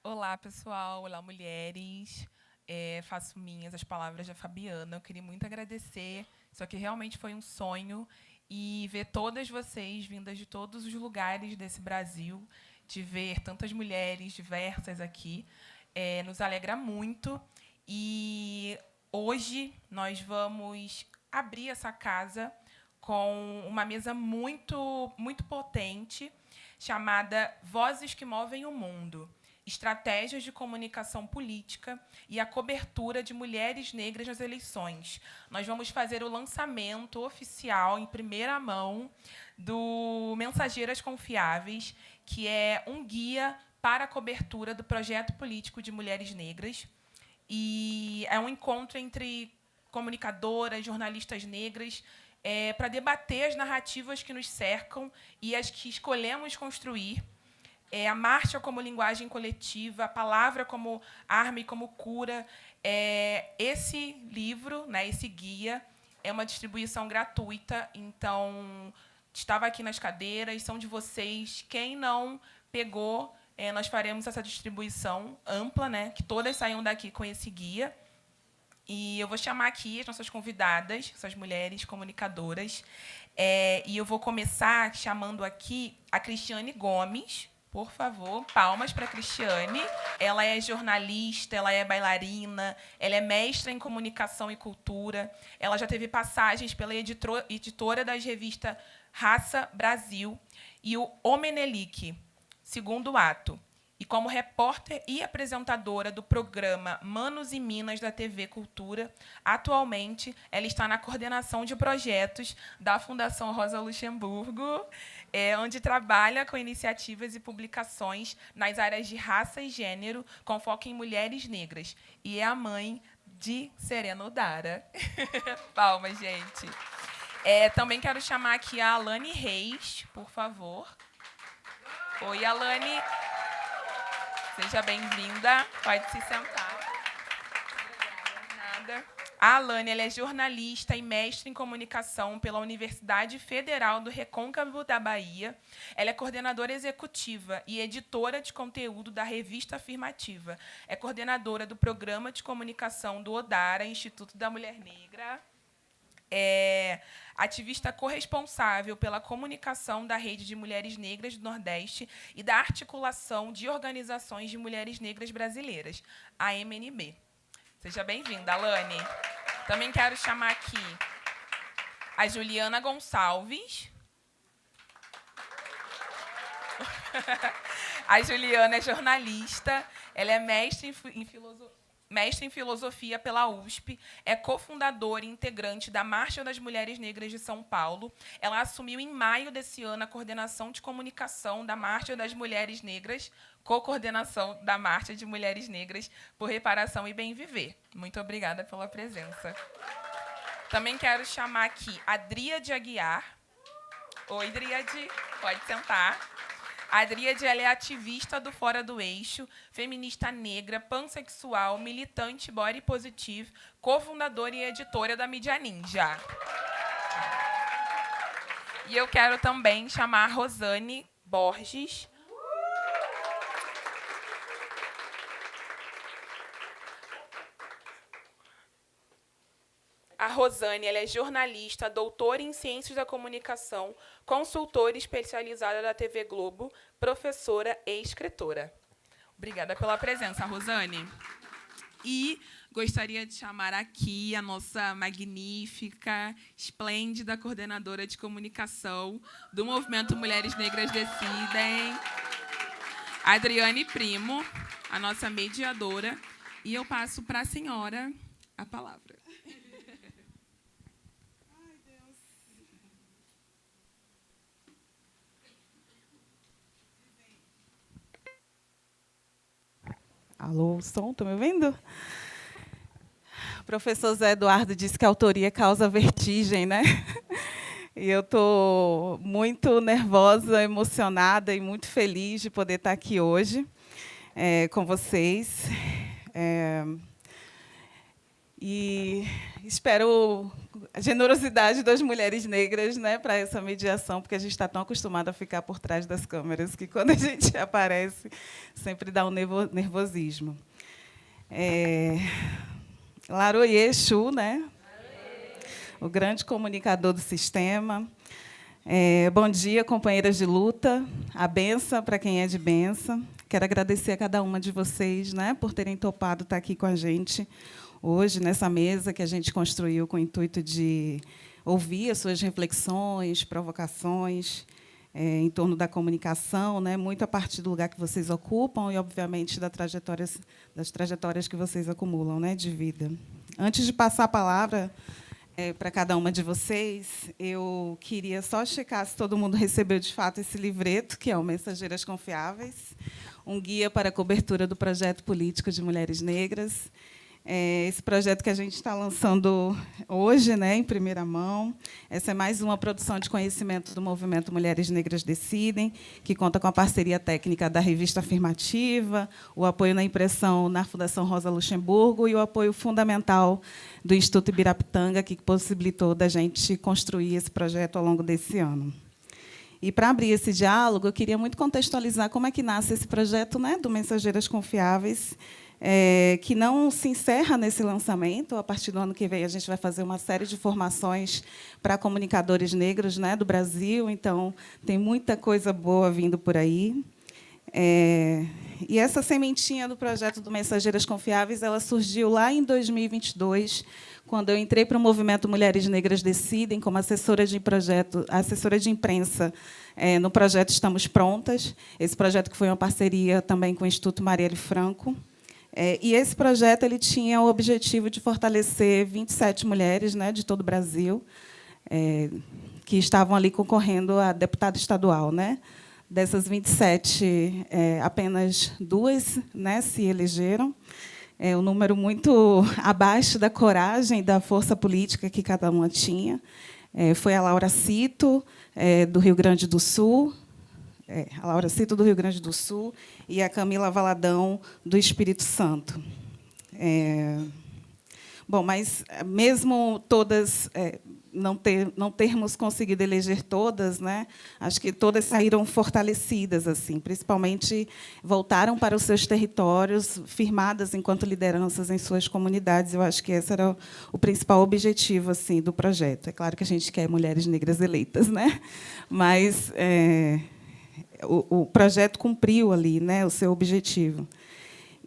Olá, pessoal. Olá, mulheres. Faço minhas as palavras da Fabiana. Eu queria muito agradecer. Isso aqui realmente foi um sonho. E ver todas vocês vindas de todos os lugares desse Brasil, de ver tantas mulheres diversas aqui, nos alegra muito. E hoje nós vamos abrir essa casa com uma mesa muito potente, chamada Vozes que Movem o Mundo. Estratégias de comunicação política e a cobertura de mulheres negras nas eleições. Nós vamos fazer o lançamento oficial, em primeira mão, do Mensageiras Confiáveis, que é um guia para a cobertura do projeto político de mulheres negras. E é um encontro entre comunicadoras, jornalistas negras, para debater as narrativas que nos cercam e as que escolhemos construir, a marcha como linguagem coletiva, a palavra como arma e como cura. Esse livro, né, esse guia, é uma distribuição gratuita, então estava aqui nas cadeiras, são de vocês. Quem não pegou, nós faremos essa distribuição ampla, né, que todas saiam daqui com esse guia. E eu vou chamar aqui as nossas convidadas, essas mulheres comunicadoras, e eu vou começar chamando aqui a Cristiane Gomes. Por favor, palmas para a Cristiane. Ela é jornalista, ela é bailarina, ela é mestra em comunicação e cultura. Ela já teve passagens pela editora das revistas Raça Brasil e o Menelik, segundo ato, e como repórter e apresentadora do programa Manos e Minas da TV Cultura. Atualmente, ela está na coordenação de projetos da Fundação Rosa Luxemburgo, onde trabalha com iniciativas e publicações nas áreas de raça e gênero, com foco em mulheres negras. E é a mãe de Serena Udara. Palmas, gente. Também quero chamar aqui a Alane Reis, por favor. Oi, Alane. Seja bem-vinda. Pode se sentar. Nada. A Alane, ela é jornalista e mestre em comunicação pela Universidade Federal do Recôncavo da Bahia. Ela é coordenadora executiva e editora de conteúdo da Revista Afirmativa. É coordenadora do Programa de Comunicação do Odara, Instituto da Mulher Negra. É ativista corresponsável pela comunicação da Rede de Mulheres Negras do Nordeste e da Articulação de Organizações de Mulheres Negras Brasileiras, a MNB. Seja bem-vinda, Alane. Também quero chamar aqui a Juliana Gonçalves. A Juliana é jornalista, ela é mestre em filosofia pela USP, é cofundadora e integrante da Marcha das Mulheres Negras de São Paulo. Ela assumiu em maio desse ano a coordenação de comunicação da Marcha das Mulheres Negras, co-coordenação da Marcha de Mulheres Negras por Reparação e Bem Viver. Muito obrigada pela presença. Também quero chamar aqui a Dríade Aguiar. Oi, Dríade, pode sentar. A Dríade, ela é ativista do Fora do Eixo, feminista negra, pansexual, militante body positive, cofundadora e editora da Mídia Ninja. E eu quero também chamar a Rosane Borges. A Rosane, ela é jornalista, doutora em Ciências da Comunicação, consultora especializada da TV Globo, professora e escritora. Obrigada pela presença, Rosane. E gostaria de chamar aqui a nossa magnífica, esplêndida coordenadora de comunicação do Movimento Mulheres Negras Decidem, Adriane Primo, a nossa mediadora. E eu passo para a senhora a palavra. Alô, som, estão me ouvindo? O professor Zé Eduardo disse que a autoria causa vertigem, né? E eu estou muito nervosa, emocionada e muito feliz de poder estar aqui hoje com vocês. E espero a generosidade das mulheres negras, né, para essa mediação, porque a gente está tão acostumado a ficar por trás das câmeras que, quando a gente aparece, sempre dá um nervosismo. Laroye Exu, né? O grande comunicador do sistema. Bom dia, companheiras de luta. A benção para quem é de benção. Quero agradecer a cada uma de vocês, né, por terem topado estar aqui com a gente hoje, nessa mesa que a gente construiu com o intuito de ouvir as suas reflexões, provocações em torno da comunicação, né, muito a partir do lugar que vocês ocupam e, obviamente, das trajetórias que vocês acumulam, né, de vida. Antes de passar a palavra para cada uma de vocês, eu queria só checar se todo mundo recebeu, de fato, esse livreto, que é o Mensageiras Confiáveis, um guia para a cobertura do projeto político de mulheres negras. Esse projeto que a gente está lançando hoje, né, em primeira mão. Essa é mais uma produção de conhecimento do movimento Mulheres Negras Decidem, que conta com a parceria técnica da Revista Afirmativa, o apoio na impressão na Fundação Rosa Luxemburgo e o apoio fundamental do Instituto Ibirapitanga, que possibilitou da gente construir esse projeto ao longo desse ano. E, para abrir esse diálogo, eu queria muito contextualizar como é que nasce esse projeto, né, do Mensageiras Confiáveis, que não se encerra nesse lançamento. A partir do ano que vem, a gente vai fazer uma série de formações para comunicadores negros, né, do Brasil. Então, tem muita coisa boa vindo por aí. E essa sementinha do projeto do Mensageiras Confiáveis, ela surgiu lá em 2022, quando eu entrei para o movimento Mulheres Negras Decidem como assessora de imprensa no projeto Estamos Prontas. Esse projeto que foi uma parceria também com o Instituto Marielle Franco. E esse projeto ele tinha o objetivo de fortalecer 27 mulheres, né, de todo o Brasil, que estavam ali concorrendo a deputada estadual, né? Dessas 27, apenas 2, né, se elegeram. Um número muito abaixo da coragem e da força política que cada uma tinha. Foi a Laura Cito, do Rio Grande do Sul, a Laura Cito, do Rio Grande do Sul, e a Camila Valadão, do Espírito Santo. Bom, mas, mesmo todas não termos conseguido eleger todas, né, acho que todas saíram fortalecidas, assim, principalmente voltaram para os seus territórios, firmadas enquanto lideranças em suas comunidades. Eu acho que esse era o principal objetivo, assim, do projeto. É claro que a gente quer mulheres negras eleitas, né, mas o projeto cumpriu ali, né, o seu objetivo.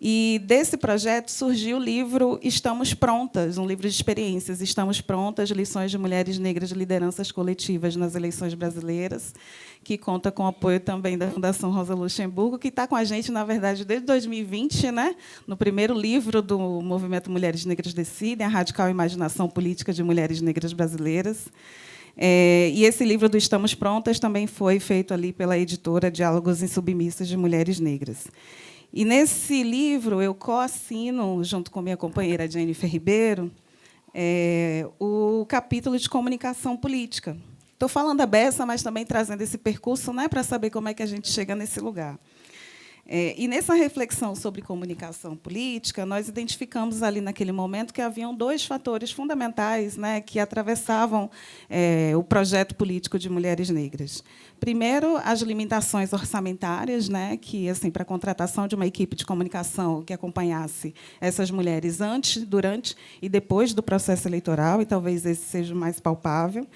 E, desse projeto, surgiu o livro Estamos Prontas, um livro de experiências. Estamos Prontas, lições de mulheres negras de lideranças coletivas nas eleições brasileiras, que conta com o apoio também da Fundação Rosa Luxemburgo, que está com a gente, na verdade, desde 2020, né, no primeiro livro do movimento Mulheres Negras Decidem, a radical imaginação política de mulheres negras brasileiras. E esse livro do Estamos Prontas também foi feito ali pela editora Diálogos Insubmissos de Mulheres Negras. E, nesse livro, eu coassino, junto com minha companheira Jennifer Ribeiro, o capítulo de comunicação política. Estou falando a beça, mas também trazendo esse percurso, né, para saber como é que a gente chega nesse lugar. E, nessa reflexão sobre comunicação política, nós identificamos ali, naquele momento, que haviam 2 fatores fundamentais, né, que atravessavam o projeto político de mulheres negras. Primeiro, as limitações orçamentárias, né, que, assim, para a contratação de uma equipe de comunicação que acompanhasse essas mulheres antes, durante e depois do processo eleitoral, e talvez esse seja o mais palpável.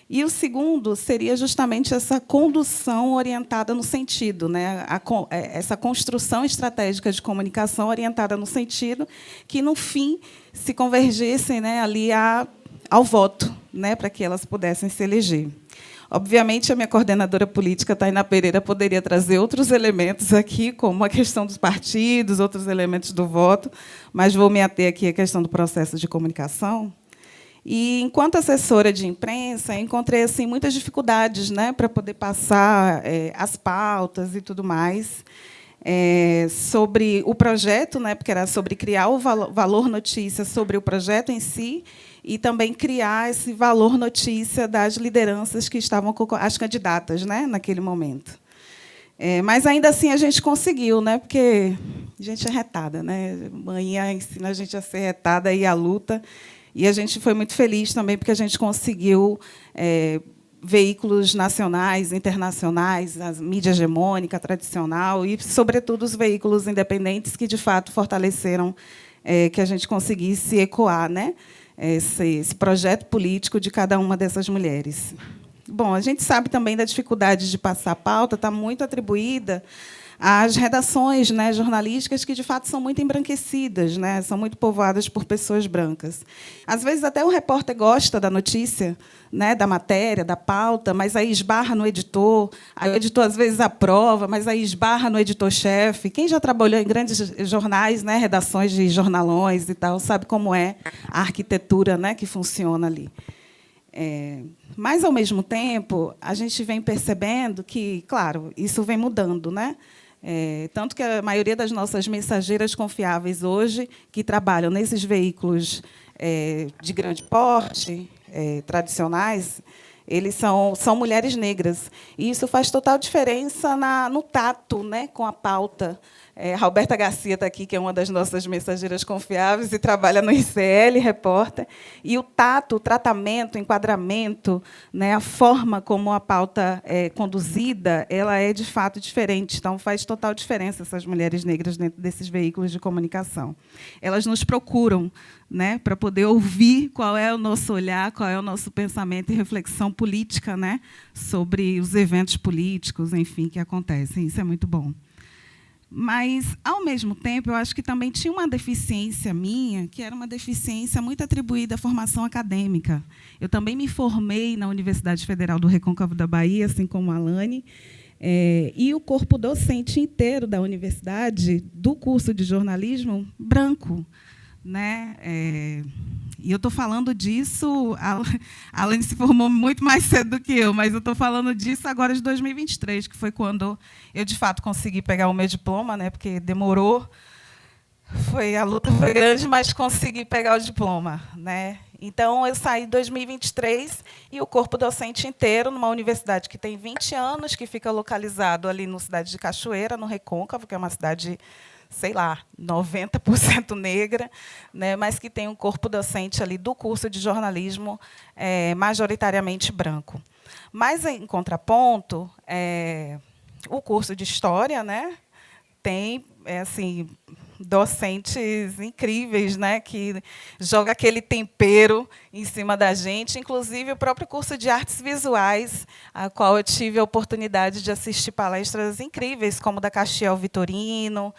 E o segundo seria justamente essa condução orientada no sentido, né? Essa construção estratégica de comunicação orientada no sentido que, no fim, se convergissem, né, ali ao voto, né, para que elas pudessem se eleger. Obviamente, a minha coordenadora política, Tainá Pereira, poderia trazer outros elementos aqui, como a questão dos partidos, outros elementos do voto, mas vou me ater aqui à questão do processo de comunicação. E, enquanto assessora de imprensa, encontrei, assim, muitas dificuldades, né, para poder passar as pautas e tudo mais sobre o projeto, né, porque era sobre criar o valor notícia sobre o projeto em si e também criar esse valor notícia das lideranças que estavam as candidatas, né, naquele momento. Mas, ainda assim, a gente conseguiu, né, porque gente é retada, né? Manhã ensina a gente a ser retada e a luta. E a gente foi muito feliz também porque a gente conseguiu veículos nacionais, internacionais, a mídia hegemônica, tradicional, e, sobretudo, os veículos independentes que, de fato, fortaleceram que a gente conseguisse ecoar, né, esse projeto político de cada uma dessas mulheres. Bom, a gente sabe também da dificuldade de passar a pauta, está muito atribuída às redações, né, jornalísticas que, de fato, são muito embranquecidas, né, são muito povoadas por pessoas brancas. Às vezes, até o repórter gosta da notícia, né, da matéria, da pauta, mas aí esbarra no editor, aí o editor, às vezes, aprova, mas aí esbarra no editor-chefe. Quem já trabalhou em grandes jornais, né, redações de jornalões e tal, sabe como é a arquitetura, né, que funciona ali. Mas, ao mesmo tempo, a gente vem percebendo que, claro, isso vem mudando, né? Tanto que a maioria das nossas mensageiras confiáveis hoje, que trabalham nesses veículos de grande porte, tradicionais, eles são mulheres negras. E isso faz total diferença no tato, né, com a pauta. A Roberta Garcia está aqui, que é uma das nossas mensageiras confiáveis e trabalha no ICL, repórter. E o tato, o tratamento, o enquadramento, né, a forma como a pauta é conduzida, ela é, de fato, diferente. Então, faz total diferença essas mulheres negras dentro desses veículos de comunicação. Elas nos procuram, né, para poder ouvir qual é o nosso olhar, qual é o nosso pensamento e reflexão política, né, sobre os eventos políticos, enfim, que acontecem. Isso é muito bom. Mas, ao mesmo tempo, eu acho que também tinha uma deficiência minha, que era uma deficiência muito atribuída à formação acadêmica. Eu também me formei na Universidade Federal do Recôncavo da Bahia, assim como a Alane, e o corpo docente inteiro da universidade, do curso de jornalismo, branco, né? E eu estou falando disso, a Alane se formou muito mais cedo do que eu, mas eu estou falando disso agora de 2023, que foi quando eu, de fato, consegui pegar o meu diploma, né, porque demorou, a luta foi grande, mas consegui pegar o diploma, né? Então, eu saí em 2023 e o corpo docente inteiro, numa universidade que tem 20 anos, que fica localizado ali na cidade de Cachoeira, no Recôncavo, que é uma cidade, sei lá, 90% negra, né, mas que tem um corpo docente ali do curso de jornalismo majoritariamente branco. Mas, em contraponto, o curso de História, né, tem assim, docentes incríveis, né, que joga aquele tempero em cima da gente, inclusive o próprio curso de Artes Visuais, a qual eu tive a oportunidade de assistir palestras incríveis, como da Castiel Vitorino,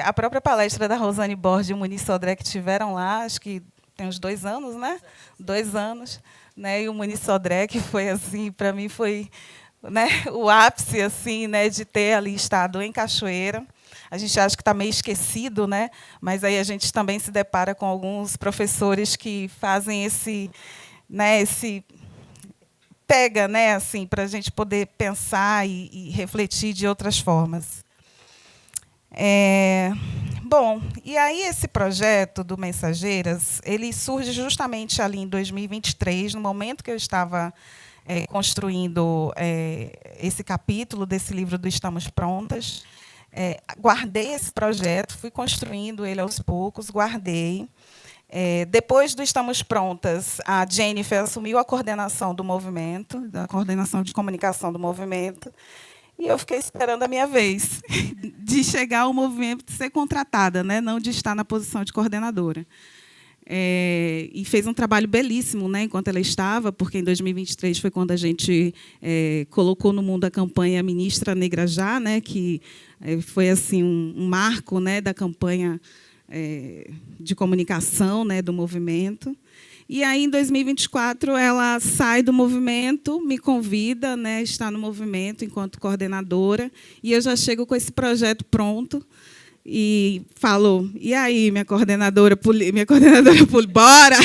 a própria palestra da Rosane Borges e o Muniz Sodré, que tiveram lá, acho que tem uns 2 anos, né? 2 anos, né? E o Muniz Sodré, que foi assim, para mim foi, né, o ápice assim, né, de ter ali estado em Cachoeira. A gente acha que está meio esquecido, né? Mas aí a gente também se depara com alguns professores que fazem esse pega, né, assim, para a gente poder pensar e refletir de outras formas. Bom, e aí esse projeto do Mensageiras, ele surge justamente ali em 2023, no momento que eu estava construindo esse capítulo desse livro do Estamos Prontas. Guardei esse projeto, fui construindo ele aos poucos, guardei. Depois do Estamos Prontas, a Jennifer assumiu a coordenação do movimento, da coordenação de comunicação do movimento, e eu fiquei esperando a minha vez de chegar ao movimento, de ser contratada, né, não de estar na posição de coordenadora. E fez um trabalho belíssimo, né, enquanto ela estava, porque em 2023 foi quando a gente colocou no mundo a campanha Ministra Negra Já, né, que foi assim um marco, né, da campanha de comunicação, né, do movimento. E aí, em 2024, ela sai do movimento, me convida, né, a estar no movimento enquanto coordenadora, e eu já chego com esse projeto pronto. E falou, e aí, minha coordenadora, bora!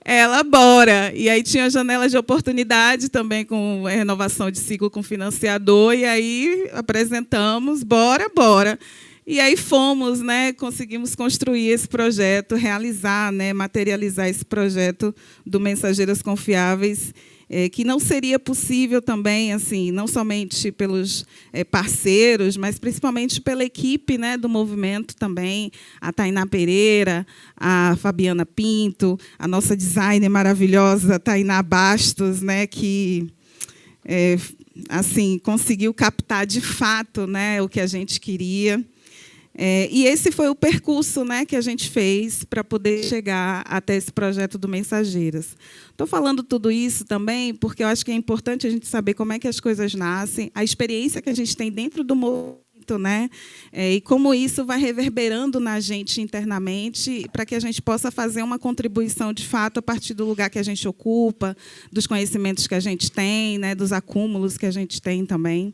Ela, bora! E aí tinha janela de oportunidade também com renovação de ciclo com financiador, e aí apresentamos, bora! E aí fomos, né, conseguimos construir esse projeto, realizar, né, materializar esse projeto do Mensageiras Confiáveis que não seria possível também, assim, não somente pelos parceiros, mas principalmente pela equipe, né, do movimento também, a Tainá Pereira, a Fabiana Pinto, a nossa designer maravilhosa, Tainá Bastos, né, que assim, conseguiu captar de fato, né, o que a gente queria. E esse foi o percurso, né, que a gente fez para poder chegar até esse projeto do Mensageiras. Estou falando tudo isso também porque eu acho que é importante a gente saber como é que as coisas nascem, a experiência que a gente tem dentro do movimento, né, e como isso vai reverberando na gente internamente para que a gente possa fazer uma contribuição de fato a partir do lugar que a gente ocupa, dos conhecimentos que a gente tem, né, dos acúmulos que a gente tem também.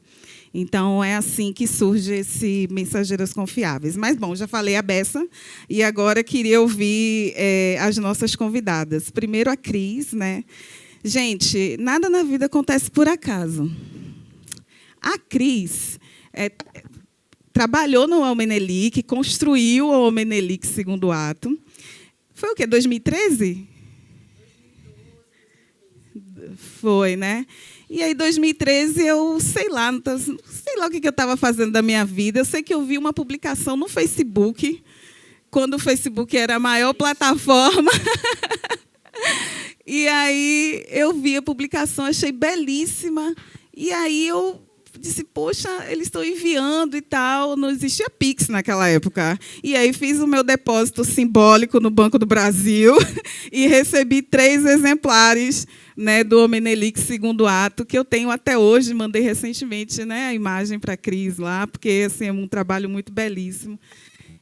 Então, é assim que surge esse Mensageiras Confiáveis. Mas, bom, já falei a beça, e agora queria ouvir as nossas convidadas. Primeiro, a Cris, né? Gente, nada na vida acontece por acaso. A Cris trabalhou no Almenelic, construiu o Almenelic segundo ato. Foi o quê? 2013? Foi, né? E aí, em 2013, eu sei lá o que eu estava fazendo da minha vida. Eu sei que eu vi uma publicação no Facebook, quando o Facebook era a maior plataforma. E aí eu vi a publicação, achei belíssima. E aí eu disse, poxa, eles estão enviando e tal. Não existia Pix naquela época. E aí fiz o meu depósito simbólico no Banco do Brasil e recebi 3 exemplares, né, do Almenelic segundo ato, que eu tenho até hoje. Mandei recentemente, né, a imagem para a Cris lá, porque assim, é um trabalho muito belíssimo.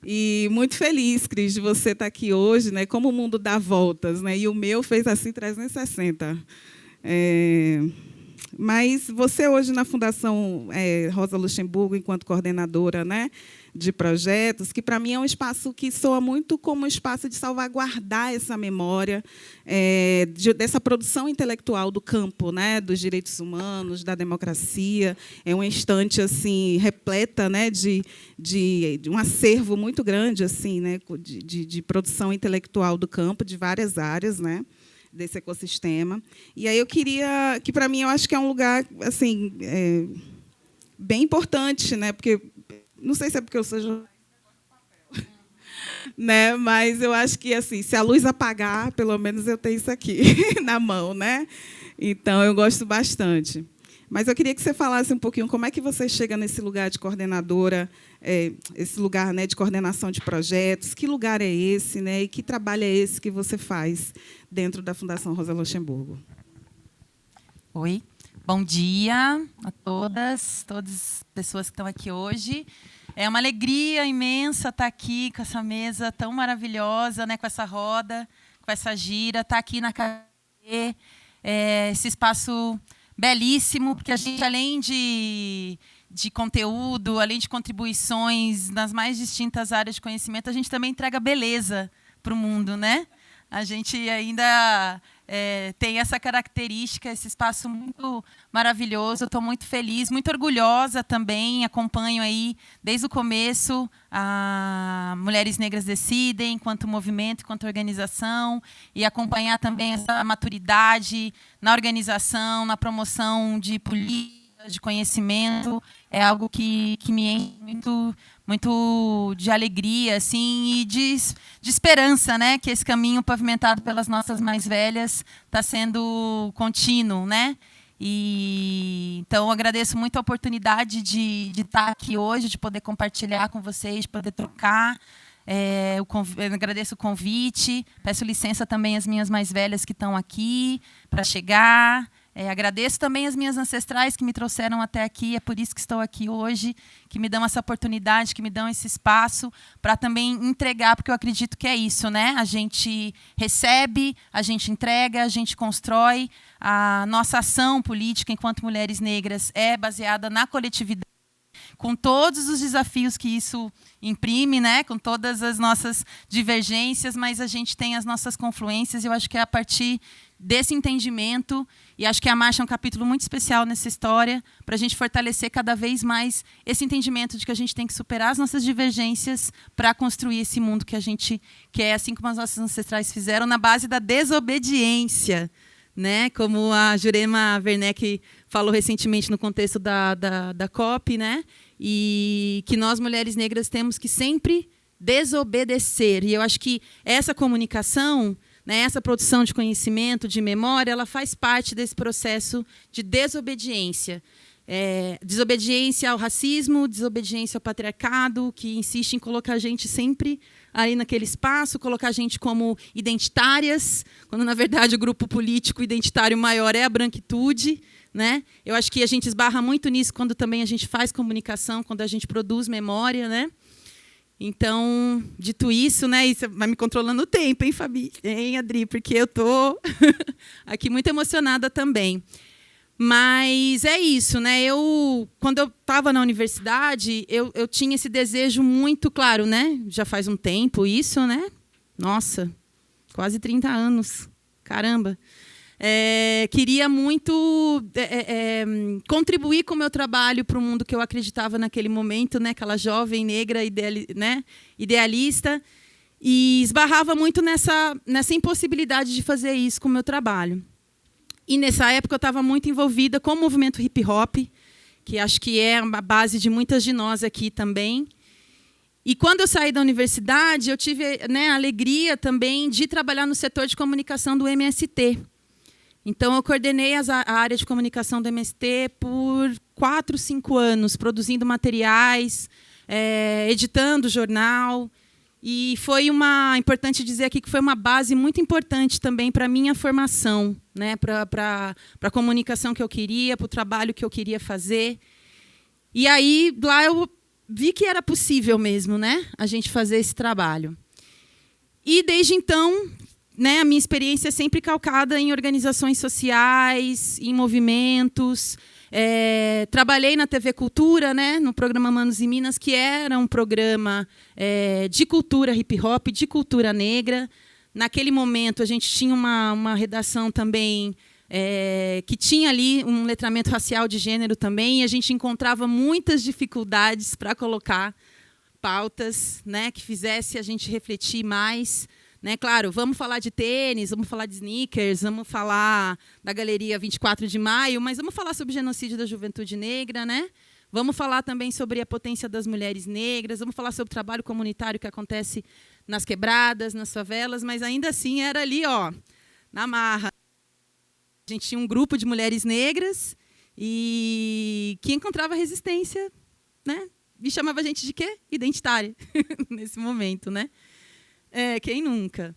E muito feliz, Cris, de você estar aqui hoje, né, como o mundo dá voltas, né, e o meu fez assim 360. Mas você hoje na Fundação Rosa Luxemburgo, enquanto coordenadora, né, de projetos, que para mim é um espaço que soa muito como um espaço de salvaguardar essa memória, dessa produção intelectual do campo, né, dos direitos humanos, da democracia. É um instante assim repleta, né, de um acervo muito grande, assim, né, de produção intelectual do campo, de várias áreas, né, desse ecossistema. E aí eu queria, que para mim eu acho que é um lugar assim bem importante, né, porque não sei se é porque eu sou jornalista, né, mas eu acho que assim, se a luz apagar, pelo menos eu tenho isso aqui na mão, né? Então eu gosto bastante. Mas eu queria que você falasse um pouquinho como é que você chega nesse lugar de coordenadora, esse lugar, né, de coordenação de projetos. Que lugar é esse, né, e que trabalho é esse que você faz dentro da Fundação Rosa Luxemburgo? Oi, bom dia a todas as pessoas que estão aqui hoje. É uma alegria imensa estar aqui com essa mesa tão maravilhosa, né, com essa roda, com essa gira, estar aqui na KD, esse espaço belíssimo, porque a gente, além de conteúdo, além de contribuições nas mais distintas áreas de conhecimento, a gente também entrega beleza para o mundo, né? A gente ainda tem essa característica, esse espaço muito maravilhoso. Estou muito feliz, muito orgulhosa também. Acompanho aí desde o começo a Mulheres Negras Decidem, enquanto movimento, enquanto organização, e acompanhar também essa maturidade na organização, na promoção de políticas, de conhecimento, é algo que me enche muito de alegria, assim, e de esperança, né, que esse caminho pavimentado pelas nossas mais velhas está sendo contínuo, né? E então agradeço muito a oportunidade de estar aqui hoje, de poder compartilhar com vocês, de poder trocar. Eu agradeço o convite, peço licença também às minhas mais velhas que estão aqui para chegar. Agradeço também as minhas ancestrais que me trouxeram até aqui, é por isso que estou aqui hoje, que me dão essa oportunidade, que me dão esse espaço para também entregar, porque eu acredito que é isso, né? A gente recebe, a gente entrega, a gente constrói. A nossa ação política enquanto mulheres negras é baseada na coletividade, com todos os desafios que isso imprime, né? Com todas as nossas divergências, mas a gente tem as nossas confluências, e eu acho que é a partir desse entendimento, e acho que a marcha é um capítulo muito especial nessa história, para a gente fortalecer cada vez mais esse entendimento de que a gente tem que superar as nossas divergências para construir esse mundo que a gente quer, assim como as nossas ancestrais fizeram, na base da desobediência. né? Como a Jurema Werneck falou recentemente no contexto da COP, né? E que nós, mulheres negras, temos que sempre desobedecer. E eu acho que essa comunicação, né, essa produção de conhecimento, de memória, ela faz parte desse processo de desobediência. Desobediência ao racismo, desobediência ao patriarcado, que insiste em colocar a gente sempre ali naquele espaço, colocar a gente como identitárias, quando, na verdade, o grupo político identitário maior é a branquitude, né? Eu acho que a gente esbarra muito nisso quando também a gente faz comunicação, quando a gente produz memória, né? Então, dito isso, né? Isso vai me controlando o tempo, hein, Fabi? Hein, Adri? Porque eu estou aqui muito emocionada também. Mas é isso, né? Quando eu estava na universidade, eu tinha esse desejo muito claro, né? Já faz um tempo isso, né? Nossa, quase 30 anos. Caramba. Queria muito contribuir com o meu trabalho para o mundo que eu acreditava naquele momento, né? Aquela jovem negra idealista, e esbarrava muito nessa impossibilidade de fazer isso com o meu trabalho. E, nessa época, eu estava muito envolvida com o movimento hip-hop, que acho que é a base de muitas de nós aqui também. E, quando eu saí da universidade, eu tive, né, a alegria também de trabalhar no setor de comunicação do MST. Então, eu coordenei a área de comunicação do MST por 4, 5 anos, produzindo materiais, editando jornal. E foi importante dizer aqui que foi uma base muito importante também para a minha formação, né? Para a comunicação que eu queria, para o trabalho que eu queria fazer. E aí, lá eu vi que era possível mesmo, né, a gente fazer esse trabalho. E, desde então, né, a minha experiência é sempre calcada em organizações sociais, em movimentos. Trabalhei na TV Cultura, né, no programa Manos e Minas, que era um programa de cultura hip-hop, de cultura negra. Naquele momento, a gente tinha uma redação também que tinha ali um letramento racial de gênero também, e a gente encontrava muitas dificuldades para colocar pautas, né, que fizesse a gente refletir mais. Né, claro, vamos falar de tênis, vamos falar de sneakers, vamos falar da Galeria 24 de Maio, mas vamos falar sobre o genocídio da juventude negra, né? Vamos falar também sobre a potência das mulheres negras, vamos falar sobre o trabalho comunitário que acontece nas quebradas, nas favelas, mas ainda assim era ali, ó, na marra. A gente tinha um grupo de mulheres negras e que encontrava resistência, né? E chamava a gente de quê? Identitária, nesse momento, né? Quem nunca?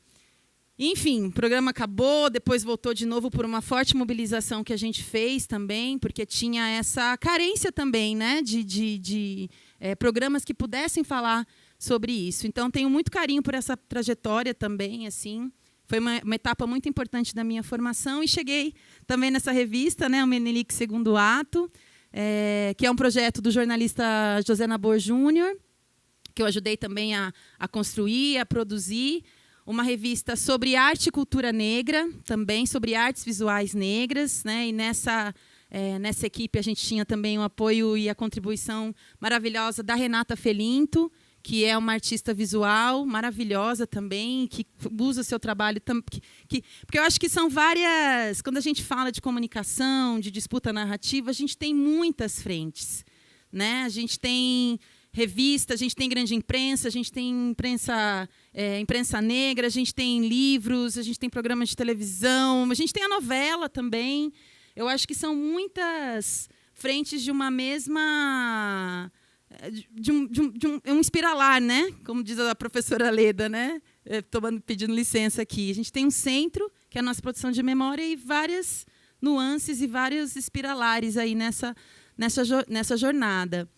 Enfim, o programa acabou, depois voltou de novo por uma forte mobilização que a gente fez também, porque tinha essa carência também, né, de programas que pudessem falar sobre isso. Então, tenho muito carinho por essa trajetória também. Assim, foi uma etapa muito importante da minha formação. E cheguei também nessa revista, né, o Menelik Segundo Ato, que é um projeto do jornalista José Nabor Júnior, que eu ajudei também a construir, a produzir, uma revista sobre arte e cultura negra, também sobre artes visuais negras, né? E nessa equipe a gente tinha também o apoio e a contribuição maravilhosa da Renata Felinto, que é uma artista visual maravilhosa também, que usa o seu trabalho... porque eu acho que são várias... Quando a gente fala de comunicação, de disputa narrativa, a gente tem muitas frentes, né? A gente tem revista, a gente tem grande imprensa, a gente tem imprensa negra, a gente tem livros, a gente tem programas de televisão, a gente tem a novela também. Eu acho que são muitas frentes de uma mesma... de um espiralar, né? Como diz a professora Leda, né? Pedindo licença aqui. A gente tem um centro, que é a nossa produção de memória, e várias nuances e vários espiralares aí nessa jornada.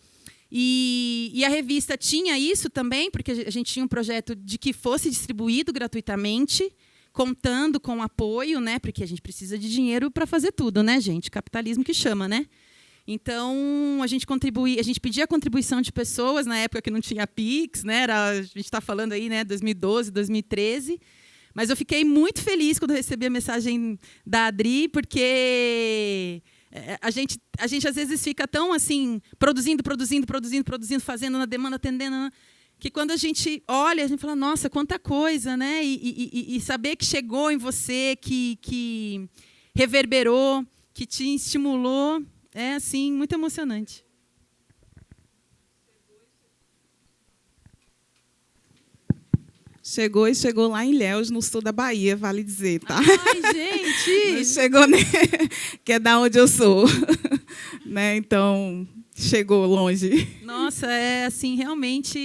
E a revista tinha isso também, porque a gente tinha um projeto de que fosse distribuído gratuitamente, contando com apoio, né? Porque a gente precisa de dinheiro para fazer tudo, né, gente? Capitalismo que chama, né? Então, a gente pedia a contribuição de pessoas, na época que não tinha Pix, né? A gente está falando aí, né, 2012, 2013. Mas eu fiquei muito feliz quando eu recebi a mensagem da Adri, porque a gente às vezes fica tão assim, produzindo, fazendo na demanda, atendendo, que quando a gente olha, a gente fala, nossa, quanta coisa, né? E saber que chegou em você, que reverberou, que te estimulou. É, assim, muito emocionante. Chegou lá em Ilhéus, no sul da Bahia, vale dizer, tá? Ai, gente! Não chegou, né? Que é da onde eu sou. Né? Então, chegou longe. Nossa, é assim, realmente,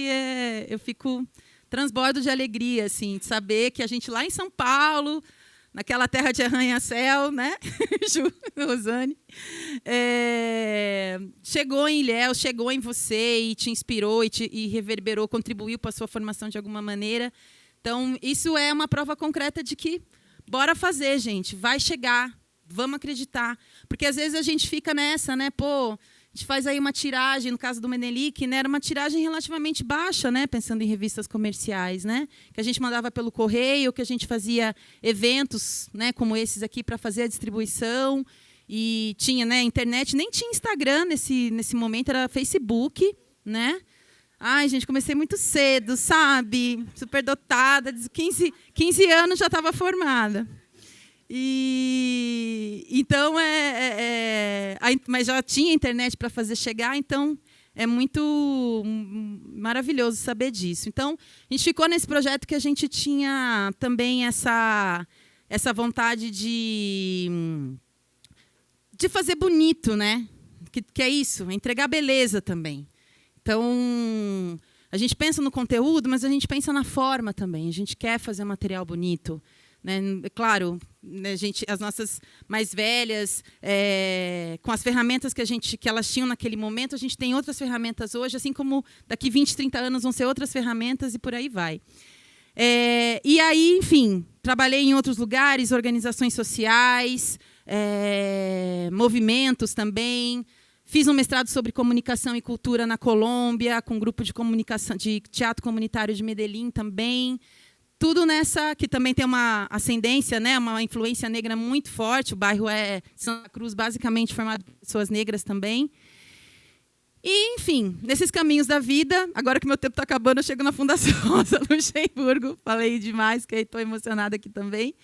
eu fico transbordo de alegria, assim, de saber que a gente lá em São Paulo, naquela terra de arranha-céu, né? Ju, Rosane, chegou em Ilhéus, chegou em você e te inspirou e reverberou, contribuiu para a sua formação de alguma maneira. Então, isso é uma prova concreta de que bora fazer, gente, vai chegar, vamos acreditar. Porque às vezes a gente fica nessa, né? Pô, a gente faz aí uma tiragem, no caso do Menelik, né, era uma tiragem relativamente baixa, né, pensando em revistas comerciais, né, que a gente mandava pelo correio, que a gente fazia eventos, né, como esses aqui para fazer a distribuição, e tinha, né, internet, nem tinha Instagram nesse momento, era Facebook, né. Ai, gente, comecei muito cedo, sabe, superdotada, 15 anos já estava formada. E então mas já tinha internet para fazer chegar, então é muito maravilhoso saber disso. Então a gente ficou nesse projeto que a gente tinha também essa vontade de fazer bonito, né? Que é isso, entregar beleza também. Então a gente pensa no conteúdo, mas a gente pensa na forma também. A gente quer fazer material bonito. Né? Claro, né, as nossas mais velhas, com as ferramentas que elas tinham naquele momento, a gente tem outras ferramentas hoje, assim como daqui 20, 30 anos vão ser outras ferramentas e por aí vai. E aí, enfim, trabalhei em outros lugares, organizações sociais, movimentos também. Fiz um mestrado sobre comunicação e cultura na Colômbia, com um grupo de comunicação de teatro comunitário de Medellín também. Tudo nessa, que também tem uma ascendência, né, uma influência negra muito forte. O bairro é Santa Cruz, basicamente formado por pessoas negras também. E, enfim, nesses caminhos da vida, agora que meu tempo está acabando, eu chego na Fundação Rosa Luxemburgo. Falei demais, que estou emocionada aqui também.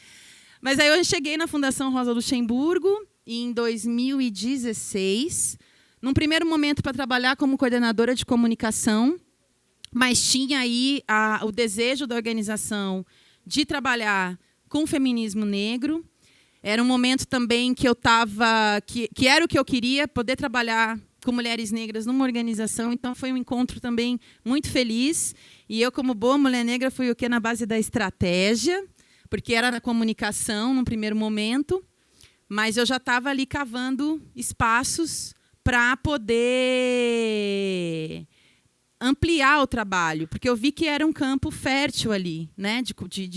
Mas aí eu cheguei na Fundação Rosa Luxemburgo em 2016, num primeiro momento para trabalhar como coordenadora de comunicação, mas tinha aí o desejo da organização de trabalhar com o feminismo negro. Era um momento também que eu estava, que era o que eu queria, poder trabalhar com mulheres negras numa organização. Então foi um encontro também muito feliz. E eu, como boa mulher negra, fui o quê? Na base da estratégia, porque era na comunicação num primeiro momento, mas eu já estava ali cavando espaços para poder ampliar o trabalho, porque eu vi que era um campo fértil ali, né, de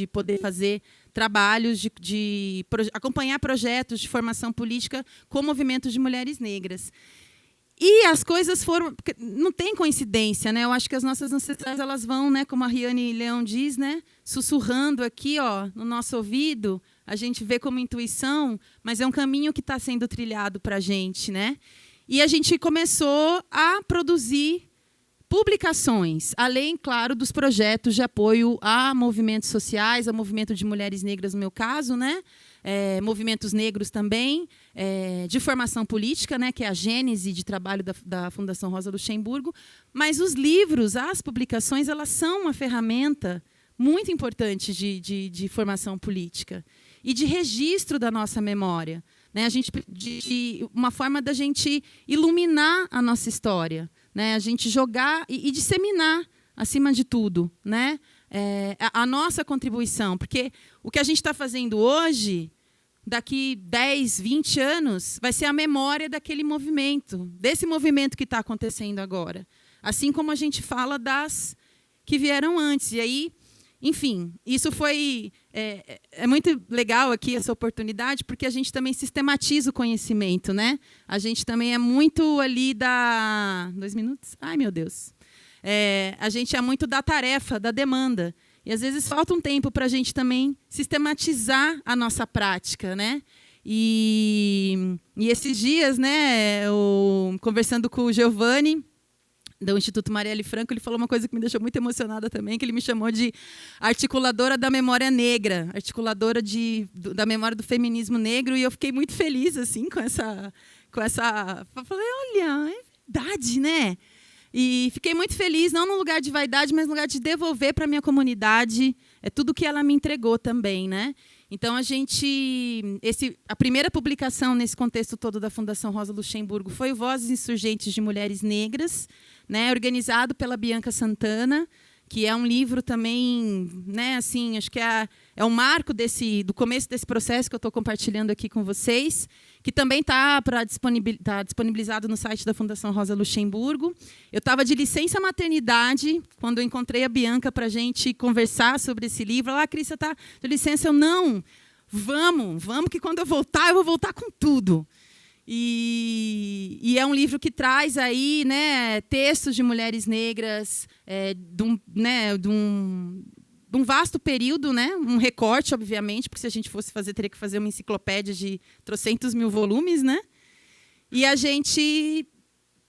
poder fazer trabalhos, de acompanhar projetos de formação política com movimentos de mulheres negras. E as coisas foram... Não tem coincidência, né? Eu acho que as nossas ancestrais elas vão, né, como a Riane Leão diz, né, sussurrando aqui, ó, no nosso ouvido, a gente vê como intuição, mas é um caminho que está sendo trilhado para a gente, né? E a gente começou a produzir publicações, além, claro, dos projetos de apoio a movimentos sociais, a movimento de mulheres negras, no meu caso, né? Movimentos negros também, de formação política, né? Que é a gênese de trabalho da Fundação Rosa Luxemburgo. Mas os livros, as publicações, elas são uma ferramenta muito importante de formação política e de registro da nossa memória, né? Uma forma da gente iluminar a nossa história, né? A gente jogar e disseminar, acima de tudo, né? A nossa contribuição. Porque o que a gente está fazendo hoje, daqui 10, 20 anos, vai ser a memória daquele movimento, desse movimento que está acontecendo agora. Assim como a gente fala das que vieram antes. E aí, enfim, isso foi... É muito legal aqui essa oportunidade, porque a gente também sistematiza o conhecimento, né? A gente também é muito ali da... 2 minutos? Ai, meu Deus. A gente é muito da tarefa, da demanda. E, às vezes, falta um tempo para a gente também sistematizar a nossa prática, né? E esses dias, né, conversando com o Giovanni, do Instituto Marielle Franco, ele falou uma coisa que me deixou muito emocionada também, que ele me chamou de articuladora da memória negra, articuladora da memória do feminismo negro, e eu fiquei muito feliz assim com essa falei, olha, é verdade, né? E fiquei muito feliz, não num lugar de vaidade, mas no lugar de devolver para a minha comunidade tudo que ela me entregou também, né? Então, a primeira publicação nesse contexto todo da Fundação Rosa Luxemburgo foi o Vozes Insurgentes de Mulheres Negras, né, organizado pela Bianca Santana, que é um livro também, né, assim, acho que é um marco do começo desse processo que eu estou compartilhando aqui com vocês, que também está disponibilizado no site da Fundação Rosa Luxemburgo. Eu estava de licença maternidade quando eu encontrei a Bianca para a gente conversar sobre esse livro. Ela, Cris, você está de licença? Eu, não, vamos, que quando eu vou voltar com tudo. E é um livro que traz aí, né, textos de mulheres negras de um vasto período, né, um recorte, obviamente, porque se a gente fosse fazer, teria que fazer uma enciclopédia de trocentos mil volumes, né? E a gente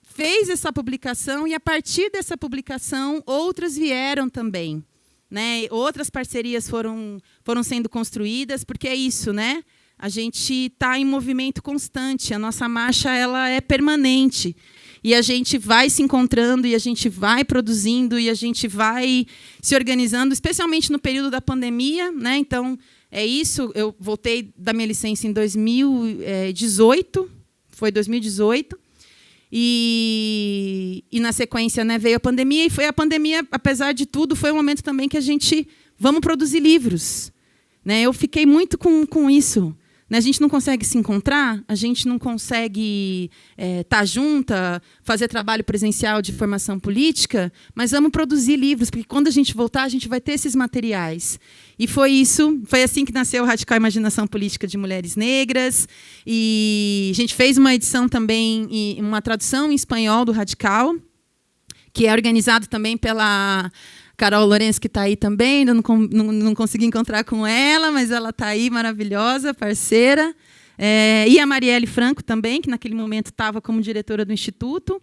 fez essa publicação, e a partir dessa publicação, outras vieram também, né? Outras parcerias foram sendo construídas, porque é isso, né? A gente está em movimento constante, a nossa marcha ela é permanente. E a gente vai se encontrando, e a gente vai produzindo, e a gente vai se organizando, especialmente no período da pandemia, né? Então, é isso. Eu voltei da minha licença em 2018, foi 2018. E na sequência, né, veio a pandemia, e foi a pandemia, apesar de tudo, foi um momento também que a gente vamos produzir livros, né? Eu fiquei muito com isso. A gente não consegue se encontrar, a gente não consegue estar junta, fazer trabalho presencial de formação política, mas vamos produzir livros, porque quando a gente voltar, a gente vai ter esses materiais. E foi assim que nasceu o Radical Imaginação Política de Mulheres Negras. E a gente fez uma edição também, uma tradução em espanhol do Radical, que é organizado também pela Carol Lourenço, que está aí também, não consegui encontrar com ela, mas ela está aí, maravilhosa, parceira. E a Marielle Franco também, que naquele momento estava como diretora do Instituto.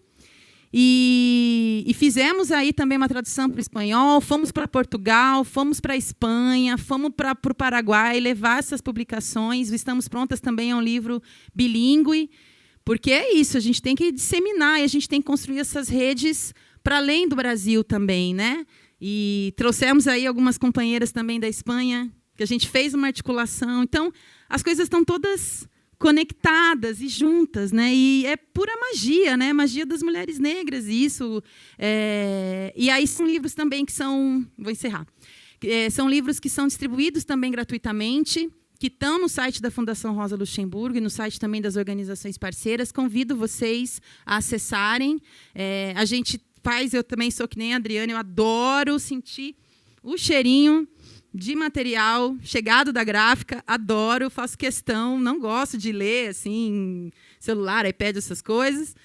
E fizemos aí também uma tradução para o espanhol, fomos para Portugal, fomos para a Espanha, fomos para o Paraguai levar essas publicações. Estamos prontas também a um livro bilíngue, porque é isso, a gente tem que disseminar, e a gente tem que construir essas redes para além do Brasil também, né? E trouxemos aí algumas companheiras também da Espanha, que a gente fez uma articulação. Então, as coisas estão todas conectadas e juntas, né? E é pura magia, né? Magia das mulheres negras, isso. E aí são livros também que são... Vou encerrar. São livros que são distribuídos também gratuitamente, que estão no site da Fundação Rosa Luxemburgo e no site também das organizações parceiras. Convido vocês a acessarem. A gente eu também sou que nem a Adriana, eu adoro sentir o cheirinho de material chegado da gráfica, adoro, faço questão, não gosto de ler assim, celular, iPad, essas coisas,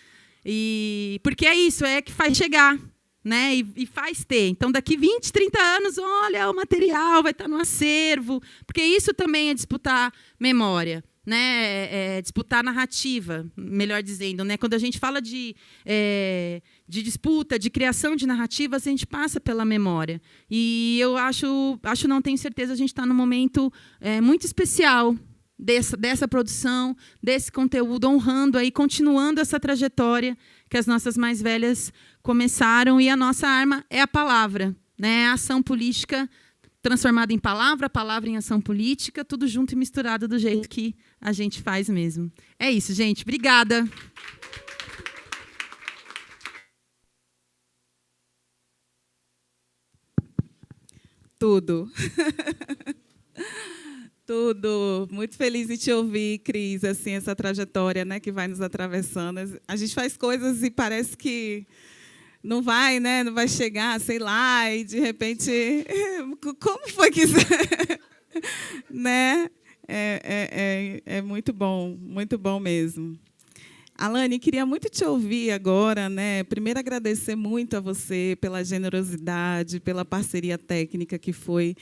porque é isso, é que faz chegar, né? E faz ter. Então, daqui 20, 30 anos, olha, o material vai estar no acervo, porque isso também é disputar memória, né? Disputar narrativa, melhor dizendo, né? Quando a gente fala de disputa, de criação de narrativas, a gente passa pela memória. E eu acho, não tenho certeza, a gente está num momento muito especial dessa produção, desse conteúdo, honrando aí, continuando essa trajetória que as nossas mais velhas começaram, e a nossa arma é a palavra, né? A ação política transformada em palavra, a palavra em ação política, tudo junto e misturado do jeito que a gente faz mesmo. É isso, gente. Obrigada. Tudo. Tudo. Muito feliz em te ouvir, Cris, assim, essa trajetória, né, que vai nos atravessando. A gente faz coisas e parece que não vai, né? Não vai chegar, sei lá, e de repente, como foi que né? É muito bom mesmo. Alane, queria muito te ouvir agora, né? Primeiro agradecer muito a você pela generosidade, pela parceria técnica que foi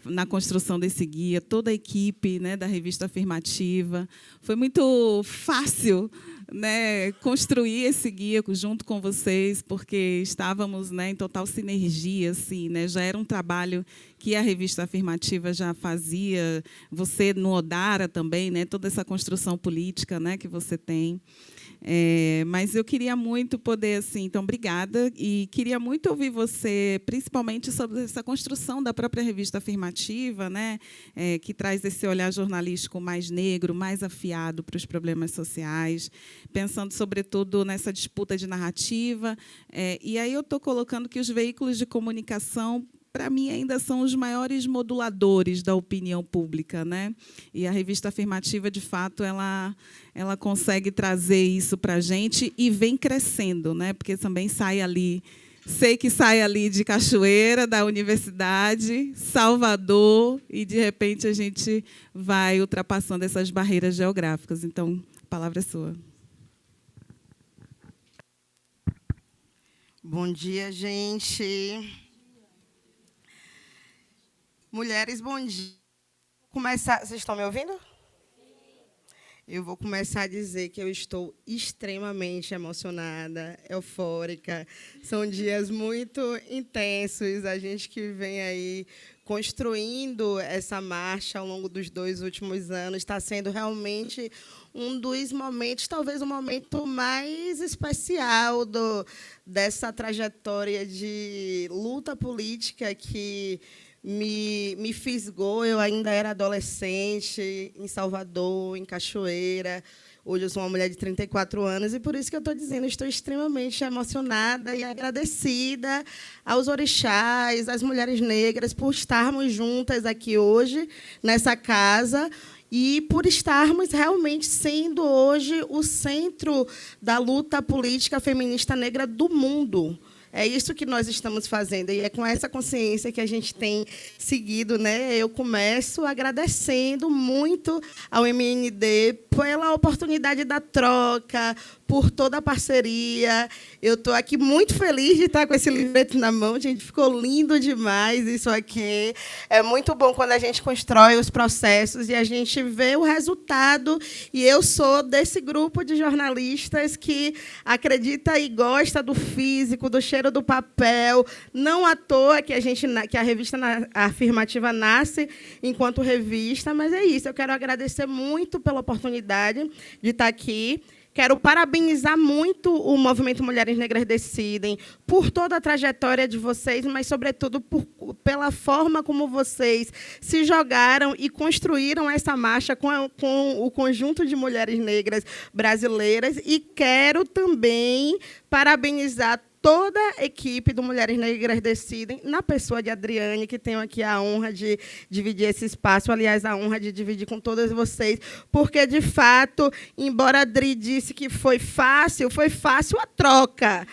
na construção desse guia, toda a equipe, né, da Revista Afirmativa. Foi muito fácil, né, construir esse guia junto com vocês, porque estávamos, né, em total sinergia, assim, né, já era um trabalho que a revista Afirmativa já fazia, você no Odara também, né, toda essa construção política, né, que você tem. Mas eu queria muito poder, assim, então, obrigada, e queria muito ouvir você, principalmente sobre essa construção da própria revista Afirmativa, né, que traz esse olhar jornalístico mais negro, mais afiado para os problemas sociais, pensando, sobretudo, nessa disputa de narrativa. E aí eu estou colocando que os veículos de comunicação, para mim, ainda são os maiores moduladores da opinião pública, né? E a revista Afirmativa, de fato, ela consegue trazer isso para a gente e vem crescendo, né? Porque também sai ali, sei que sai ali de Cachoeira, da universidade, Salvador, e, de repente, a gente vai ultrapassando essas barreiras geográficas. Então, a palavra é sua. Bom dia, gente. Mulheres, bom dia. Vocês estão me ouvindo? Eu vou começar a dizer que eu estou extremamente emocionada, eufórica. São dias muito intensos. A gente que vem aí construindo essa marcha ao longo dos 2 últimos anos está sendo realmente um dos momentos, talvez o momento mais especial dessa trajetória de luta política que me fisgou. Eu ainda era adolescente, em Salvador, em Cachoeira. Hoje eu sou uma mulher de 34 anos, e por isso que eu estou dizendo, estou extremamente emocionada e agradecida aos orixás, às mulheres negras, por estarmos juntas aqui hoje, nessa casa, e por estarmos realmente sendo hoje o centro da luta política feminista negra do mundo. É isso que nós estamos fazendo, e é com essa consciência que a gente tem seguido, né? Eu começo agradecendo muito ao MND pela oportunidade da troca, por toda a parceria. Eu estou aqui muito feliz de estar com esse livreto na mão, gente. Ficou lindo demais isso aqui. É muito bom quando a gente constrói os processos e a gente vê o resultado. E eu sou desse grupo de jornalistas que acredita e gosta do físico, do cheiro do papel. Não à toa que a revista Afirmativa nasce enquanto revista, mas é isso. Eu quero agradecer muito pela oportunidade de estar aqui. Quero parabenizar muito o Movimento Mulheres Negras Decidem por toda a trajetória de vocês, mas, sobretudo, pela forma como vocês se jogaram e construíram essa marcha com o conjunto de mulheres negras brasileiras. E quero também parabenizar toda a equipe do Mulheres Negras Decidem, na pessoa de Adriane, que tenho aqui a honra de dividir esse espaço, aliás, a honra de dividir com todas vocês, porque, de fato, embora a Adri disse que foi fácil a troca.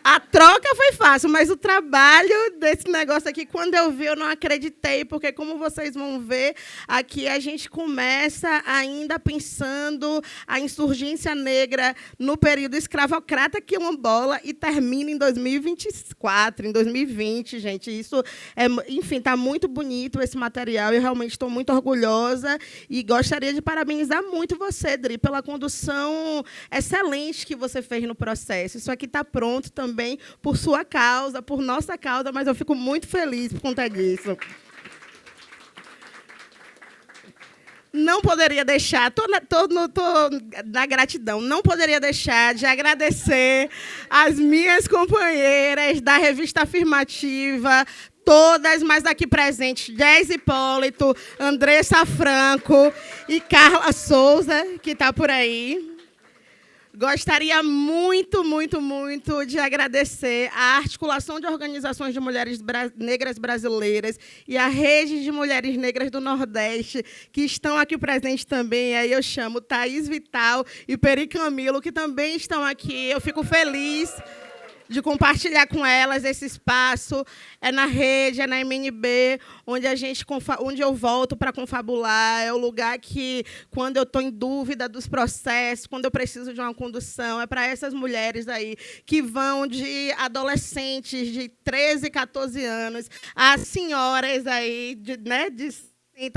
A troca foi fácil, mas o trabalho desse negócio aqui, quando eu vi, eu não acreditei, porque, como vocês vão ver, aqui a gente começa ainda pensando a insurgência negra no período escravocrata quilombola e termina em 2024, em 2020, gente. Isso enfim, está muito bonito esse material, eu realmente estou muito orgulhosa e gostaria de parabenizar muito você, Dri, pela condução excelente que você fez no processo. Isso aqui está pronto também por sua causa, por nossa causa, mas eu fico muito feliz por conta disso. Não poderia deixar, estou na gratidão, não poderia deixar de agradecer as minhas companheiras da revista Afirmativa, todas, mas aqui presentes, Jess Hipólito, Andressa Franco e Carla Souza, que está por aí. Gostaria muito, muito, muito de agradecer a Articulação de Organizações de Mulheres Negras Brasileiras e a Rede de Mulheres Negras do Nordeste, que estão aqui presentes também. Aí eu chamo Thaís Vital e Peri Camilo, que também estão aqui. Eu fico feliz de compartilhar com elas esse espaço. É na rede, é na MNB, onde eu volto para confabular. É o lugar que, quando eu estou em dúvida dos processos, quando eu preciso de uma condução, é para essas mulheres aí que vão de adolescentes de 13, 14 anos a senhoras aí de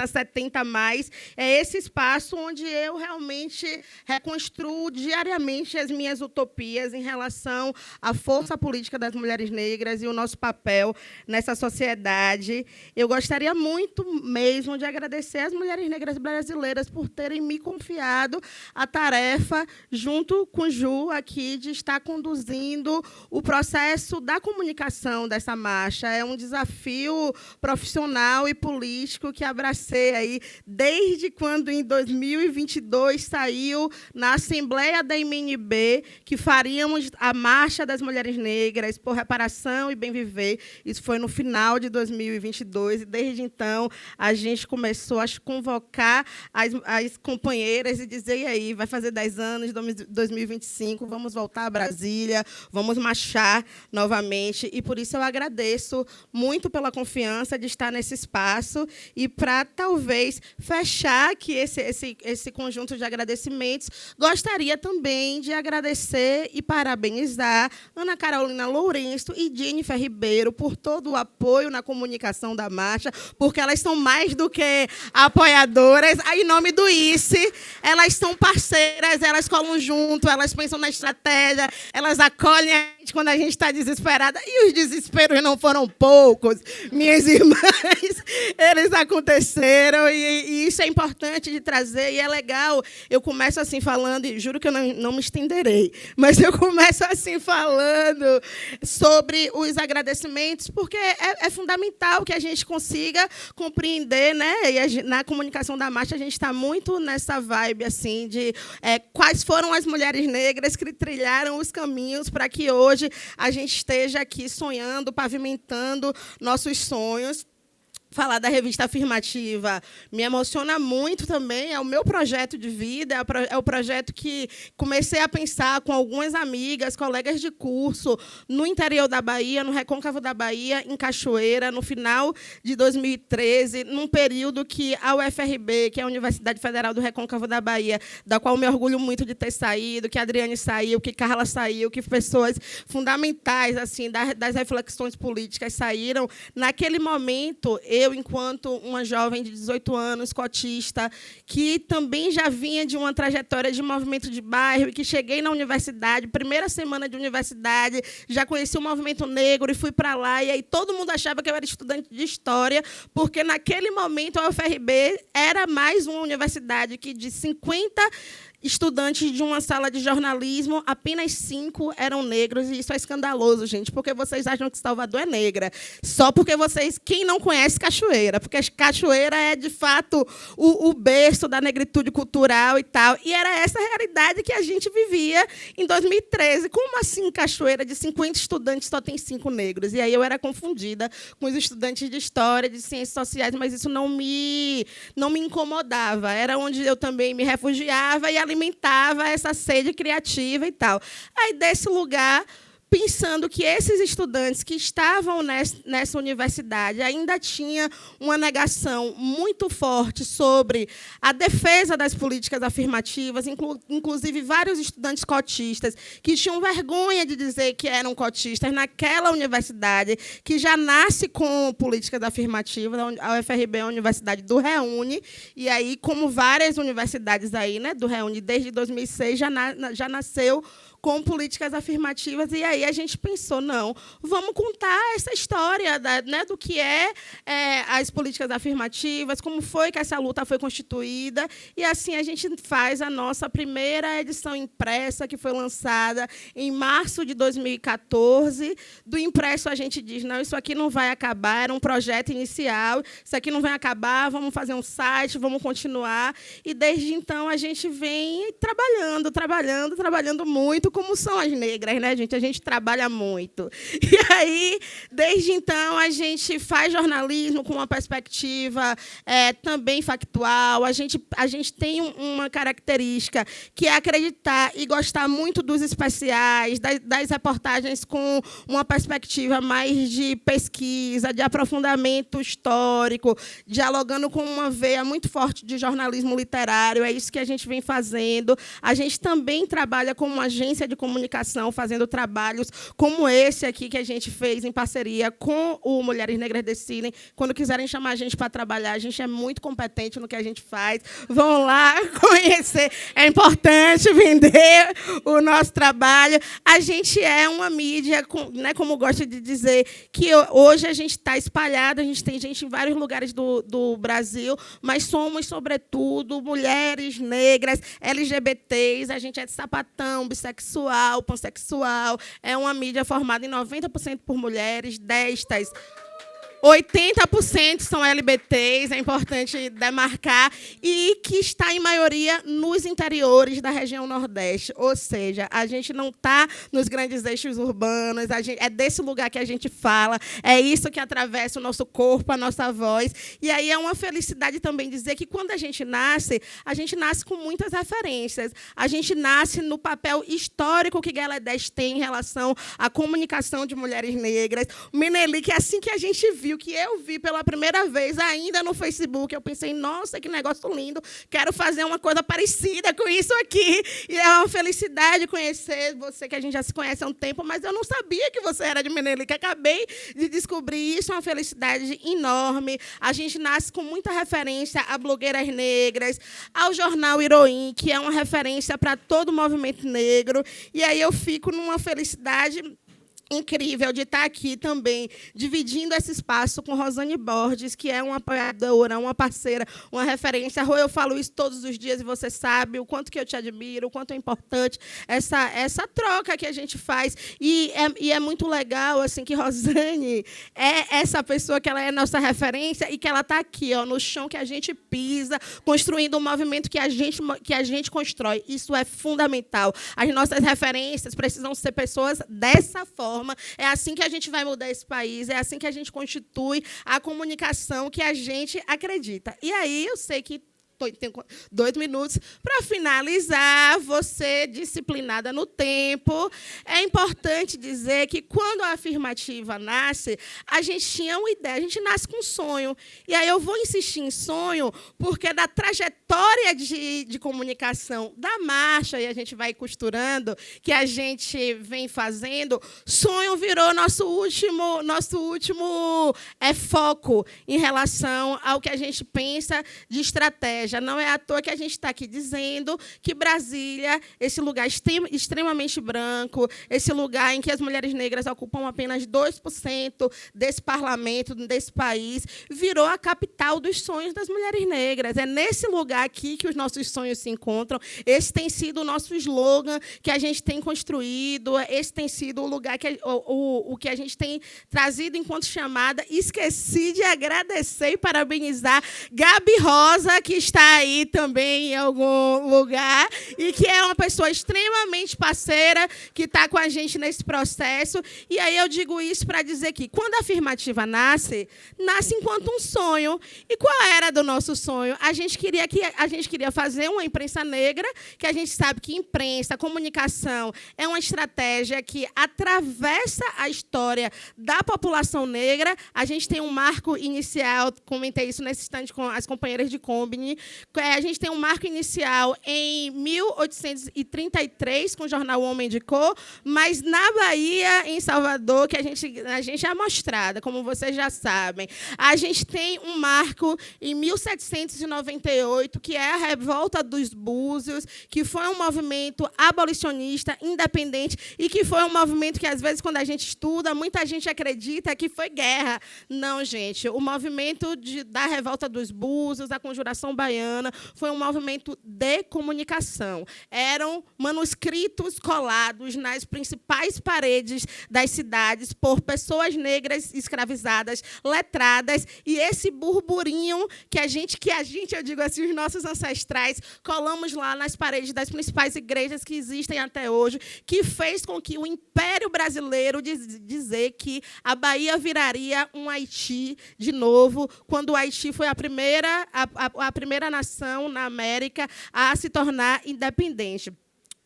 70 mais, é esse espaço onde eu realmente reconstruo diariamente as minhas utopias em relação à força política das mulheres negras e o nosso papel nessa sociedade. Eu gostaria muito mesmo de agradecer às mulheres negras brasileiras por terem me confiado a tarefa, junto com o Ju, aqui, de estar conduzindo o processo da comunicação dessa marcha. É um desafio profissional e político que abracei aí desde quando, em 2022, saiu na Assembleia da MNB que faríamos a Marcha das Mulheres Negras por Reparação e Bem Viver. Isso foi no final de 2022, e desde então a gente começou a convocar as companheiras e dizer: e aí, vai fazer 10 anos, 2025, vamos voltar a Brasília, vamos marchar novamente. E, por isso, eu agradeço muito pela confiança de estar nesse espaço e para, talvez, fechar aqui esse conjunto de agradecimentos, gostaria também de agradecer e parabenizar Ana Carolina Lourenço e Jennifer Ribeiro por todo o apoio na comunicação da marcha, porque elas são mais do que apoiadoras. Em nome do ICE, elas são parceiras, elas colam junto, elas pensam na estratégia, elas acolhem a gente quando a gente está desesperada. E os desesperos não foram poucos, minhas irmãs. Eles aconteceram, e isso é importante de trazer, e é legal. Eu começo assim falando, e juro que eu não me estenderei, mas eu começo assim falando sobre os agradecimentos, porque é fundamental que a gente consiga compreender, né? E na comunicação da marcha a gente está muito nessa vibe assim de quais foram as mulheres negras que trilharam os caminhos para que hoje a gente esteja aqui sonhando, pavimentando nossos sonhos. Falar da revista Afirmativa me emociona muito também, é o meu projeto de vida, é o projeto que comecei a pensar com algumas amigas, colegas de curso, no interior da Bahia, no Recôncavo da Bahia, em Cachoeira, no final de 2013, num período que a UFRB, que é a Universidade Federal do Recôncavo da Bahia, da qual me orgulho muito de ter saído, que a Adriane saiu, que Carla saiu, que pessoas fundamentais assim das reflexões políticas saíram. Naquele momento, eu, enquanto uma jovem de 18 anos, cotista, que também já vinha de uma trajetória de movimento de bairro, e que cheguei na universidade, primeira semana de universidade, já conheci o movimento negro e fui para lá, e aí todo mundo achava que eu era estudante de história, porque naquele momento a UFRB era mais uma universidade que, de 50 estudantes de uma sala de jornalismo, apenas 5 eram negros, e isso é escandaloso, gente, porque vocês acham que Salvador é negra, só porque vocês, quem não conhece Cachoeira, porque Cachoeira é, de fato, o berço da negritude cultural e tal, e era essa realidade que a gente vivia em 2013. Como assim Cachoeira, de 50 estudantes, só tem 5 negros? E aí eu era confundida com os estudantes de História, de Ciências Sociais, mas isso não me incomodava, era onde eu também me refugiava e alimentava essa sede criativa e tal. Aí, desse lugar, pensando que esses estudantes que estavam nessa universidade ainda tinha uma negação muito forte sobre a defesa das políticas afirmativas, inclusive vários estudantes cotistas que tinham vergonha de dizer que eram cotistas naquela universidade, que já nasce com políticas afirmativas. A UFRB é a Universidade do Reúne, e aí, como várias universidades aí, né, do Reúne, desde 2006, já nasceu com políticas afirmativas, e aí a gente pensou, não, vamos contar essa história do que as políticas afirmativas, como foi que essa luta foi constituída, e assim a gente faz a nossa primeira edição impressa, que foi lançada em março de 2014. Do impresso a gente diz, não, isso aqui não vai acabar, era um projeto inicial, isso aqui não vai acabar, vamos fazer um site, vamos continuar, e desde então a gente vem trabalhando muito, como são as negras, né, gente? A gente trabalha muito. E aí, desde então, a gente faz jornalismo com uma perspectiva também factual. A gente tem uma característica, que é acreditar e gostar muito dos especiais, das reportagens com uma perspectiva mais de pesquisa, de aprofundamento histórico, dialogando com uma veia muito forte de jornalismo literário. É isso que a gente vem fazendo. A gente também trabalha com uma agência agência de comunicação, fazendo trabalhos como esse aqui que a gente fez em parceria com o Mulheres Negras Decidem. Quando quiserem chamar a gente para trabalhar, a gente é muito competente no que a gente faz. Vão lá conhecer. É importante vender o nosso trabalho. A gente é uma mídia, né, como gosto de dizer, que hoje a gente está espalhado, a gente tem gente em vários lugares do Brasil, mas somos, sobretudo, mulheres negras, LGBTs, a gente é de sapatão, bissexual, pansexual, é uma mídia formada em 90% por mulheres, destas 80% são LGBTs, é importante demarcar, e que está, em maioria, nos interiores da região Nordeste. Ou seja, a gente não está nos grandes eixos urbanos, é desse lugar que a gente fala, é isso que atravessa o nosso corpo, a nossa voz. E aí é uma felicidade também dizer que, quando a gente nasce com muitas referências. A gente nasce no papel histórico que Guelé 10 tem em relação à comunicação de mulheres negras. O Menelik, assim que a gente viu, que eu vi pela primeira vez ainda no Facebook, eu pensei, nossa, que negócio lindo, quero fazer uma coisa parecida com isso aqui. E é uma felicidade conhecer você, que a gente já se conhece há um tempo, mas eu não sabia que você era de Menelik. Acabei de descobrir isso, é uma felicidade enorme. A gente nasce com muita referência a blogueiras negras, ao jornal Heroin, que é uma referência para todo o movimento negro. E aí eu fico numa felicidade incrível de estar aqui também, dividindo esse espaço com Rosane Borges, que é uma apoiadora, uma parceira, uma referência. Rô, eu falo isso todos os dias e você sabe o quanto que eu te admiro, o quanto é importante essa troca que a gente faz. E é muito legal assim, que Rosane é essa pessoa, que ela é nossa referência e que ela está aqui, ó, no chão que a gente pisa, construindo um movimento que a gente constrói. Isso é fundamental. As nossas referências precisam ser pessoas dessa forma. É assim que a gente vai mudar esse país, é assim que a gente constitui a comunicação que a gente acredita. E aí, eu sei que tenho 2 minutos para finalizar, você disciplinada no tempo. É importante dizer que, quando a afirmativa nasce, a gente tinha uma ideia, a gente nasce com um sonho. E aí eu vou insistir em sonho, porque da trajetória de comunicação da marcha, e a gente vai costurando, que a gente vem fazendo, sonho virou nosso último foco em relação ao que a gente pensa de estratégia. Não é à toa que a gente está aqui dizendo que Brasília, esse lugar extremamente branco, esse lugar em que as mulheres negras ocupam apenas 2% desse parlamento, desse país, virou a capital dos sonhos das mulheres negras. É nesse lugar aqui que os nossos sonhos se encontram. Esse tem sido o nosso slogan que a gente tem construído, esse tem sido o lugar o que a gente tem trazido enquanto chamada. Esqueci de agradecer e parabenizar Gabi Rosa, que está aí também em algum lugar, e que é uma pessoa extremamente parceira, que está com a gente nesse processo. E aí eu digo isso para dizer que, quando a afirmativa nasce enquanto um sonho. E qual era do nosso sonho? A gente queria fazer uma imprensa negra, que a gente sabe que imprensa, comunicação, é uma estratégia que atravessa a história da população negra. A gente tem um marco inicial, comentei isso nesse instante com as companheiras de Combine. A gente tem um marco inicial em 1833, com o jornal Homem de Cor, mas na Bahia, em Salvador, que a gente é amostrada, como vocês já sabem. A gente tem um marco em 1798, que é a Revolta dos Búzios, que foi um movimento abolicionista, independente, e que foi um movimento que, às vezes, quando a gente estuda, muita gente acredita que foi guerra. Não, gente. O movimento da Revolta dos Búzios, a Conjuração Baiana, foi um movimento de comunicação. Eram manuscritos colados nas principais paredes das cidades por pessoas negras escravizadas, letradas, e esse burburinho que a gente, eu digo assim, os nossos ancestrais, colamos lá nas paredes das principais igrejas que existem até hoje, que fez com que o Império Brasileiro dizer que a Bahia viraria um Haiti de novo, quando o Haiti foi a primeira nação na América a se tornar independente.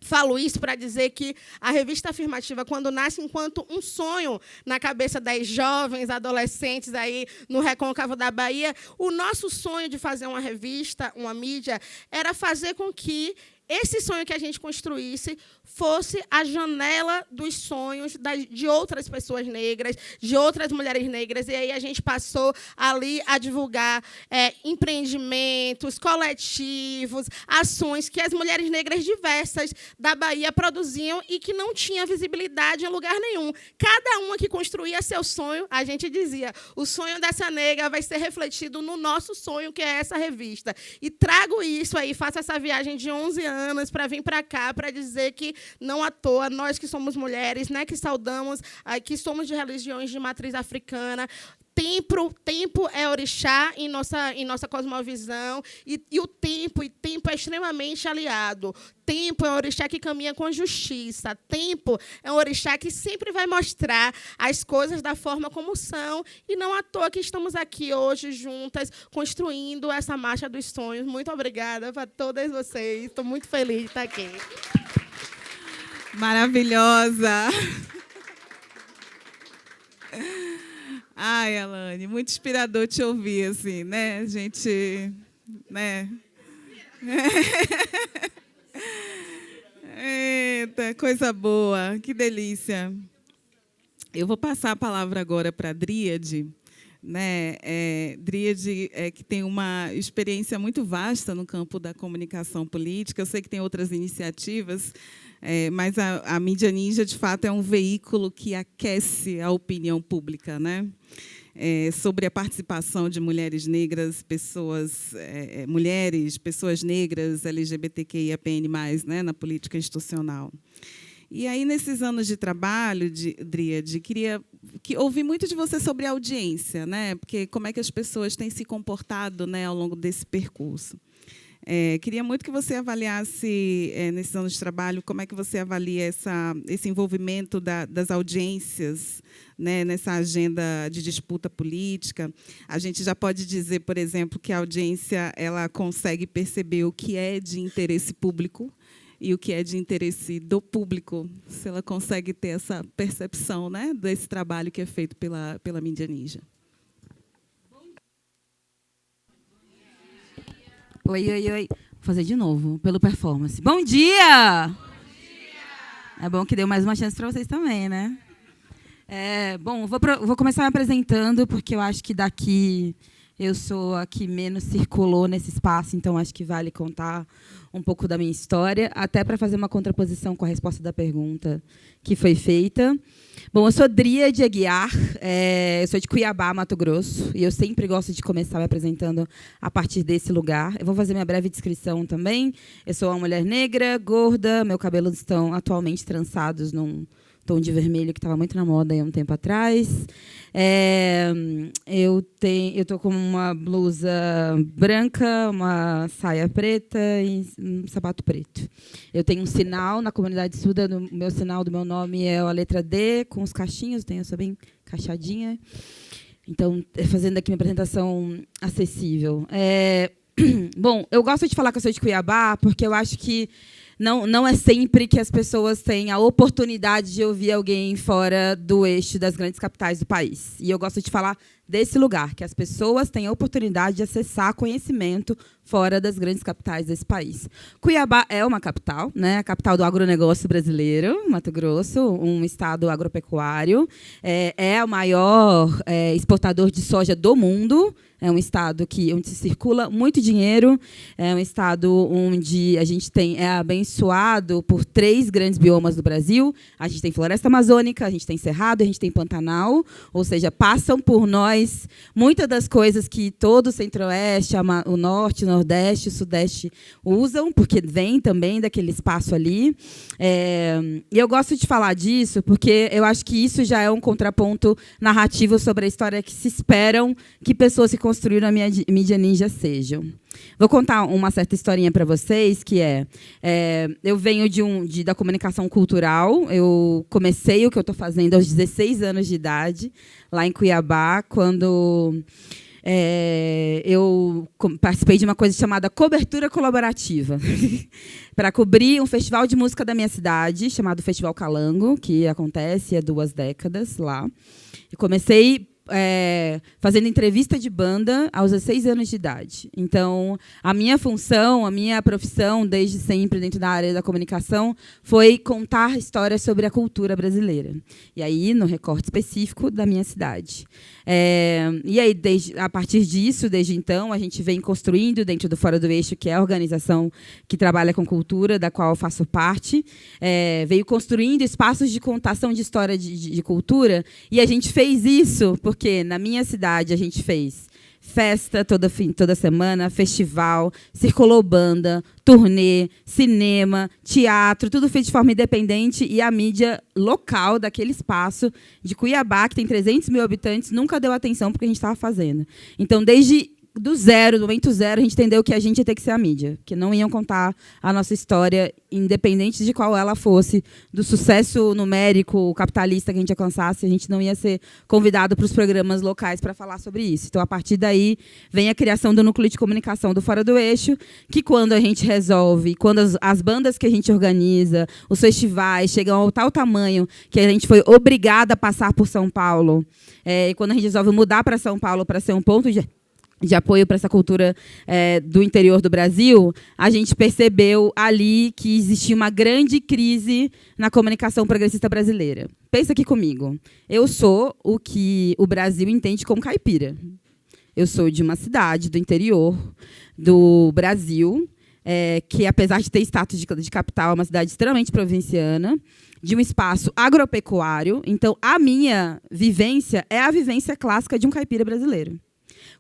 Falo isso para dizer que a revista Afirmativa, quando nasce enquanto um sonho na cabeça das jovens, adolescentes aí no recôncavo da Bahia, o nosso sonho de fazer uma revista, uma mídia, era fazer com que esse sonho que a gente construísse fosse a janela dos sonhos de outras pessoas negras, de outras mulheres negras. E aí a gente passou ali a divulgar empreendimentos, coletivos, ações que as mulheres negras diversas da Bahia produziam e que não tinha visibilidade em lugar nenhum. Cada uma que construía seu sonho, a gente dizia, o sonho dessa negra vai ser refletido no nosso sonho, que é essa revista. E trago isso aí, faço essa viagem de 11 anos para vir para cá, para dizer que, não à toa, nós que somos mulheres, né, que saudamos, que somos de religiões de matriz africana, tempo é orixá em nossa cosmovisão, e o tempo é extremamente aliado. Tempo é um orixá que caminha com justiça. Tempo é um orixá que sempre vai mostrar as coisas da forma como são, e não à toa que estamos aqui hoje juntas, construindo essa marcha dos sonhos. Muito obrigada para todas vocês. Estou muito feliz de estar aqui. Maravilhosa! Ai, Alane, muito inspirador te ouvir, assim, né? Gente, né? Eita, coisa boa, que delícia. Eu vou passar a palavra agora para a Dríade, né? Dríade que tem uma experiência muito vasta no campo da comunicação política. Eu sei que tem outras iniciativas, mas a Mídia Ninja, de fato, é um veículo que aquece a opinião pública, né? Sobre a participação de mulheres negras, pessoas negras, LGBTQIAPN+, né, na política institucional. E aí, nesses anos de trabalho, Dríade, queria ouvir muito de você sobre a audiência, né? Porque como é que as pessoas têm se comportado, né, ao longo desse percurso. Queria muito que você avaliasse, nesses anos de trabalho, como é que você avalia esse envolvimento das audiências, né, nessa agenda de disputa política. A gente já pode dizer, por exemplo, que a audiência ela consegue perceber o que é de interesse público e o que é de interesse do público, se ela consegue ter essa percepção, né, desse trabalho que é feito pela Mídia Ninja. Oi. Vou fazer de novo, pelo performance. Bom dia! Bom dia! É bom que deu mais uma chance para vocês também, né? Bom, vou começar me apresentando, porque eu acho que daqui eu sou a que menos circulou nesse espaço, então acho que vale contar um pouco da minha história, até para fazer uma contraposição com a resposta da pergunta que foi feita. Bom, eu sou Dríade Aguiar, eu sou de Cuiabá, Mato Grosso, e eu sempre gosto de começar me apresentando a partir desse lugar. Eu vou fazer minha breve descrição também. Eu sou uma mulher negra, gorda, meus cabelos estão atualmente trançados num tom de vermelho que estava muito na moda há um tempo atrás. Eu estou com uma blusa branca, uma saia preta e um sapato preto. Eu tenho um sinal na comunidade surda, o meu sinal do meu nome é a letra D, com os cachinhos, eu sou bem caixadinha. Então, fazendo aqui minha apresentação acessível. Bom, eu gosto de falar que eu sou de Cuiabá, porque eu acho que não é sempre que as pessoas têm a oportunidade de ouvir alguém fora do eixo das grandes capitais do país. E eu gosto de falar desse lugar, que as pessoas têm a oportunidade de acessar conhecimento fora das grandes capitais desse país. Cuiabá é uma capital, né? A capital do agronegócio brasileiro, Mato Grosso, um estado agropecuário. É o maior exportador de soja do mundo. É um estado onde se circula muito dinheiro. É um estado onde a gente é abençoado por 3 grandes biomas do Brasil. A gente tem floresta amazônica, a gente tem cerrado, a gente tem Pantanal. Ou seja, passam por nós muitas das coisas que todo o Centro-Oeste, o Norte, o Nordeste, o Sudeste usam, porque vem também daquele espaço ali. E eu gosto de falar disso porque eu acho que isso já é um contraponto narrativo sobre a história que se esperam que pessoas que construíram a Mídia Ninja sejam. Vou contar uma certa historinha para vocês, que eu venho da comunicação cultural. Eu comecei o que eu estou fazendo aos 16 anos de idade, lá em Cuiabá, quando eu participei de uma coisa chamada cobertura colaborativa, para cobrir um festival de música da minha cidade, chamado Festival Calango, que acontece há 2 décadas lá. Eu comecei fazendo entrevista de banda aos 16 anos de idade. Então, a minha função, a minha profissão, desde sempre dentro da área da comunicação, foi contar histórias sobre a cultura brasileira. E aí, no recorte específico da minha cidade. E aí, a partir disso, desde então, a gente vem construindo dentro do Fora do Eixo, que é a organização que trabalha com cultura, da qual eu faço parte, veio construindo espaços de contação de história de cultura, e a gente fez isso porque, na minha cidade, a gente fez festa toda semana, festival, circulou banda, turnê, cinema, teatro, tudo feito de forma independente, e a mídia local daquele espaço de Cuiabá, que tem 300 mil habitantes, nunca deu atenção para o que a gente estava fazendo. Então, desde do momento zero, a gente entendeu que a gente ia ter que ser a mídia, que não iam contar a nossa história, independente de qual ela fosse, do sucesso numérico, capitalista que a gente alcançasse, a gente não ia ser convidado para os programas locais para falar sobre isso. Então, a partir daí, vem a criação do núcleo de comunicação do Fora do Eixo, que quando a gente resolve, quando as bandas que a gente organiza, os festivais, chegam ao tal tamanho que a gente foi obrigada a passar por São Paulo, e quando a gente resolve mudar para São Paulo para ser um ponto de apoio para essa cultura do interior do Brasil, a gente percebeu ali que existia uma grande crise na comunicação progressista brasileira. Pensa aqui comigo. Eu sou o que o Brasil entende como caipira. Eu sou de uma cidade do interior do Brasil, que, apesar de ter status de capital, é uma cidade extremamente provinciana, de um espaço agropecuário. Então, a minha vivência é a vivência clássica de um caipira brasileiro.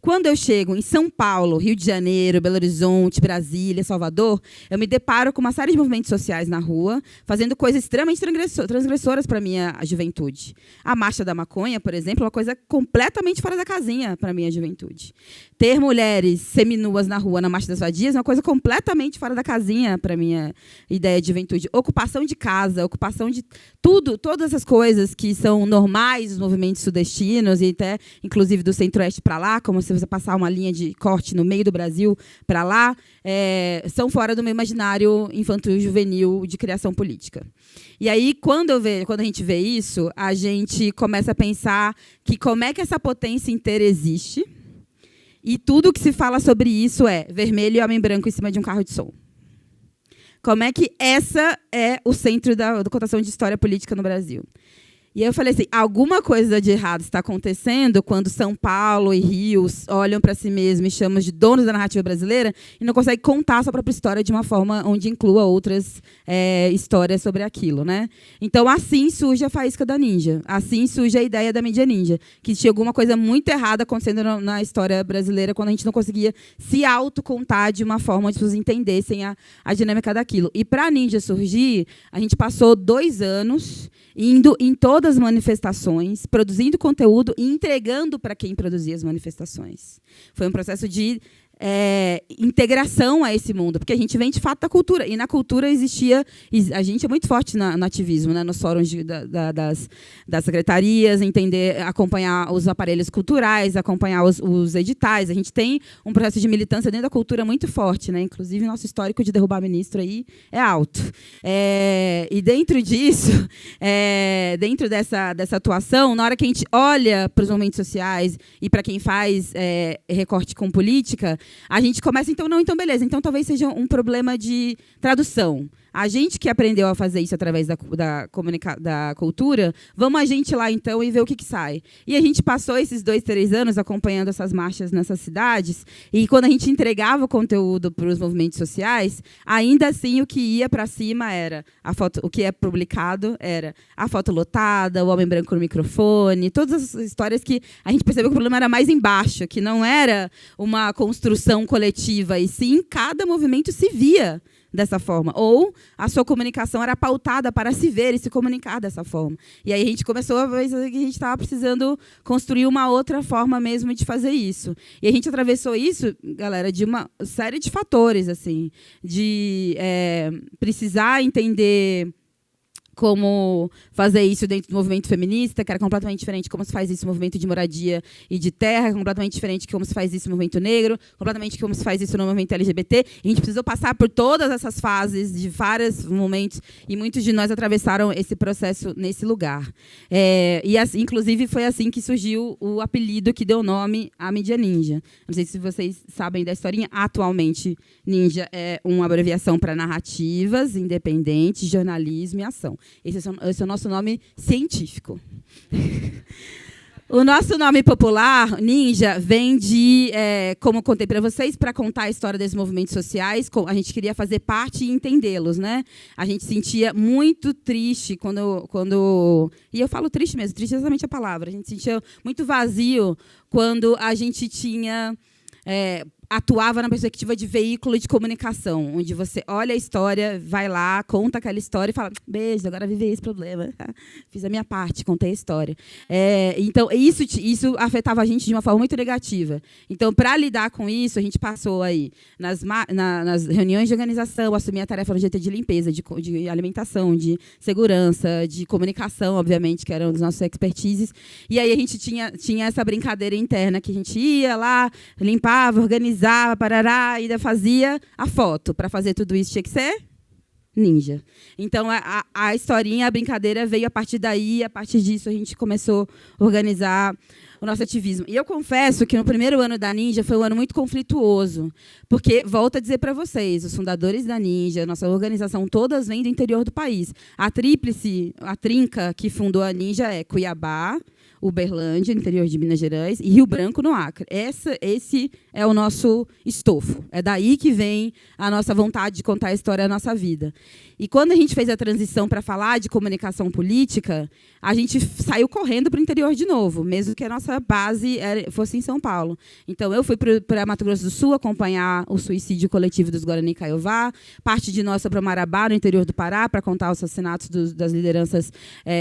Quando eu chego em São Paulo, Rio de Janeiro, Belo Horizonte, Brasília, Salvador, eu me deparo com uma série de movimentos sociais na rua, fazendo coisas extremamente transgressoras para a minha juventude. A Marcha da Maconha, por exemplo, é uma coisa completamente fora da casinha para a minha juventude. Ter mulheres seminuas na rua, na Marcha das Vadias, é uma coisa completamente fora da casinha para a minha ideia de juventude. Ocupação de casa, ocupação de tudo, todas essas coisas que são normais dos movimentos sudestinos e até, inclusive, do centro-oeste para lá, como se você passar uma linha de corte no meio do Brasil para lá, são fora do meu imaginário infantil-juvenil de criação política. E aí, quando a gente vê isso, a gente começa a pensar que como é que essa potência inteira existe, e tudo que se fala sobre isso é vermelho e homem branco em cima de um carro de som. Como é que essa é o centro da contação de história política no Brasil? E aí eu falei assim, alguma coisa de errado está acontecendo quando São Paulo e Rio olham para si mesmos e chamam de donos da narrativa brasileira e não conseguem contar a sua própria história de uma forma onde inclua outras histórias sobre aquilo, né? Então, assim surge a Faísca da Ninja. Assim surge a ideia da mídia ninja, que tinha alguma coisa muito errada acontecendo na história brasileira quando a gente não conseguia se autocontar de uma forma onde as pessoas entendessem a dinâmica daquilo. E para a Ninja surgir, a gente passou 2 anos indo em todas as manifestações, produzindo conteúdo e entregando para quem produzia as manifestações. Foi um processo de integração a esse mundo, porque a gente vem, de fato, da cultura. E na cultura existia... A gente é muito forte no ativismo, né, nos fóruns das secretarias, acompanhar os aparelhos culturais, acompanhar os editais. A gente tem um processo de militância dentro da cultura muito forte, né? Inclusive, nosso histórico de derrubar ministro aí é alto. E dentro disso, dentro dessa atuação, na hora que a gente olha para os movimentos sociais e para quem faz recorte com política, a gente começa, então, beleza, então talvez seja um problema de tradução. A gente que aprendeu a fazer isso através da cultura, vamos a gente lá, então, e ver o que sai. E a gente passou esses 2, 3 anos acompanhando essas marchas nessas cidades, e quando a gente entregava o conteúdo para os movimentos sociais, ainda assim o que ia para cima era a foto, o que é publicado era a foto lotada, o homem branco no microfone, todas as histórias que a gente percebeu que o problema era mais embaixo, que não era uma construção coletiva, e sim cada movimento se via dessa forma. Ou a sua comunicação era pautada para se ver e se comunicar dessa forma. E aí a gente começou a ver que a gente estava precisando construir uma outra forma mesmo de fazer isso. E a gente atravessou isso, galera, de uma série de fatores, assim, de precisar entender como fazer isso dentro do movimento feminista, que era completamente diferente de como se faz isso no movimento de moradia e de terra, completamente diferente de como se faz isso no movimento negro, completamente de como se faz isso no movimento LGBT. E a gente precisou passar por todas essas fases, de vários momentos, e muitos de nós atravessaram esse processo nesse lugar. E, assim, inclusive, foi assim que surgiu o apelido que deu nome à mídia ninja. Não sei se vocês sabem da historinha. Atualmente, ninja é uma abreviação para narrativas, independentes, jornalismo e ação. Esse é o nosso nome científico. O nosso nome popular, ninja, vem de, como eu contei para vocês, para contar a história desses movimentos sociais, a gente queria fazer parte e entendê-los, né? A gente sentia muito triste quando... E eu falo triste mesmo, triste é exatamente a palavra. A gente sentia muito vazio quando a gente tinha... atuava na perspectiva de veículo de comunicação, onde você olha a história, vai lá, conta aquela história e fala, beijo, agora vivi esse problema. Fiz a minha parte, contei a história. Então, isso afetava a gente de uma forma muito negativa. Então, para lidar com isso, a gente passou aí nas reuniões de organização, assumir a tarefa no GT de limpeza, de alimentação, de segurança, de comunicação, obviamente, que eram dos nossos expertises. E aí a gente tinha essa brincadeira interna, que a gente ia lá, limpava, organizava, parará, ainda fazia a foto. Para fazer tudo isso tinha que ser ninja. Então, a historinha, a brincadeira veio a partir daí, a partir disso a gente começou a organizar o nosso ativismo. E eu confesso que no primeiro ano da Ninja foi um ano muito conflituoso, porque, volto a dizer para vocês, os fundadores da Ninja, nossa organização, todas vêm do interior do país. A trinca que fundou a Ninja é Cuiabá, Uberlândia, no interior de Minas Gerais, e Rio Branco, no Acre. Esse é o nosso estofo. É daí que vem a nossa vontade de contar a história da nossa vida. E quando a gente fez a transição para falar de comunicação política, a gente saiu correndo para o interior de novo, mesmo que a nossa base fosse em São Paulo. Então, eu fui para Mato Grosso do Sul acompanhar o suicídio coletivo dos Guarani Kaiowá, parte de nós foi para Marabá, no interior do Pará, para contar os assassinatos das lideranças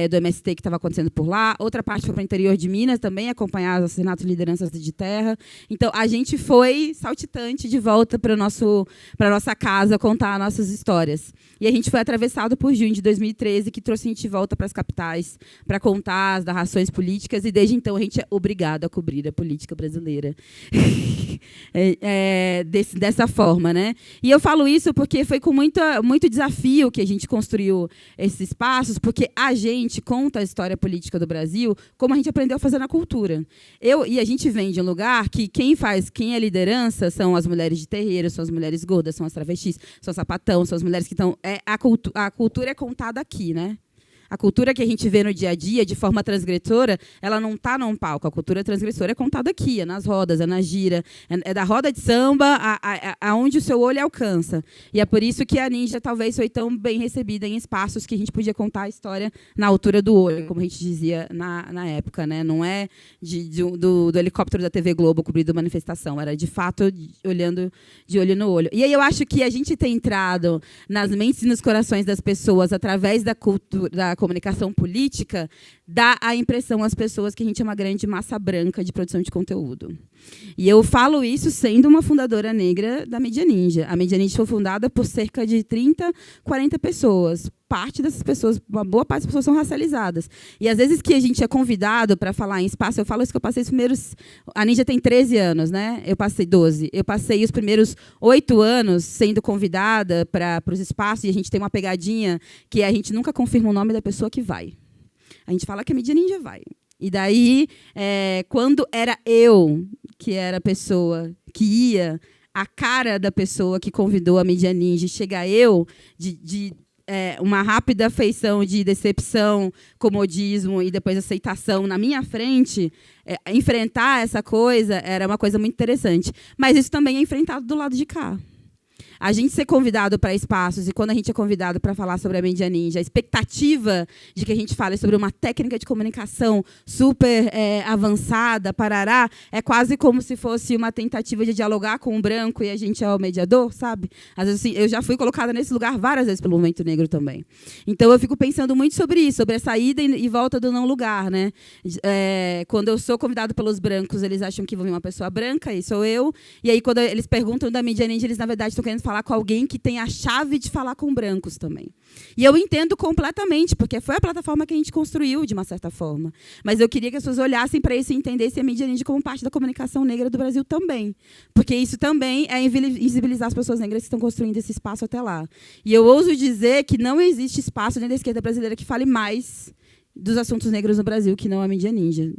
do MST que estava acontecendo por lá. Outra parte foi para o interior de Minas, também acompanhar os assassinatos de lideranças de terra. Então, a gente foi saltitante de volta para a nossa casa contar nossas histórias. E a gente foi atravessado por junho de 2013, que trouxe a gente de volta para as capitais, para contar as narrações políticas, e desde então a gente é obrigado a cobrir a política brasileira dessa forma, né? E eu falo isso porque foi com muito desafio que a gente construiu esses espaços, porque a gente conta a história política do Brasil como a gente aprendeu a fazer na cultura. E a gente vem de um lugar que quem é liderança são as mulheres de terreiro, são as mulheres gordas, são as travestis, são os sapatão, são as mulheres que estão... A cultura é contada aqui, né? A cultura que a gente vê no dia a dia, de forma transgressora, ela não está num palco. A cultura transgressora é contada aqui, é nas rodas, é na gira, é da roda de samba aonde o seu olho alcança. E é por isso que a Ninja talvez foi tão bem recebida em espaços que a gente podia contar a história na altura do olho, como a gente dizia na época, né? Não é do helicóptero da TV Globo cobrindo manifestação, era de fato olhando de olho no olho. E aí eu acho que a gente tem entrado nas mentes e nos corações das pessoas através da cultura, da comunicação política, dá a impressão às pessoas que a gente é uma grande massa branca de produção de conteúdo. E eu falo isso sendo uma fundadora negra da Mídia Ninja. A Mídia Ninja foi fundada por cerca de 30, 40 pessoas. Parte dessas pessoas, uma boa parte das pessoas são racializadas. E às vezes que a gente é convidado para falar em espaço, eu falo isso que eu passei os primeiros... A Ninja tem 13 anos, né? Eu passei 12. Eu passei os primeiros 8 anos sendo convidada para os espaços, e a gente tem uma pegadinha que a gente nunca confirma o nome da pessoa que vai. A gente fala que a Mídia Ninja vai. E daí, quando era eu que era a pessoa que ia, a cara da pessoa que convidou a Mídia Ninja, chega eu de uma rápida feição de decepção, comodismo e depois aceitação na minha frente, enfrentar essa coisa era uma coisa muito interessante. Mas isso também é enfrentado do lado de cá. A gente ser convidado para espaços, e quando a gente é convidado para falar sobre a Mídia Ninja, a expectativa de que a gente fale sobre uma técnica de comunicação super avançada, parará, é quase como se fosse uma tentativa de dialogar com um branco e a gente é o mediador, sabe? Às vezes, assim, eu já fui colocada nesse lugar várias vezes pelo movimento negro também. Então, eu fico pensando muito sobre isso, sobre essa ida e volta do não lugar, né? Quando eu sou convidado pelos brancos, eles acham que vou vir uma pessoa branca, e sou eu. E aí, quando eles perguntam da Mídia Ninja, eles, na verdade, estão querendo querendo falar com alguém que tem a chave de falar com brancos também. E eu entendo completamente, porque foi a plataforma que a gente construiu, de uma certa forma. Mas eu queria que as pessoas olhassem para isso e entendessem a mídia ninja como parte da comunicação negra do Brasil também. Porque isso também é invisibilizar as pessoas negras que estão construindo esse espaço até lá. E eu ouso dizer que não existe espaço dentro da esquerda brasileira que fale mais dos assuntos negros no Brasil que não a mídia ninja.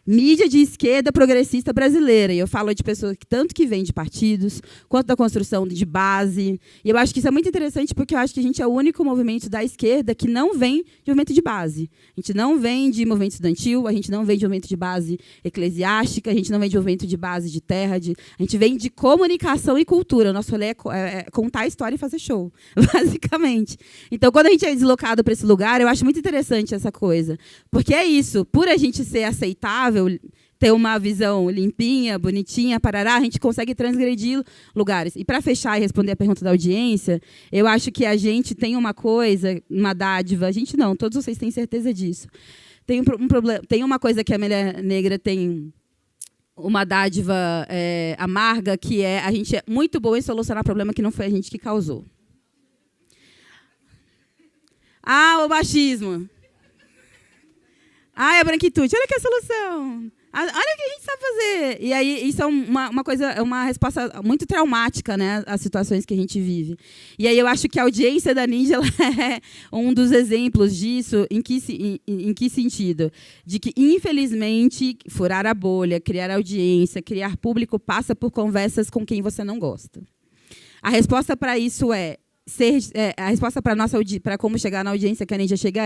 Mídia de esquerda progressista brasileira. E eu falo de pessoas que tanto que vêm de partidos, quanto da construção de base. E eu acho que isso é muito interessante, porque eu acho que a gente é o único movimento da esquerda que não vem de movimento de base. A gente não vem de movimento estudantil, a gente não vem de movimento de base eclesiástica, a gente não vem de movimento de base de terra. A gente vem de comunicação e cultura. O nosso rolê é contar a história e fazer show, basicamente. Então, quando a gente é deslocado para esse lugar, eu acho muito interessante essa coisa. Porque é isso, por a gente ser aceitável, ter uma visão limpinha, bonitinha, parará, a gente consegue transgredir lugares. E para fechar e responder a pergunta da audiência, eu acho que a gente tem uma coisa, uma dádiva, a gente não, todos vocês têm certeza disso. Tem um problema, tem uma coisa que a mulher negra tem uma dádiva amarga, que é a gente é muito boa em solucionar problema que não foi a gente que causou. O machismo. A branquitude, olha que a solução. Olha o que a gente sabe fazer. E aí, isso é uma coisa, uma resposta muito traumática, né, às situações que a gente vive. E aí eu acho que a audiência da Ninja ela é um dos exemplos disso. Em que sentido? De que, infelizmente, furar a bolha, criar audiência, criar público passa por conversas com quem você não gosta. A resposta para isso a resposta para como chegar na audiência que a Ninja chega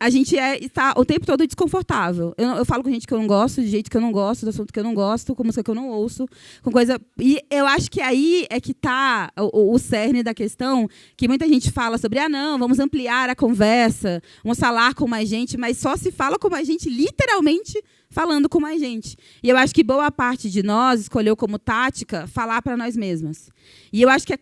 a gente está o tempo todo desconfortável. Eu falo com gente que eu não gosto, de jeito que eu não gosto, do assunto que eu não gosto, com música que eu não ouço, com coisa. E eu acho que aí é que está o cerne da questão, que muita gente fala sobre, não, vamos ampliar a conversa, vamos falar com mais gente, mas só se fala com mais gente, literalmente falando com mais gente. E eu acho que boa parte de nós escolheu como tática falar para nós mesmas. E eu acho que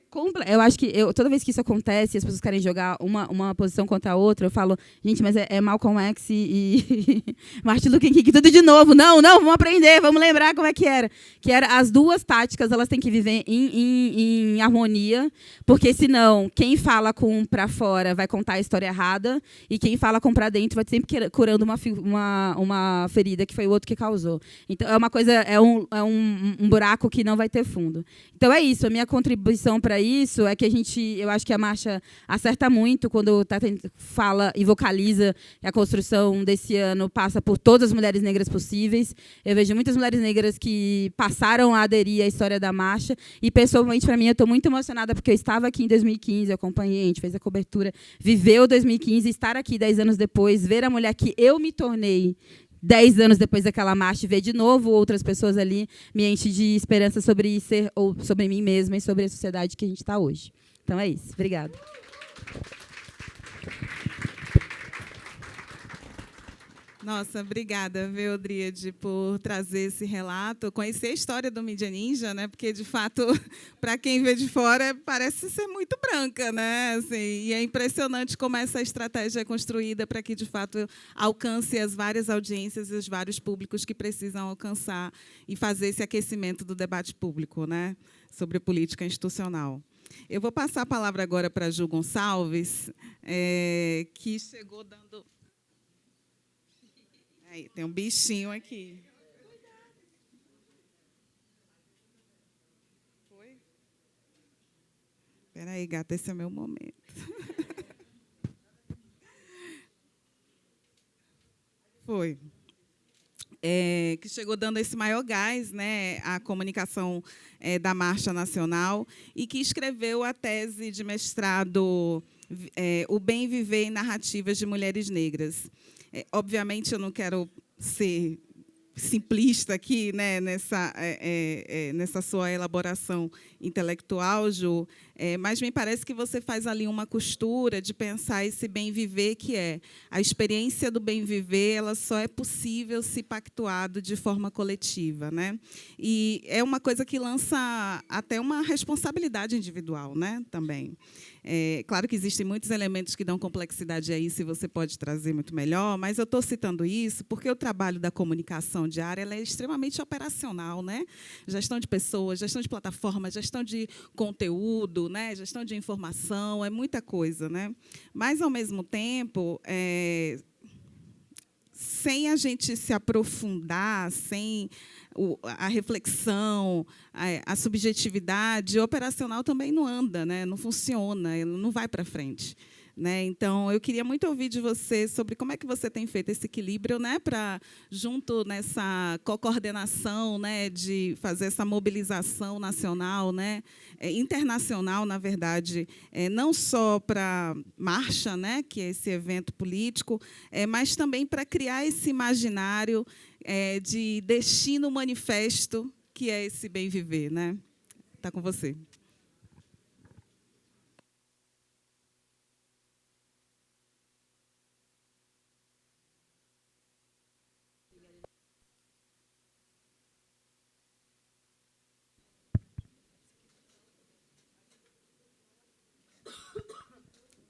toda vez que isso acontece, as pessoas querem jogar uma posição contra a outra, eu falo, gente, mas é Malcolm X e Martin Luther King tudo de novo. Não, vamos aprender, vamos lembrar como é que era. Que era as duas táticas, elas têm que viver em harmonia, porque senão quem fala com para fora vai contar a história errada e quem fala com para dentro vai sempre curando uma ferida que foi o outro que causou. Então é uma coisa, um buraco que não vai ter fundo. Então é isso, a minha contribuição para isso é que eu acho que a marcha acerta muito quando fala e vocaliza que a construção desse ano passa por todas as mulheres negras possíveis. Eu vejo muitas mulheres negras que passaram a aderir à história da marcha e, pessoalmente, para mim, eu estou muito emocionada porque eu estava aqui em 2015, eu acompanhei, a gente fez a cobertura, viveu 2015, estar aqui 10 anos depois, ver a mulher que eu me tornei 10 anos depois daquela marcha e ver de novo outras pessoas ali me enche de esperança sobre mim mesma e sobre a sociedade que a gente está hoje. Então é isso. Obrigada. Nossa, obrigada, viu, Dríade, por trazer esse relato. Conhecer a história do Mídia Ninja, né? Porque, de fato, para quem vê de fora, parece ser muito branca, né? Assim, e é impressionante como essa estratégia é construída para que, de fato, alcance as várias audiências e os vários públicos que precisam alcançar e fazer esse aquecimento do debate público, né? Sobre política institucional. Eu vou passar a palavra agora para a Ju Gonçalves, que chegou dando... Aí, tem um bichinho aqui. Foi? Espera aí, gata, esse é o meu momento. Foi. Que chegou dando esse maior gás, né, à comunicação da Marcha Nacional e que escreveu a tese de mestrado O Bem Viver em Narrativas de Mulheres Negras. Obviamente, eu não quero ser simplista aqui, né, nessa sua elaboração intelectual, Ju, mas me parece que você faz ali uma costura de pensar esse bem viver, que é a experiência do bem viver, ela só é possível se pactuado de forma coletiva, né? E é uma coisa que lança até uma responsabilidade individual, né, também. Claro que existem muitos elementos que dão complexidade a isso e você pode trazer muito melhor, mas eu estou citando isso porque o trabalho da comunicação diária ela é extremamente operacional, né? Gestão de pessoas, gestão de plataformas, gestão de conteúdo, né? Gestão de informação, é muita coisa, né? Mas, ao mesmo tempo, sem a gente se aprofundar, sem a reflexão, a subjetividade, o operacional também não anda, né? Não funciona, ele não vai para frente. Né? Então, eu queria muito ouvir de você sobre como é que você tem feito esse equilíbrio, né, para, junto nessa coordenação, né, de fazer essa mobilização nacional, né, internacional, na verdade, não só para marcha, né, que é esse evento político, mas também para criar esse imaginário de destino manifesto, que é esse bem viver. Né? Está com você.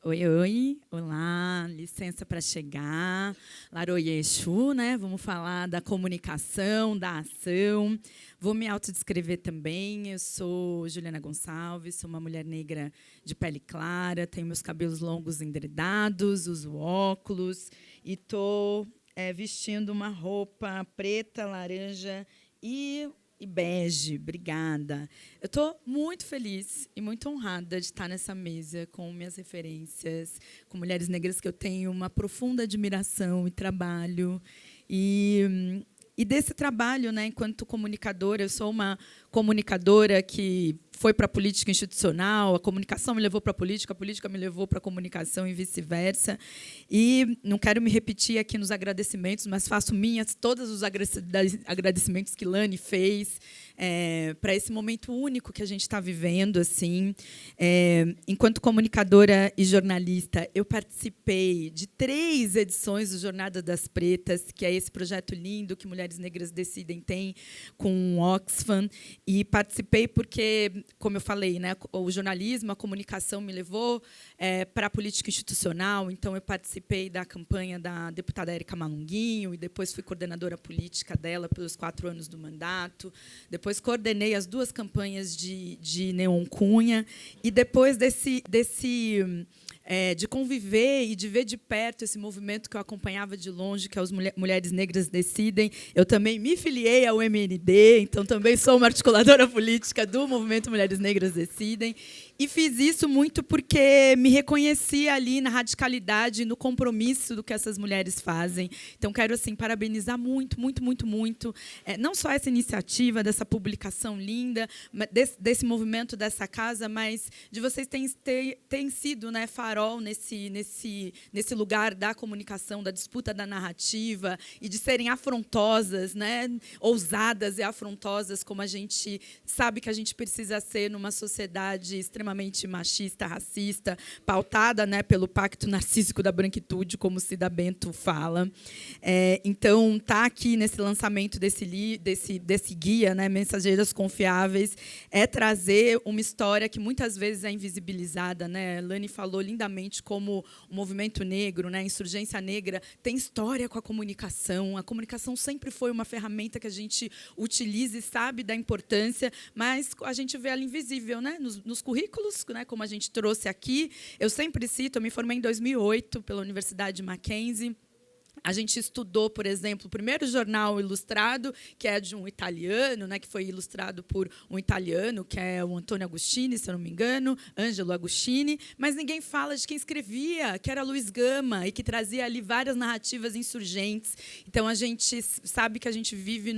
Oi, oi, olá, licença para chegar. Laroye Exu, né? Vamos falar da comunicação, da ação. Vou me autodescrever também. Eu sou Juliana Gonçalves, sou uma mulher negra de pele clara, tenho meus cabelos longos enderedados, uso óculos e estou vestindo uma roupa preta, laranja e bege. Obrigada. Eu estou muito feliz e muito honrada de estar nessa mesa com minhas referências, com mulheres negras que eu tenho uma profunda admiração e trabalho. E desse trabalho, né, enquanto comunicadora, eu sou uma comunicadora que foi para a política institucional, a comunicação me levou para a política me levou para a comunicação e vice-versa. E não quero me repetir aqui nos agradecimentos, mas faço minhas todos os agradecimentos que Lani fez para esse momento único que a gente está vivendo. Assim. Enquanto comunicadora e jornalista, eu participei de 3 edições do Jornada das Pretas, que é esse projeto lindo que Mulheres Negras Decidem tem com o Oxfam, e participei porque, como eu falei, né, o jornalismo, a comunicação me levou para a política institucional. Então, eu participei da campanha da deputada Érica Malunguinho e depois fui coordenadora política dela pelos 4 anos do mandato. Depois coordenei as 2 campanhas de Neon Cunha. E depois de conviver e de ver de perto esse movimento que eu acompanhava de longe, que é os Mulheres Negras Decidem, eu também me filiei ao MND, então também sou uma articuladora política do movimento Mulheres Negras Decidem. E fiz isso muito porque me reconheci ali na radicalidade, no compromisso do que essas mulheres fazem. Então, quero assim parabenizar muito, muito, muito, muito, não só essa iniciativa, dessa publicação linda, desse movimento dessa casa, mas de vocês terem sido, né, farol nesse lugar da comunicação, da disputa da narrativa, e de serem afrontosas, né, ousadas e afrontosas, como a gente sabe que a gente precisa ser numa sociedade extremamente machista, racista, pautada, né, pelo pacto narcísico da branquitude, como Cida Bento fala. Então, estar aqui nesse lançamento desse guia, né, Mensageiras Confiáveis, é trazer uma história que muitas vezes é invisibilizada. Né? Lani falou lindamente como o movimento negro, né, a insurgência negra, tem história com a comunicação. A comunicação sempre foi uma ferramenta que a gente utiliza e sabe da importância, mas a gente vê ela invisível, né, nos currículos, né, como a gente trouxe aqui. Eu sempre cito, eu me formei em 2008 pela Universidade de Mackenzie. A gente estudou, por exemplo, o primeiro jornal ilustrado, que é de um italiano, né, que foi ilustrado por um italiano, que é o Antônio Agostini, se eu não me engano, Ângelo Agostini, mas ninguém fala de quem escrevia, que era Luiz Gama, e que trazia ali várias narrativas insurgentes. Então, a gente sabe que a gente vive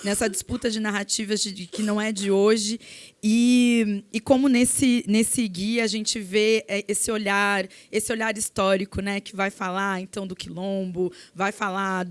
nessa disputa de narrativas que não é de hoje, e como nesse guia a gente vê esse olhar histórico, né, que vai falar, então, do Quilombo, vai falar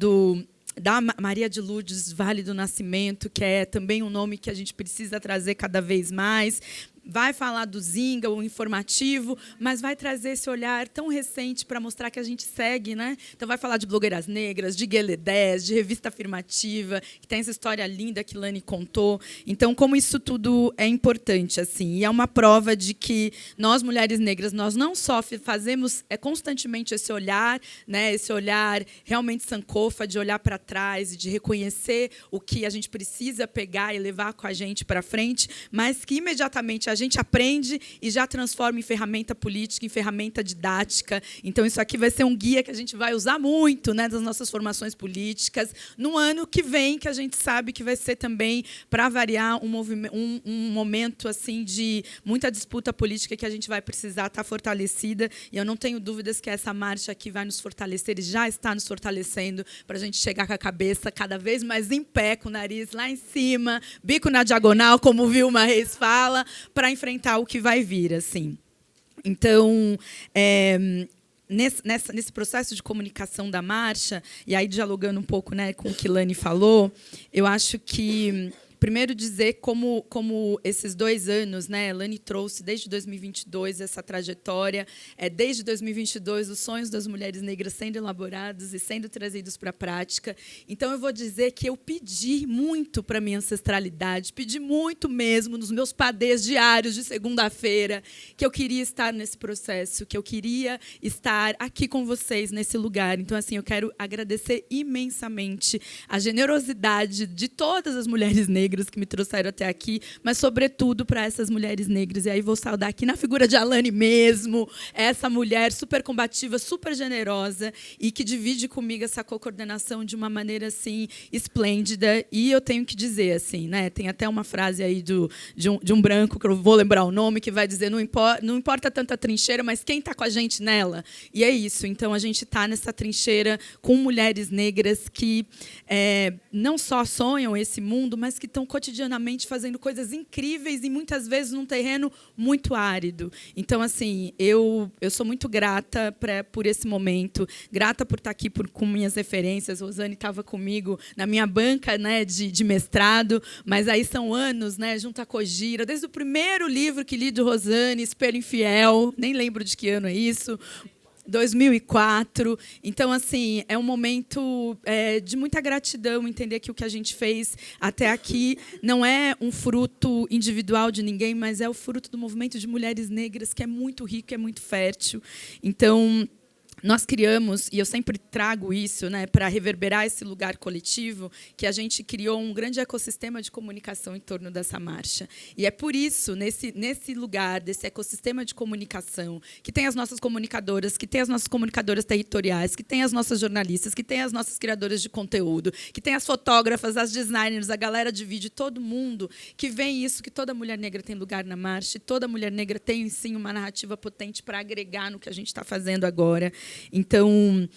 da Maria de Lourdes, Vale do Nascimento, que é também um nome que a gente precisa trazer cada vez mais. vai falar do Zinga, o informativo, mas vai trazer esse olhar tão recente para mostrar que a gente segue, né? Então vai falar de blogueiras negras, de Guelé 10, de revista afirmativa, que tem essa história linda que Lani contou. Então, como isso tudo é importante, assim, e é uma prova de que nós, mulheres negras, nós não só fazemos constantemente esse olhar, né? Esse olhar realmente sankofa, de olhar para trás e de reconhecer o que a gente precisa pegar e levar com a gente para frente, mas que imediatamente a gente aprende e já transforma em ferramenta política, em ferramenta didática. Então, isso aqui vai ser um guia que a gente vai usar muito, né, das nossas formações políticas, no ano que vem, que a gente sabe que vai ser também, para variar, um momento assim, de muita disputa política que a gente vai precisar estar fortalecida. E eu não tenho dúvidas que essa marcha aqui vai nos fortalecer e já está nos fortalecendo para a gente chegar com a cabeça cada vez mais em pé, com o nariz lá em cima, bico na diagonal, como o Vilma Reis fala, para enfrentar o que vai vir, assim. Então, nesse processo de comunicação da marcha, e aí dialogando um pouco, né, com o que Lani falou, eu acho que primeiro dizer como esses 2 anos, né, Lani trouxe desde 2022 essa trajetória, desde 2022 os sonhos das mulheres negras sendo elaborados e sendo trazidos para a prática. Então, eu vou dizer que eu pedi muito para a minha ancestralidade, pedi muito mesmo nos meus padês diários de segunda-feira, que eu queria estar nesse processo, que eu queria estar aqui com vocês nesse lugar. Então, assim, eu quero agradecer imensamente a generosidade de todas as mulheres negras que me trouxeram até aqui, mas, sobretudo, para essas mulheres negras. E aí vou saudar aqui na figura de Alane mesmo, essa mulher super combativa, super generosa e que divide comigo essa co-coordenação de uma maneira assim esplêndida. E eu tenho que dizer, assim, né, tem até uma frase aí de um branco, que eu vou lembrar o nome, que vai dizer: não importa tanta trincheira, mas quem está com a gente nela? E é isso. Então, a gente está nessa trincheira com mulheres negras que não só sonham esse mundo, mas que estão cotidianamente fazendo coisas incríveis e muitas vezes num terreno muito árido. Então, assim, eu sou muito grata por esse momento, grata por estar aqui com minhas referências. Rosane estava comigo na minha banca, né, de mestrado, mas aí são anos, né, junto à Cojira, desde o primeiro livro que li de Rosane, Espelho Infiel, nem lembro de que ano é isso, 2004. Então, assim, é um momento de muita gratidão, entender que o que a gente fez até aqui não é um fruto individual de ninguém, mas é o fruto do movimento de mulheres negras, que é muito rico, é muito fértil. Então, nós criamos, e eu sempre trago isso, né, para reverberar esse lugar coletivo, que a gente criou um grande ecossistema de comunicação em torno dessa marcha. E é por isso, nesse lugar, desse ecossistema de comunicação, que tem as nossas comunicadoras, que tem as nossas comunicadoras territoriais, que tem as nossas jornalistas, que tem as nossas criadoras de conteúdo, que tem as fotógrafas, as designers, a galera de vídeo, todo mundo que vê isso, que toda mulher negra tem lugar na marcha, e toda mulher negra tem, sim, uma narrativa potente para agregar no que a gente está fazendo agora. Então,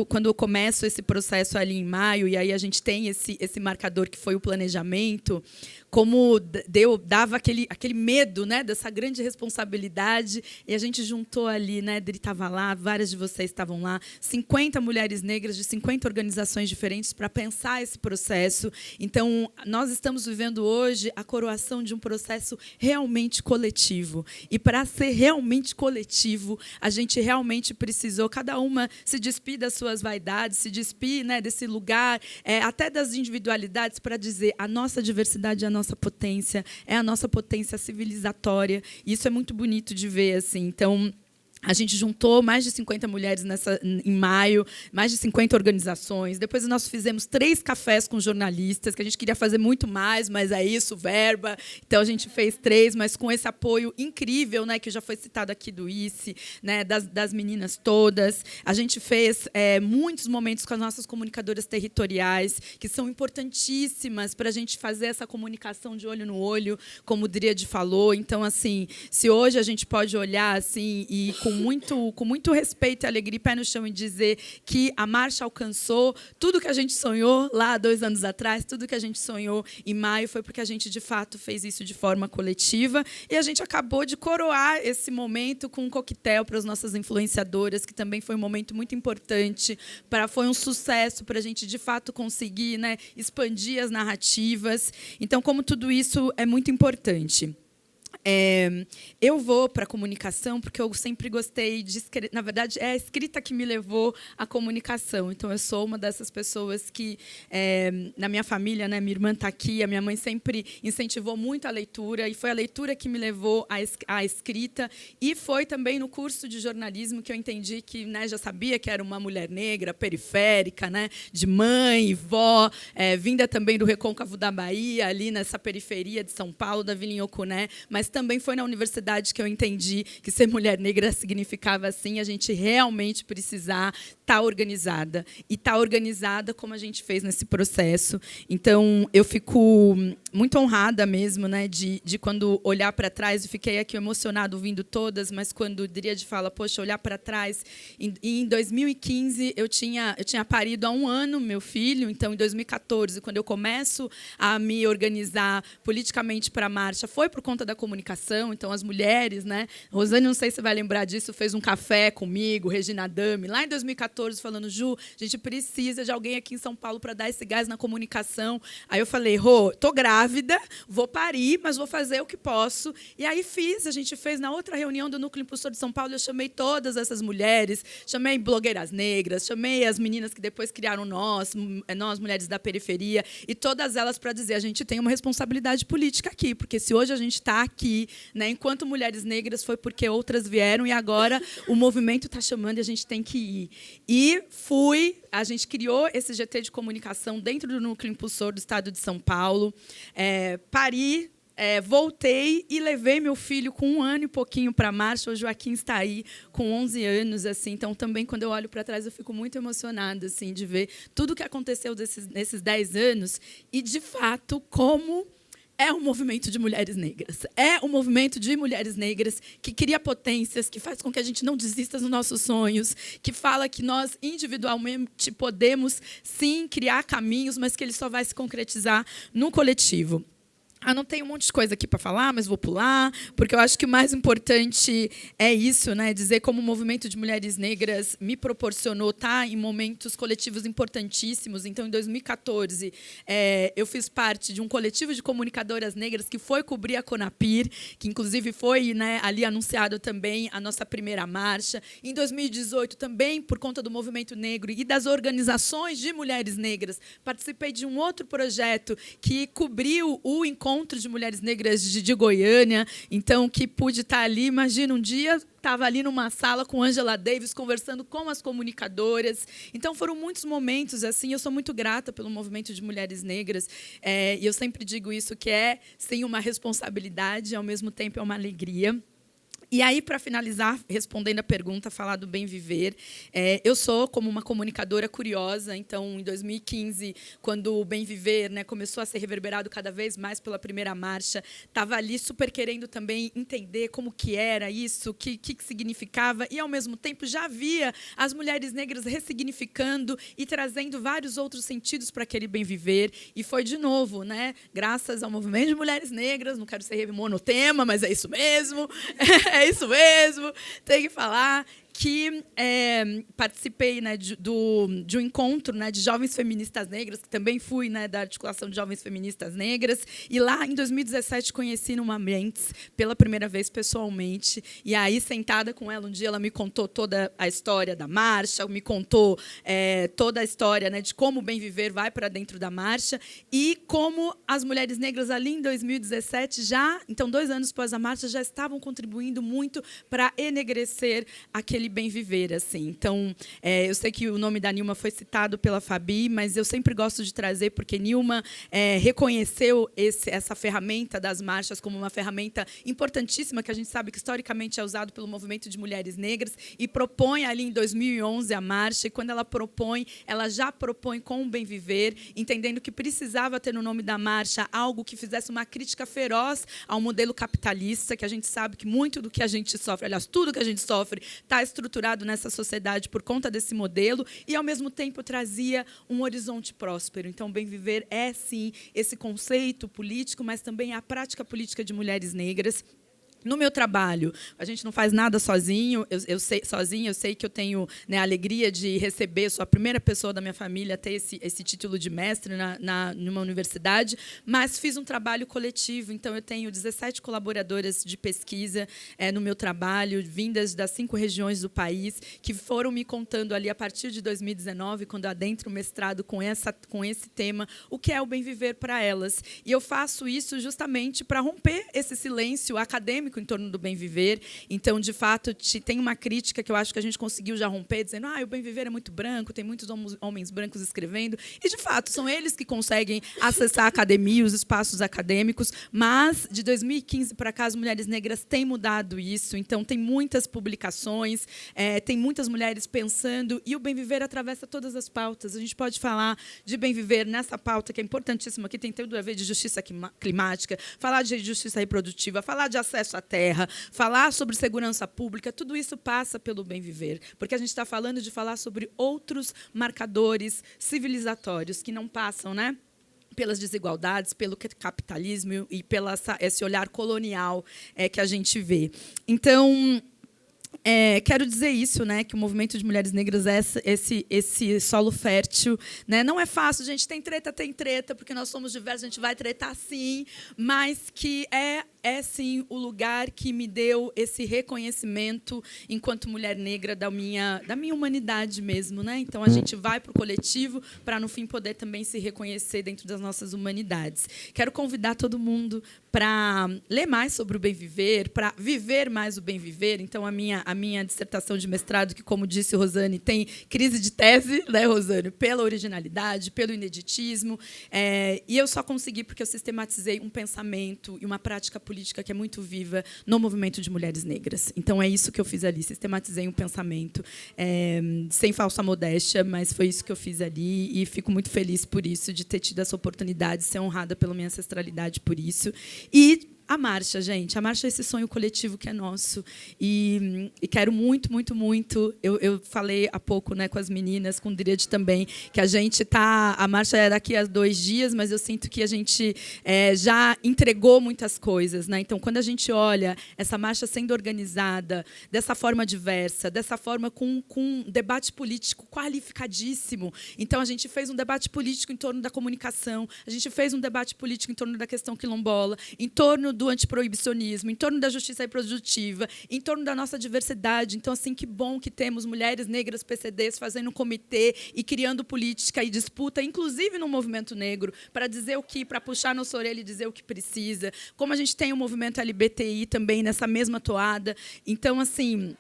quando eu começo esse processo ali em maio, e aí a gente tem esse marcador que foi o planejamento, como dava aquele medo, né, dessa grande responsabilidade, e a gente juntou ali, né, Dri estava lá, várias de vocês estavam lá, 50 mulheres negras de 50 organizações diferentes para pensar esse processo. Então, nós estamos vivendo hoje a coroação de um processo realmente coletivo. E, para ser realmente coletivo, a gente realmente precisou, cada uma se despir das suas vaidades, se despir, né, desse lugar, até das individualidades, para dizer: a nossa diversidade é a nossa potência, é a nossa potência civilizatória. E isso é muito bonito de ver, assim. Então, a gente juntou mais de 50 mulheres em maio, mais de 50 organizações. Depois nós fizemos 3 cafés com jornalistas, que a gente queria fazer muito mais, mas é isso, verba. Então, a gente fez 3, mas com esse apoio incrível, né, que já foi citado aqui do ICE, né, das meninas todas. A gente fez muitos momentos com as nossas comunicadoras territoriais, que são importantíssimas para a gente fazer essa comunicação de olho no olho, como o Dríade falou. Então, assim, se hoje a gente pode olhar assim, e com com muito respeito e alegria e pé no chão, e dizer que a marcha alcançou tudo que a gente sonhou lá 2 anos atrás, tudo que a gente sonhou em maio, foi porque a gente, de fato, fez isso de forma coletiva. E a gente acabou de coroar esse momento com um coquetel para as nossas influenciadoras, que também foi um momento muito importante, foi um sucesso para a gente, de fato, conseguir, né, expandir as narrativas. Então, como tudo isso é muito importante. Eu vou para a comunicação porque eu sempre gostei de escrever. Na verdade, é a escrita que me levou à comunicação. Então, eu sou uma dessas pessoas que, na minha família, né, minha irmã está aqui, a minha mãe sempre incentivou muito a leitura, e foi a leitura que me levou à escrita. E foi também no curso de jornalismo que eu entendi que, né, já sabia que era uma mulher negra, periférica, né, de mãe, vó, vinda também do Recôncavo da Bahia, ali nessa periferia de São Paulo, da Vila Inhocuné, mas também foi na universidade que eu entendi que ser mulher negra significava, assim, a gente realmente precisar estar organizada. E estar organizada como a gente fez nesse processo. Então, eu fico muito honrada mesmo, né, de quando olhar para trás, e fiquei aqui emocionada ouvindo todas, mas quando Dríade fala, poxa, olhar para trás, em 2015 eu tinha parido há 1 ano meu filho, então em 2014, quando eu começo a me organizar politicamente para a marcha, foi por conta da comunicação. Então, as mulheres, né, Rosane, não sei se você vai lembrar disso, fez um café comigo, Regina Dami, lá em 2014, falando, Ju, a gente precisa de alguém aqui em São Paulo para dar esse gás na comunicação. Aí eu falei, Rô, tô grávida, vou parir, mas vou fazer o que posso. E aí a gente fez na outra reunião do Núcleo Impulsor de São Paulo, eu chamei todas essas mulheres, chamei blogueiras negras, chamei as meninas que depois criaram nós, mulheres da periferia, e todas elas para dizer, a gente tem uma responsabilidade política aqui, porque se hoje a gente está aqui, né, enquanto mulheres negras, foi porque outras vieram, e agora o movimento está chamando e a gente tem que ir. E a gente criou esse GT de comunicação dentro do Núcleo Impulsor do Estado de São Paulo, pari, voltei e levei meu filho com 1 ano e pouquinho para a marcha. O Joaquim está aí com 11 anos, assim. Então, também, quando eu olho para trás, eu fico muito emocionada, assim, de ver tudo o que aconteceu nesses 10 anos e, de fato, como é um movimento de mulheres negras. É um movimento de mulheres negras que cria potências, que faz com que a gente não desista dos nossos sonhos, que fala que nós, individualmente, podemos, sim, criar caminhos, mas que ele só vai se concretizar no coletivo. Anotei um monte de coisa aqui para falar, mas vou pular, porque eu acho que o mais importante é isso, né? Dizer como o movimento de mulheres negras me proporcionou estar em momentos coletivos importantíssimos. Então, em 2014, eu fiz parte de um coletivo de comunicadoras negras que foi cobrir a Conapir, que, inclusive, foi, né, ali anunciado também a nossa primeira marcha. Em 2018, também, por conta do movimento negro e das organizações de mulheres negras, participei de um outro projeto que cobriu o encontro de mulheres negras de Goiânia, então, que pude estar ali. Imagina, um dia estava ali numa sala com Angela Davis, conversando com as comunicadoras. Então, foram muitos momentos assim. Eu sou muito grata pelo movimento de mulheres negras, e eu sempre digo isso, que é, sim, uma responsabilidade, e, ao mesmo tempo, é uma alegria. E aí, para finalizar, respondendo a pergunta, falar do Bem Viver, eu sou como uma comunicadora curiosa. Então, em 2015, quando o Bem Viver, né, começou a ser reverberado cada vez mais pela primeira marcha, estava ali super querendo também entender como que era isso, o que significava, e, ao mesmo tempo, já via as mulheres negras ressignificando e trazendo vários outros sentidos para aquele Bem Viver. E foi, de novo, né, graças ao movimento de mulheres negras, não quero ser monotema, mas é isso mesmo, é isso mesmo, tem que falar, que participei, né, de um encontro, né, de jovens feministas negras, que também fui, né, da articulação de jovens feministas negras, e lá, em 2017, conheci Numa Mendes pela primeira vez pessoalmente, e aí, sentada com ela, um dia ela me contou toda a história da marcha, me contou toda a história, né, de como o Bem Viver vai para dentro da marcha, e como as mulheres negras, ali em 2017, então 2 anos após a marcha, já estavam contribuindo muito para enegrecer aquele escolhi Bem Viver, assim. Então, eu sei que o nome da Nilma foi citado pela Fabi, mas eu sempre gosto de trazer, porque Nilma reconheceu essa ferramenta das marchas como uma ferramenta importantíssima, que a gente sabe que historicamente é usado pelo movimento de mulheres negras, e propõe ali em 2011 a marcha, e quando ela propõe, ela já propõe com o Bem Viver, entendendo que precisava ter no nome da marcha algo que fizesse uma crítica feroz ao modelo capitalista, que a gente sabe que muito do que a gente sofre, aliás, tudo que a gente sofre, está estruturado nessa sociedade por conta desse modelo, e, ao mesmo tempo, trazia um horizonte próspero. Então, Bem Viver é, sim, esse conceito político, mas também a prática política de mulheres negras. No meu trabalho, a gente não faz nada sozinho. Eu sei que eu tenho, né, a alegria de receber, sou a primeira pessoa da minha família a ter esse título de mestre numa universidade, mas fiz um trabalho coletivo. Então, eu tenho 17 colaboradoras de pesquisa no meu trabalho, vindas das 5 regiões do país, que foram me contando ali, a partir de 2019, quando adentro o mestrado com esse tema, o que é o bem viver para elas. E eu faço isso justamente para romper esse silêncio acadêmico em torno do bem viver. Então, de fato, tem uma crítica que eu acho que a gente conseguiu já romper, dizendo o bem viver é muito branco, tem muitos homens brancos escrevendo, e, de fato, são eles que conseguem acessar a academia, os espaços acadêmicos, mas, de 2015 para cá, as mulheres negras têm mudado isso. Então, tem muitas publicações, tem muitas mulheres pensando, e o bem viver atravessa todas as pautas. A gente pode falar de bem viver nessa pauta, que é importantíssima, que tem tudo a ver de justiça climática, falar de justiça reprodutiva, falar de acesso à terra, falar sobre segurança pública, tudo isso passa pelo bem viver, porque a gente está falando de falar sobre outros marcadores civilizatórios que não passam, né, pelas desigualdades, pelo capitalismo e pelo esse olhar colonial que a gente vê. Então, quero dizer isso, né, que o movimento de mulheres negras é esse solo fértil, né? Não é fácil, gente, tem treta, porque nós somos diversos, a gente vai tretar sim, mas que é sim o lugar que me deu esse reconhecimento enquanto mulher negra da minha humanidade mesmo, né? Então, a gente vai para o coletivo para, no fim, poder também se reconhecer dentro das nossas humanidades. Quero convidar todo mundo para ler mais sobre o bem viver, para viver mais o bem viver. Então, a minha dissertação de mestrado, que, como disse Rosane, tem crise de tese, né, Rosane, pela originalidade, pelo ineditismo, e eu só consegui porque eu sistematizei um pensamento e uma prática política que é muito viva no movimento de mulheres negras. Então, é isso que eu fiz ali, sistematizei um pensamento, sem falsa modéstia, mas foi isso que eu fiz ali, e fico muito feliz por isso, de ter tido essa oportunidade, de ser honrada pela minha ancestralidade por isso. E a marcha, gente, a marcha é esse sonho coletivo que é nosso. E quero muito, muito, muito. Eu falei há pouco, né, com as meninas, com o Dríade também, que a gente está. A marcha é daqui a 2 dias, mas eu sinto que a gente já entregou muitas coisas, né? Então, quando a gente olha essa marcha sendo organizada dessa forma diversa, dessa forma com um debate político qualificadíssimo. Então, a gente fez um debate político em torno da comunicação, a gente fez um debate político em torno da questão quilombola, em torno do antiproibicionismo, em torno da justiça reprodutiva, em torno da nossa diversidade. Então, assim, que bom que temos mulheres negras PCDs fazendo um comitê e criando política e disputa, inclusive no movimento negro, para dizer para puxar nossa orelha e dizer o que precisa. Como a gente tem o movimento LGBTI também nessa mesma toada. Então, assim,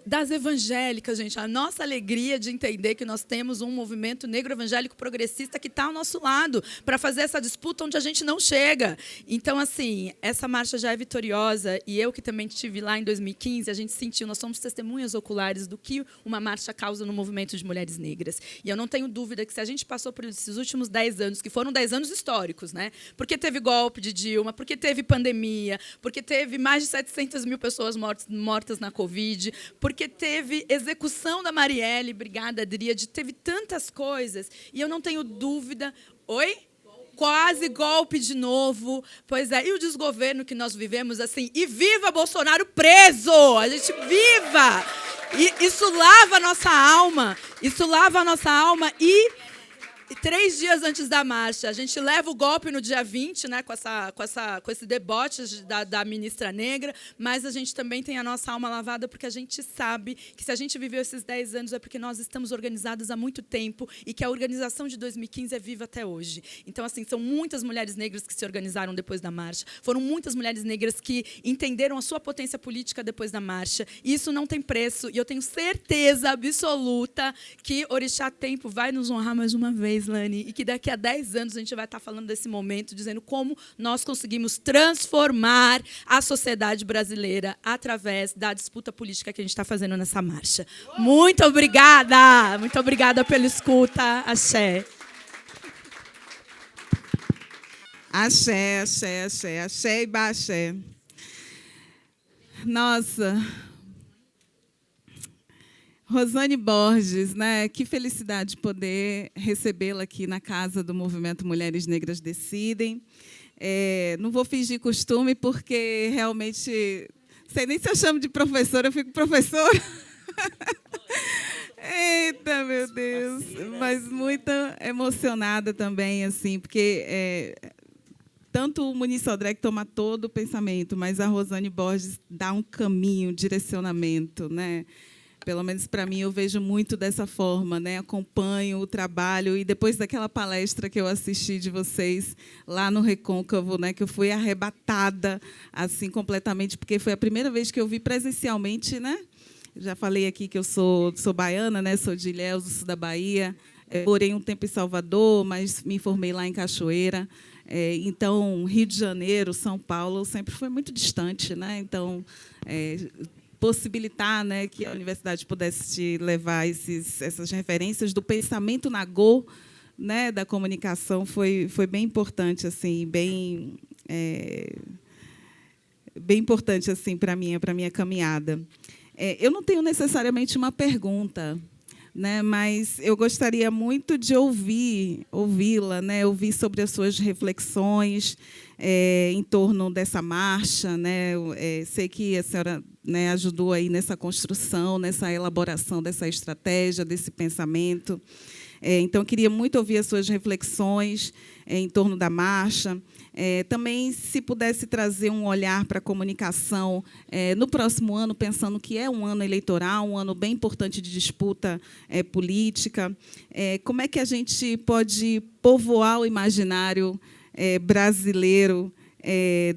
das evangélicas, gente, a nossa alegria de entender que nós temos um movimento negro evangélico progressista que está ao nosso lado para fazer essa disputa onde a gente não chega. Então, assim, essa marcha já é vitoriosa, e eu que também estive lá em 2015, a gente sentiu, nós somos testemunhas oculares do que uma marcha causa no movimento de mulheres negras. E eu não tenho dúvida que, se a gente passou por esses últimos 10 anos, que foram 10 anos históricos, né? Porque teve golpe de Dilma, porque teve pandemia, porque teve mais de 700 mil pessoas mortas na Covid, porque teve execução da Marielle, obrigada, Dríade, teve tantas coisas, e eu não tenho dúvida... Oi? Quase golpe de novo. Pois é, e o desgoverno que nós vivemos, assim, e viva Bolsonaro preso! A gente viva! E isso lava a nossa alma, e 3 dias antes da marcha. A gente leva o golpe no dia 20, né, com esse deboche da ministra negra, mas a gente também tem a nossa alma lavada, porque a gente sabe que se a gente viveu esses 10 anos é porque nós estamos organizadas há muito tempo e que a organização de 2015 é viva até hoje. Então, assim, são muitas mulheres negras que se organizaram depois da marcha, foram muitas mulheres negras que entenderam a sua potência política depois da marcha, e isso não tem preço, e eu tenho certeza absoluta que Orixá Tempo vai nos honrar mais uma vez, Lani, e que daqui a 10 anos a gente vai estar falando desse momento, dizendo como nós conseguimos transformar a sociedade brasileira através da disputa política que a gente está fazendo nessa marcha. Muito obrigada pela escuta. Axé. Axé, axé, axé, axé e baxé. Nossa, Rosane Borges, né? Que felicidade poder recebê-la aqui na casa do Movimento Mulheres Negras Decidem. Não vou fingir costume, porque realmente, sei nem se eu chamo de professora, eu fico professora. Eita, meu Deus! Mas muito emocionada também, assim, porque tanto o Muniz Sodré toma todo o pensamento, mas a Rosane Borges dá um caminho, um direcionamento, né? Pelo menos para mim, eu vejo muito dessa forma, né? Acompanho o trabalho, e depois daquela palestra que eu assisti de vocês lá no Recôncavo, né? Que eu fui arrebatada assim completamente, porque foi a primeira vez que eu vi presencialmente, né? Já falei aqui que eu sou baiana, né? Sou de Ilhéus, do sul da Bahia. Morei um tempo em Salvador, mas me formei lá em Cachoeira. Então, Rio de Janeiro, São Paulo, sempre foi muito distante, né? Então, possibilitar, né, que a universidade pudesse levar essas referências do pensamento nagô, né, da comunicação, foi bem importante, assim, bem importante assim para minha caminhada. Eu não tenho necessariamente uma pergunta, né, mas eu gostaria muito de ouvi-la, né, ouvir sobre as suas reflexões em torno dessa marcha, né. Sei que a senhora, né, ajudou aí nessa construção, nessa elaboração dessa estratégia, desse pensamento. Então, queria muito ouvir as suas reflexões em torno da marcha. Também, se pudesse trazer um olhar para a comunicação no próximo ano, pensando que é um ano eleitoral, um ano bem importante de disputa política. Como é que a gente pode povoar o imaginário brasileiro,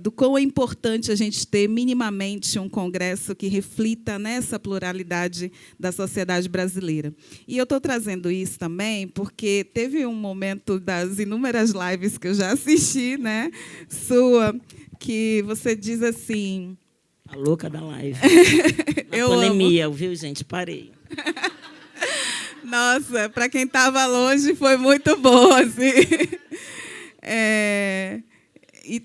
do quão é importante a gente ter minimamente um congresso que reflita nessa pluralidade da sociedade brasileira. E eu estou trazendo isso também porque teve um momento das inúmeras lives que eu já assisti, né, sua, que você diz assim... A louca da live. Eu pandemia, viu, gente? Parei. Nossa, para quem estava longe, foi muito bom, assim. E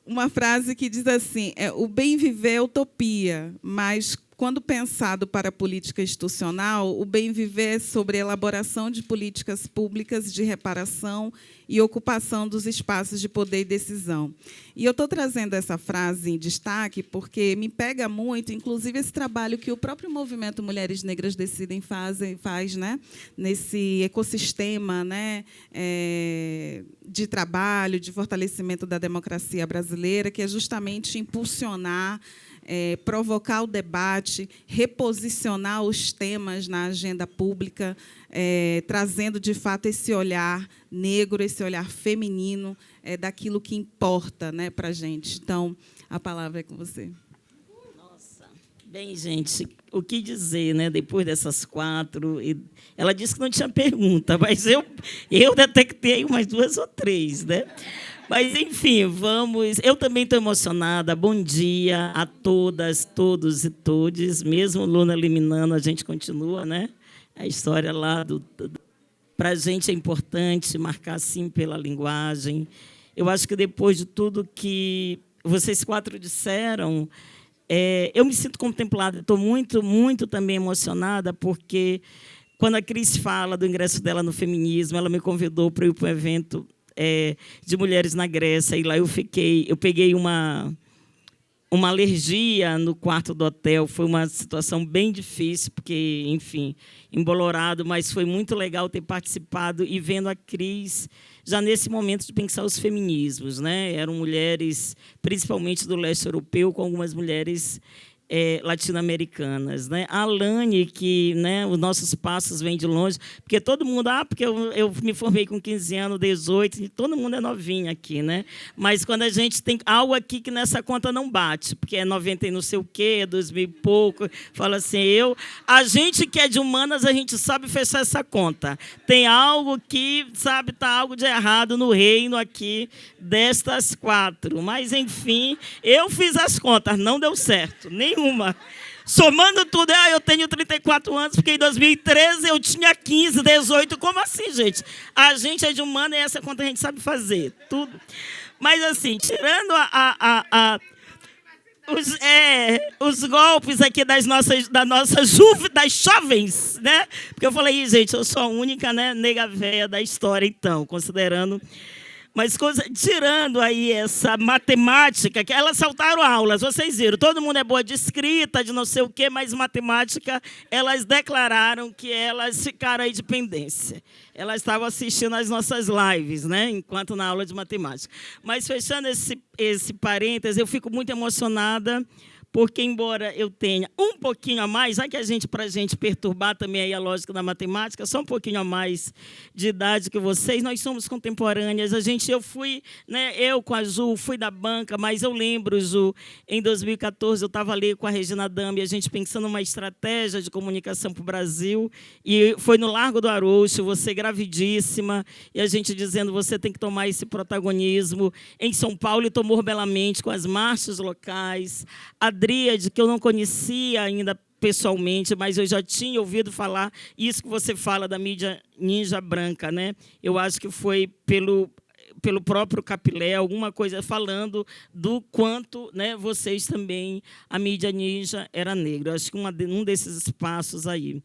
uma frase que diz assim: o bem viver é utopia, mas, quando pensado para a política institucional, o bem viver é sobre a elaboração de políticas públicas de reparação e ocupação dos espaços de poder e decisão. E eu estou trazendo essa frase em destaque porque me pega muito, inclusive, esse trabalho que o próprio movimento Mulheres Negras Decidem faz, né, nesse ecossistema, né, de trabalho, de fortalecimento da democracia brasileira, que é justamente impulsionar, provocar o debate, reposicionar os temas na agenda pública, trazendo, de fato, esse olhar negro, esse olhar feminino daquilo que importa, né, para a gente. Então, a palavra é com você. Nossa. Bem, gente, o que dizer, né, depois dessas 4? Ela disse que não tinha pergunta, mas eu detectei umas 2 ou 3, né? Mas, enfim, vamos... Eu também estou emocionada. Bom dia a todas, todos e todes. Mesmo Luna eliminando, a gente continua, né? A história lá para a gente é importante marcar, sim, pela linguagem. Eu acho que, depois de tudo que vocês 4 disseram, eu me sinto contemplada. Estou muito, muito também emocionada, porque, quando a Cris fala do ingresso dela no feminismo, ela me convidou para ir para um evento de mulheres na Grécia, e lá eu peguei uma uma alergia no quarto do hotel. Foi uma situação bem difícil, porque, enfim, embolorado, mas foi muito legal ter participado e vendo a Cris já nesse momento de pensar os feminismos, né? Eram mulheres, principalmente do leste europeu, com algumas mulheres latino-americanas, né? A Alane, que, né, os nossos passos vêm de longe, porque todo mundo, porque eu me formei com 15 anos, 18, e todo mundo é novinha aqui, né? Mas quando a gente tem algo aqui que nessa conta não bate, porque é 90 e não sei o quê, é 2000 e pouco, fala assim, a gente que é de humanas, a gente sabe fechar essa conta. Tem algo que, sabe, tá algo de errado no reino aqui destas 4. Mas, enfim, eu fiz as contas, não deu certo, nenhuma. Somando tudo, eu tenho 34 anos, porque em 2013 eu tinha 15, 18. Como assim, gente? A gente é de humana e essa conta a gente sabe fazer. Tudo. Mas, assim, tirando os golpes aqui das jovens, né? Porque eu falei, gente, eu sou a única, né, nega véia da história, então, considerando... Mas tirando aí essa matemática, que elas saltaram aulas, vocês viram, todo mundo é boa de escrita, de não sei o quê, mas matemática, elas declararam que elas ficaram aí de pendência. Elas estavam assistindo às nossas lives, né, enquanto na aula de matemática. Mas, fechando esse parênteses, eu fico muito emocionada, porque, embora eu tenha um pouquinho a mais, já que para a gente perturbar também aí a lógica da matemática, só um pouquinho a mais de idade que vocês, nós somos contemporâneas. Eu fui, né, eu com a Ju, fui da banca, mas eu lembro, Ju, em 2014, eu estava ali com a Regina Dami, a gente pensando uma estratégia de comunicação para o Brasil, e foi no Largo do Aroucho, você gravidíssima, e a gente dizendo, você tem que tomar esse protagonismo. Em São Paulo, e tomou belamente com as marchas locais, a Dríade, que eu não conhecia ainda pessoalmente, mas eu já tinha ouvido falar isso que você fala da mídia ninja branca, né? Eu acho que foi pelo próprio Capilé, alguma coisa falando do quanto, né, vocês também, a mídia ninja era negra. Eu acho que um desses espaços aí.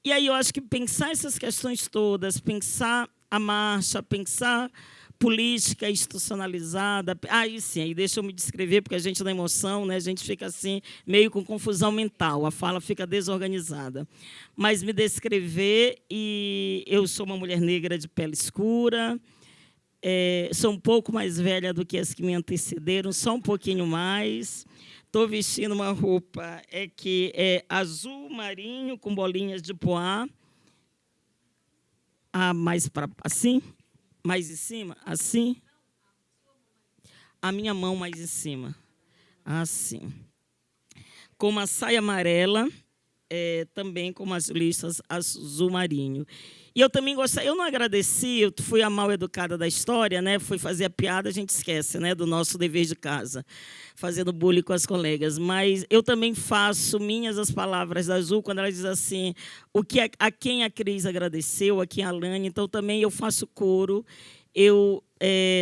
E aí eu acho que pensar essas questões todas, pensar a marcha, pensar política institucionalizada. Aí sim, aí deixa eu me descrever, porque a gente, na emoção, né, a gente fica assim, meio com confusão mental, a fala fica desorganizada. Mas me descrever, e eu sou uma mulher negra de pele escura, sou um pouco mais velha do que as que me antecederam, só um pouquinho mais. Estou vestindo uma roupa que é azul marinho, com bolinhas de poá. Mais para assim? Mais em cima? Assim? A minha mão mais em cima. Assim. Com uma saia amarela, também com umas listas azul marinho. E eu também gostei, eu não agradeci, eu fui a mal educada da história, né? Fui fazer a piada, a gente esquece, né, do nosso dever de casa, fazendo bullying com as colegas. Mas eu também faço minhas as palavras da Azul, quando ela diz assim, a quem a Cris agradeceu, a quem a Alane, então também eu faço coro, eu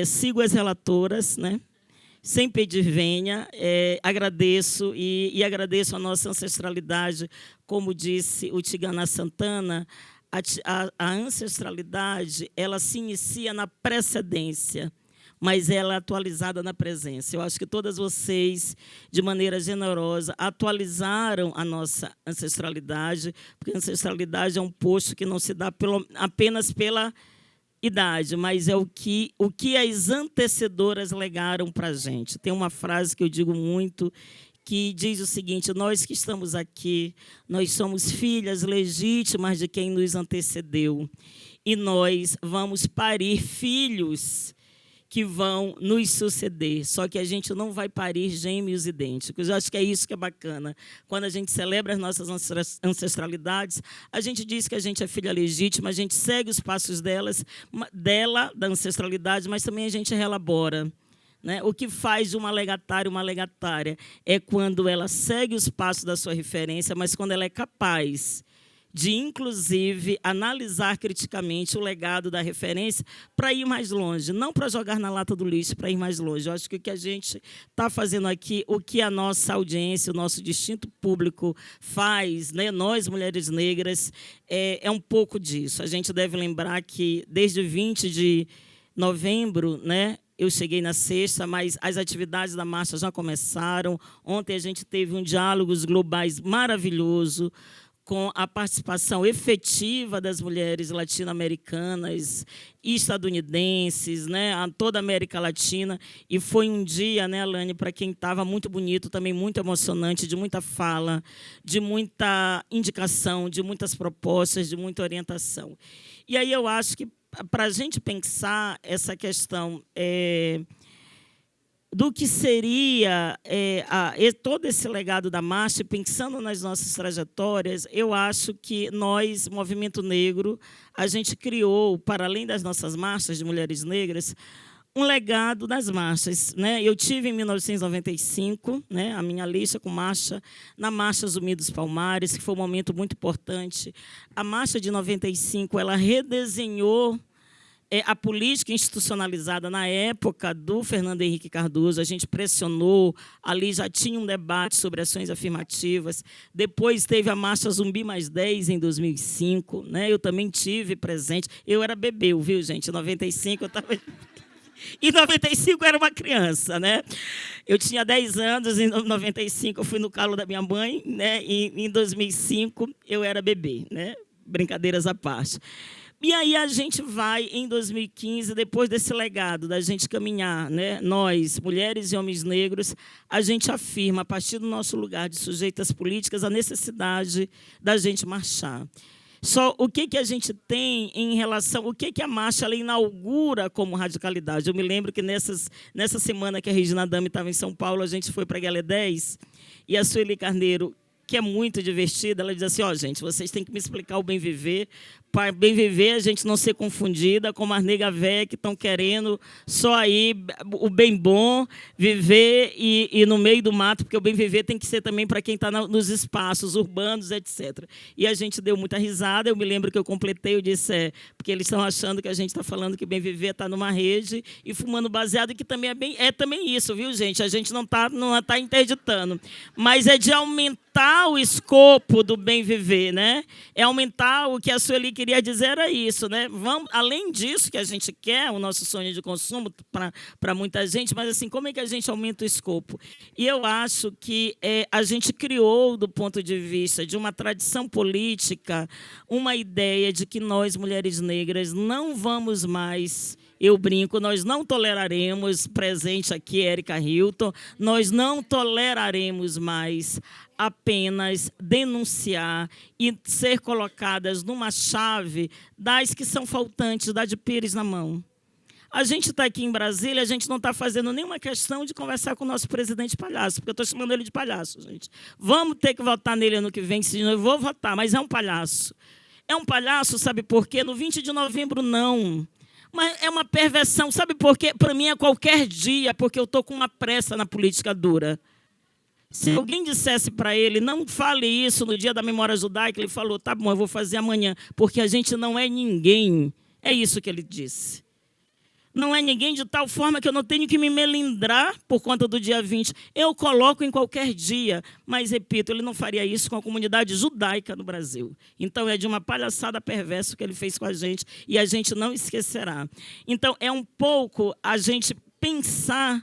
sigo as relatoras, né? Sem pedir venha, agradeço e agradeço a nossa ancestralidade, como disse o Tigana Santana. A ancestralidade, ela se inicia na precedência, mas ela é atualizada na presença. Eu acho que todas vocês, de maneira generosa, atualizaram a nossa ancestralidade, porque a ancestralidade é um posto que não se dá apenas pela idade, mas é o que as antecedoras legaram para a gente. Tem uma frase que eu digo muito, que diz o seguinte, nós que estamos aqui, nós somos filhas legítimas de quem nos antecedeu, e nós vamos parir filhos que vão nos suceder, só que a gente não vai parir gêmeos idênticos. Eu acho que é isso que é bacana. Quando a gente celebra as nossas ancestralidades, a gente diz que a gente é filha legítima, a gente segue os passos dela, da ancestralidade, mas também a gente relabora. Né? O que faz uma legatária é quando ela segue os passos da sua referência, mas quando ela é capaz de, inclusive, analisar criticamente o legado da referência para ir mais longe, não para jogar na lata do lixo, para ir mais longe. Eu acho que o que a gente está fazendo aqui, o que a nossa audiência, o nosso distinto público faz, né? Nós, mulheres negras, é um pouco disso. A gente deve lembrar que, desde 20 de novembro, né, eu cheguei na sexta, mas as atividades da marcha já começaram. Ontem a gente teve um Diálogos Globais maravilhoso, com a participação efetiva das mulheres latino-americanas e estadunidenses, né, a toda a América Latina. E foi um dia, né, Alane, para quem estava muito bonito, também muito emocionante, de muita fala, de muita indicação, de muitas propostas, de muita orientação. E aí eu acho que, para a gente pensar essa questão do que seria todo esse legado da marcha, pensando nas nossas trajetórias, eu acho que nós, Movimento Negro, a gente criou, para além das nossas marchas de mulheres negras, um legado das marchas, né? Eu tive, em 1995, né, a minha lista com marcha, na Marcha Zumbi dos Palmares, que foi um momento muito importante. A marcha de 95, ela redesenhou a política institucionalizada na época do Fernando Henrique Cardoso. A gente pressionou, ali já tinha um debate sobre ações afirmativas. Depois teve a Marcha Zumbi mais 10, em 2005. Né? Eu também tive presente. Eu era bebê, viu, gente? Em 95 eu estava... Em 95 eu era uma criança, né? Eu tinha 10 anos, em 95 eu fui no colo da minha mãe, né? E em 2005 eu era bebê, né? Brincadeiras à parte. E aí a gente vai, em 2015, depois desse legado da gente caminhar, né, nós, mulheres e homens negros, a gente afirma, a partir do nosso lugar de sujeitas políticas, a necessidade da gente marchar. Só o que a gente tem em relação... O que a marcha ela inaugura como radicalidade? Eu me lembro que nessa semana que a Regina Dami estava em São Paulo, a gente foi para a Guelé 10, e a Sueli Carneiro, que é muito divertida, ela diz assim, gente, vocês têm que me explicar o bem viver, para bem viver a gente não ser confundida com as nega véia que estão querendo só aí o bem bom, viver e no meio do mato, porque o bem viver tem que ser também para quem está nos espaços urbanos, etc. E a gente deu muita risada, eu me lembro que eu completei, eu disse, porque eles estão achando que a gente está falando que bem viver está numa rede e fumando baseado, que também é também isso, viu, gente? A gente não tá interditando, mas é de aumentar o escopo do bem viver, né? É aumentar o que a Sueli queria dizer era isso, né? Vamos, além disso que a gente quer, o nosso sonho de consumo para muita gente, mas assim, como é que a gente aumenta o escopo? E eu acho que a gente criou, do ponto de vista de uma tradição política, uma ideia de que nós, mulheres negras, não vamos mais... Eu brinco, nós não toleraremos, presente aqui, Érica Hilton, nós não toleraremos mais apenas denunciar e ser colocadas numa chave das que são faltantes, da de pires na mão. A gente está aqui em Brasília, a gente não está fazendo nenhuma questão de conversar com o nosso presidente palhaço, porque eu estou chamando ele de palhaço, gente. Vamos ter que votar nele ano que vem, se eu vou votar, mas é um palhaço. É um palhaço, sabe por quê? No 20 de novembro, não. Mas é uma perversão, sabe por quê? Para mim é qualquer dia, porque eu estou com uma pressa na política dura. Se alguém dissesse para ele, não fale isso no dia da memória judaica, ele falou, tá bom, eu vou fazer amanhã, porque a gente não é ninguém. É isso que ele disse. Não é ninguém de tal forma que eu não tenho que me melindrar por conta do dia 20. Eu coloco em qualquer dia, mas, repito, ele não faria isso com a comunidade judaica no Brasil. Então, é de uma palhaçada perversa que ele fez com a gente e a gente não esquecerá. Então, é um pouco a gente pensar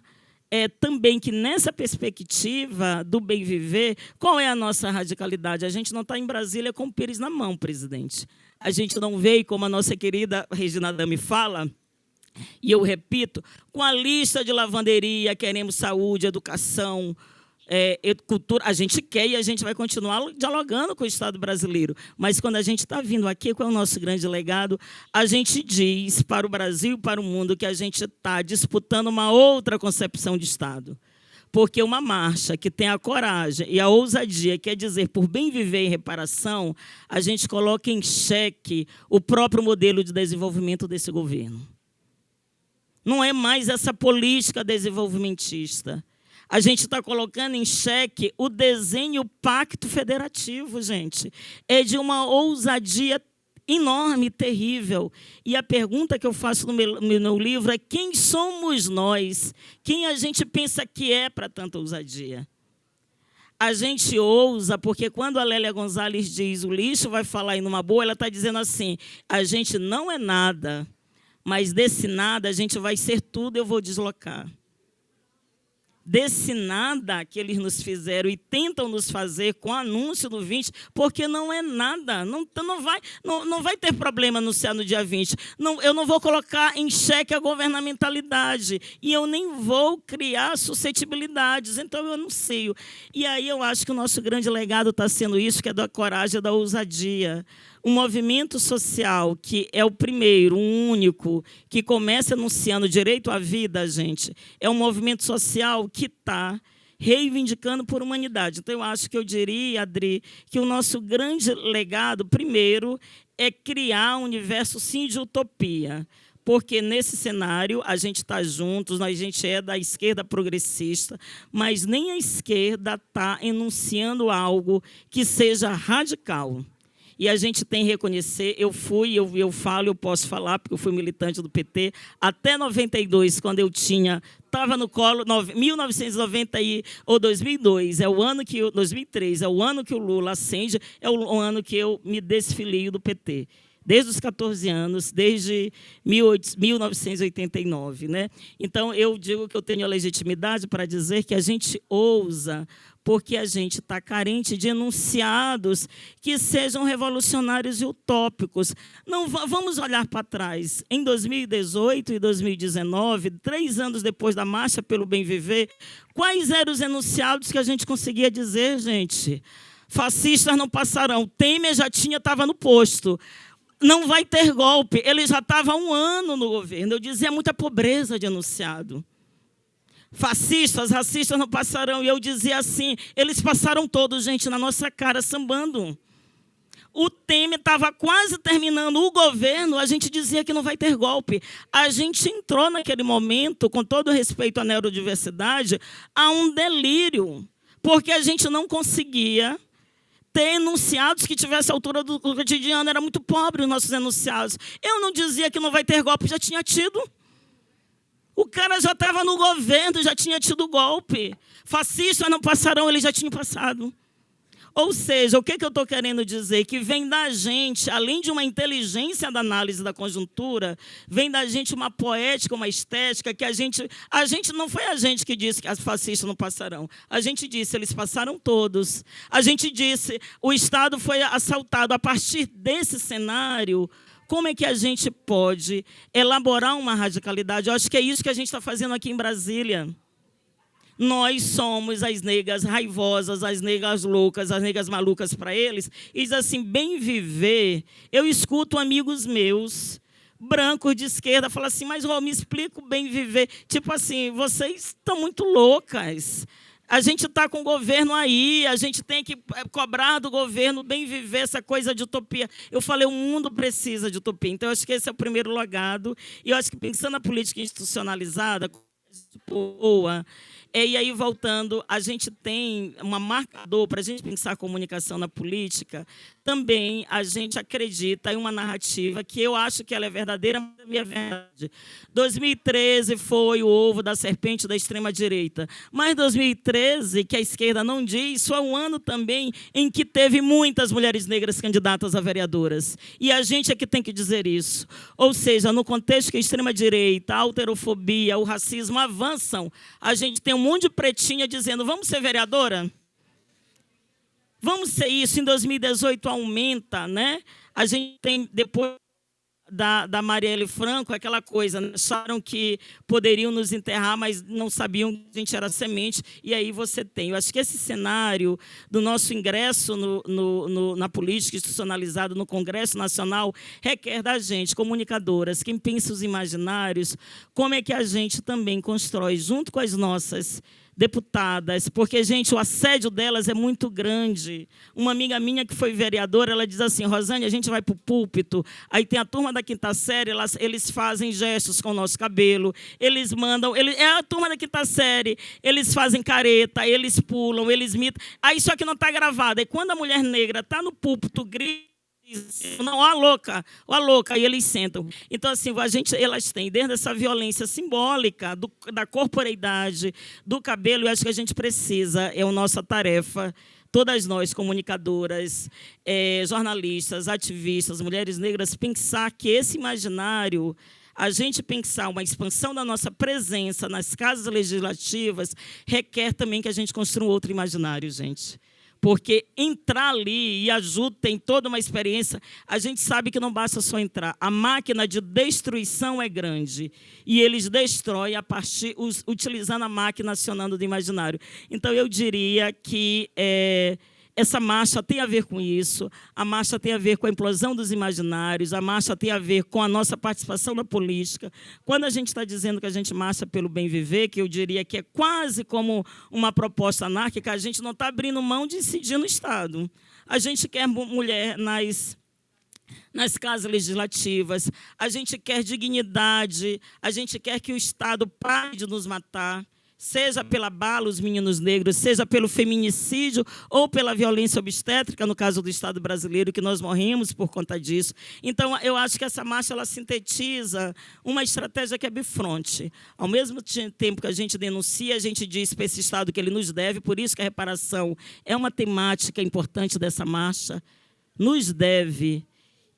também que, nessa perspectiva do bem viver, qual é a nossa radicalidade? A gente não está em Brasília com o pires na mão, presidente. A gente não veio, como a nossa querida Regina Dami fala, e eu repito, com a lista de lavanderia, queremos saúde, educação, cultura, a gente quer e a gente vai continuar dialogando com o Estado brasileiro. Mas quando a gente está vindo aqui, qual é o nosso grande legado? A gente diz para o Brasil e para o mundo que a gente está disputando uma outra concepção de Estado. Porque uma marcha que tem a coragem e a ousadia, quer dizer, por bem viver e reparação, a gente coloca em xeque o próprio modelo de desenvolvimento desse governo. Não é mais essa política desenvolvimentista. A gente está colocando em xeque o desenho pacto federativo, gente. É de uma ousadia enorme, terrível. E a pergunta que eu faço no meu livro é quem somos nós? Quem a gente pensa que é para tanta ousadia? A gente ousa porque quando a Lélia Gonzalez diz o lixo vai falar aí numa boa, ela está dizendo assim, a gente não é nada. mas desse nada a gente vai ser tudo, eu vou deslocar. Desse nada que eles nos fizeram e tentam nos fazer com o anúncio do 20, porque não é nada, não vai ter problema anunciar no dia 20. Não, eu não vou colocar em xeque a governamentalidade e eu nem vou criar suscetibilidades, então eu anuncio. E aí eu acho que o nosso grande legado está sendo isso, que é da coragem, da ousadia. Um movimento social que é o primeiro, o único, que começa anunciando direito à vida, gente, é um movimento social que está reivindicando por humanidade. Então, eu acho que eu diria, Adri, que o nosso grande legado, primeiro, é criar um universo, sim, de utopia. Porque, nesse cenário, a gente está juntos, a gente é da esquerda progressista, mas nem a esquerda está enunciando algo que seja radical. E a gente tem que reconhecer, eu posso falar, porque eu fui militante do PT, até 92, quando eu estava no colo, 1990 ou 2002, 2003, é o ano que o Lula ascende, é o ano que eu me desfilio do PT. Desde os 14 anos, desde 1989. Né? Então, eu digo que eu tenho a legitimidade para dizer que a gente ousa, porque a gente está carente de enunciados que sejam revolucionários e utópicos. Não vamos olhar para trás. Em 2018 e 2019, 3 anos depois da Marcha pelo Bem Viver, quais eram os enunciados que a gente conseguia dizer, gente? Fascistas não passarão. Temer já estava no posto. Não vai ter golpe. Ele já estava há 1 ano no governo. Eu dizia muita pobreza de enunciado. Fascistas, racistas não passarão. E eu dizia assim, eles passaram todos, gente, na nossa cara, sambando. O Temer estava quase terminando o governo, a gente dizia que não vai ter golpe. A gente entrou naquele momento, com todo respeito à neurodiversidade, a um delírio, porque a gente não conseguia ter enunciados que tivessem a altura do cotidiano. Era muito pobre os nossos enunciados. Eu não dizia que não vai ter golpe, já tinha tido. O cara já estava no governo, já tinha tido golpe. Fascistas não passarão, ele já tinha passado. Ou seja, o que eu estou querendo dizer? Que vem da gente, além de uma inteligência da análise da conjuntura, vem da gente uma poética, uma estética, que a gente não foi a gente que disse que as fascistas não passarão. A gente disse, eles passaram todos. A gente disse, o Estado foi assaltado. A partir desse cenário, como é que a gente pode elaborar uma radicalidade? Eu acho que é isso que a gente está fazendo aqui em Brasília. Nós somos as negras raivosas, as negras loucas, as negras malucas para eles. E diz assim, bem viver. Eu escuto amigos meus, brancos de esquerda, falar assim, mas me explica o bem viver. Tipo assim, vocês estão muito loucas. A gente está com o governo aí, a gente tem que cobrar do governo bem viver essa coisa de utopia. Eu falei, o mundo precisa de utopia. Então, eu acho que esse é o primeiro legado. E eu acho que, pensando na política institucionalizada, boa. E aí, voltando, a gente tem uma marcador para a gente pensar a comunicação na política. Também a gente acredita em uma narrativa que eu acho que ela é verdadeira, mas é verdade. 2013 foi o ovo da serpente da extrema-direita. Mas 2013, que a esquerda não diz, foi um ano também em que teve muitas mulheres negras candidatas a vereadoras. E a gente é que tem que dizer isso. Ou seja, no contexto que a extrema-direita, a alterofobia, o racismo avançam, a gente tem um monte de pretinha dizendo, vamos ser vereadora? Vamos ser isso. Em 2018 aumenta, né? A gente tem, depois da Marielle Franco, aquela coisa, né? Acharam que poderiam nos enterrar, mas não sabiam que a gente era semente, e aí você tem. Eu acho que esse cenário do nosso ingresso na política institucionalizada, no Congresso Nacional, requer da gente, comunicadoras, quem pensa os imaginários, como é que a gente também constrói, junto com as nossas deputadas, porque, gente, o assédio delas é muito grande. Uma amiga minha que foi vereadora, ela diz assim, Rosane, a gente vai para o púlpito, aí tem a turma da 5ª série, eles fazem gestos com o nosso cabelo, eles mandam, é a turma da 5ª série, eles fazem careta, eles pulam, eles mitam, aí só que não está gravado. E quando a mulher negra está no púlpito, grita, não, ó a louca, aí eles sentam. Então, assim, elas têm, dentro dessa violência simbólica, da corporeidade, do cabelo, eu acho que a gente precisa, é a nossa tarefa, todas nós, comunicadoras, jornalistas, ativistas, mulheres negras, pensar que esse imaginário, a gente pensar uma expansão da nossa presença nas casas legislativas requer também que a gente construa um outro imaginário, gente. Porque entrar ali e a Ju tem toda uma experiência, a gente sabe que não basta só entrar. A máquina de destruição é grande. E eles destroem a partir, utilizando a máquina, acionando do imaginário. Então, eu diria que essa marcha tem a ver com isso, a marcha tem a ver com a implosão dos imaginários, a marcha tem a ver com a nossa participação na política. Quando a gente está dizendo que a gente marcha pelo bem viver, que eu diria que é quase como uma proposta anárquica, a gente não está abrindo mão de incidir no Estado. A gente quer mulher nas casas legislativas, a gente quer dignidade, a gente quer que o Estado pare de nos matar, seja pela bala os meninos negros, seja pelo feminicídio ou pela violência obstétrica, no caso do Estado brasileiro, que nós morremos por conta disso. Então, eu acho que essa marcha ela sintetiza uma estratégia que é bifronte. Ao mesmo tempo que a gente denuncia, a gente diz para esse Estado que ele nos deve, por isso que a reparação é uma temática importante dessa marcha, nos deve.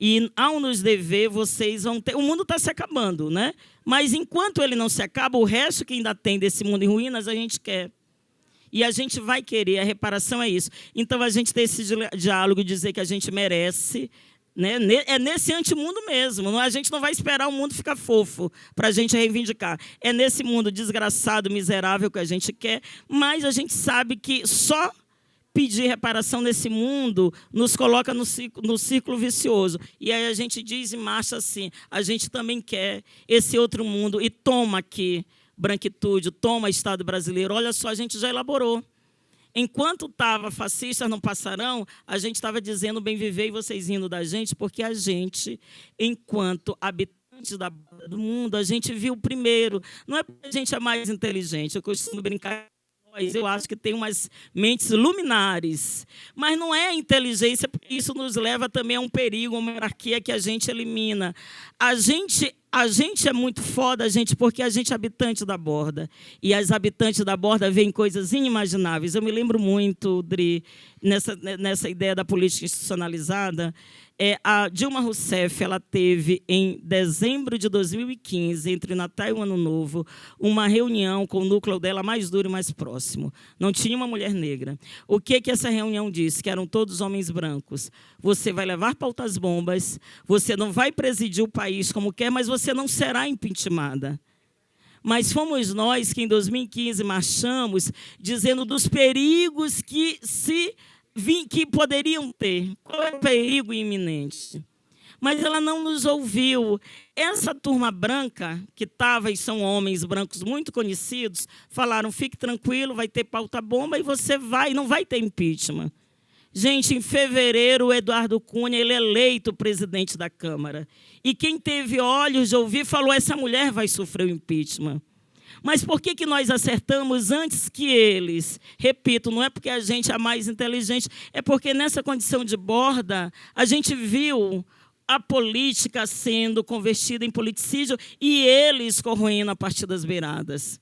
E, ao nos dever, vocês vão ter... O mundo está se acabando, né? Mas, enquanto ele não se acaba, o resto que ainda tem desse mundo em ruínas, a gente quer. E a gente vai querer, a reparação é isso. Então, a gente tem esse diálogo, dizer que a gente merece, né? É nesse antimundo mesmo. A gente não vai esperar o mundo ficar fofo para a gente reivindicar. É nesse mundo desgraçado, miserável que a gente quer, mas a gente sabe que só pedir reparação nesse mundo nos coloca no círculo vicioso. E aí a gente diz e marcha assim, a gente também quer esse outro mundo. E toma aqui, branquitude, toma Estado brasileiro. Olha só, a gente já elaborou. Enquanto estava fascistas não passarão, a gente estava dizendo bem viver e vocês rindo da gente, porque a gente, enquanto habitantes do mundo, a gente viu primeiro. Não é porque a gente é mais inteligente, eu costumo brincar. Eu acho que tem umas mentes luminares, mas não é a inteligência, porque isso nos leva também a um perigo, uma hierarquia que a gente elimina. A gente é muito foda, gente, porque a gente é habitante da borda. E as habitantes da borda veem coisas inimagináveis. Eu me lembro muito, Dri, nessa ideia da política institucionalizada. A Dilma Rousseff ela teve, em dezembro de 2015, entre Natal e o Ano Novo, uma reunião com o núcleo dela mais duro e mais próximo. Não tinha uma mulher negra. O que essa reunião disse? Que eram todos homens brancos. Você vai levar pautas bombas, você não vai presidir o país como quer, mas você não será impeachmentada. Mas fomos nós que, em 2015, marchamos dizendo dos perigos que poderiam ter. Qual é o perigo iminente? Mas ela não nos ouviu. Essa turma branca, que estava, e são homens brancos muito conhecidos, falaram, fique tranquilo, vai ter pauta-bomba e você não vai ter impeachment. Gente, em fevereiro, o Eduardo Cunha, ele é eleito presidente da Câmara. E quem teve olhos de ouvir falou, essa mulher vai sofrer o impeachment. Mas por que nós acertamos antes que eles? Repito, não é porque a gente é mais inteligente, é porque nessa condição de borda, a gente viu a política sendo convertida em politicídio e eles corroendo a partir das beiradas.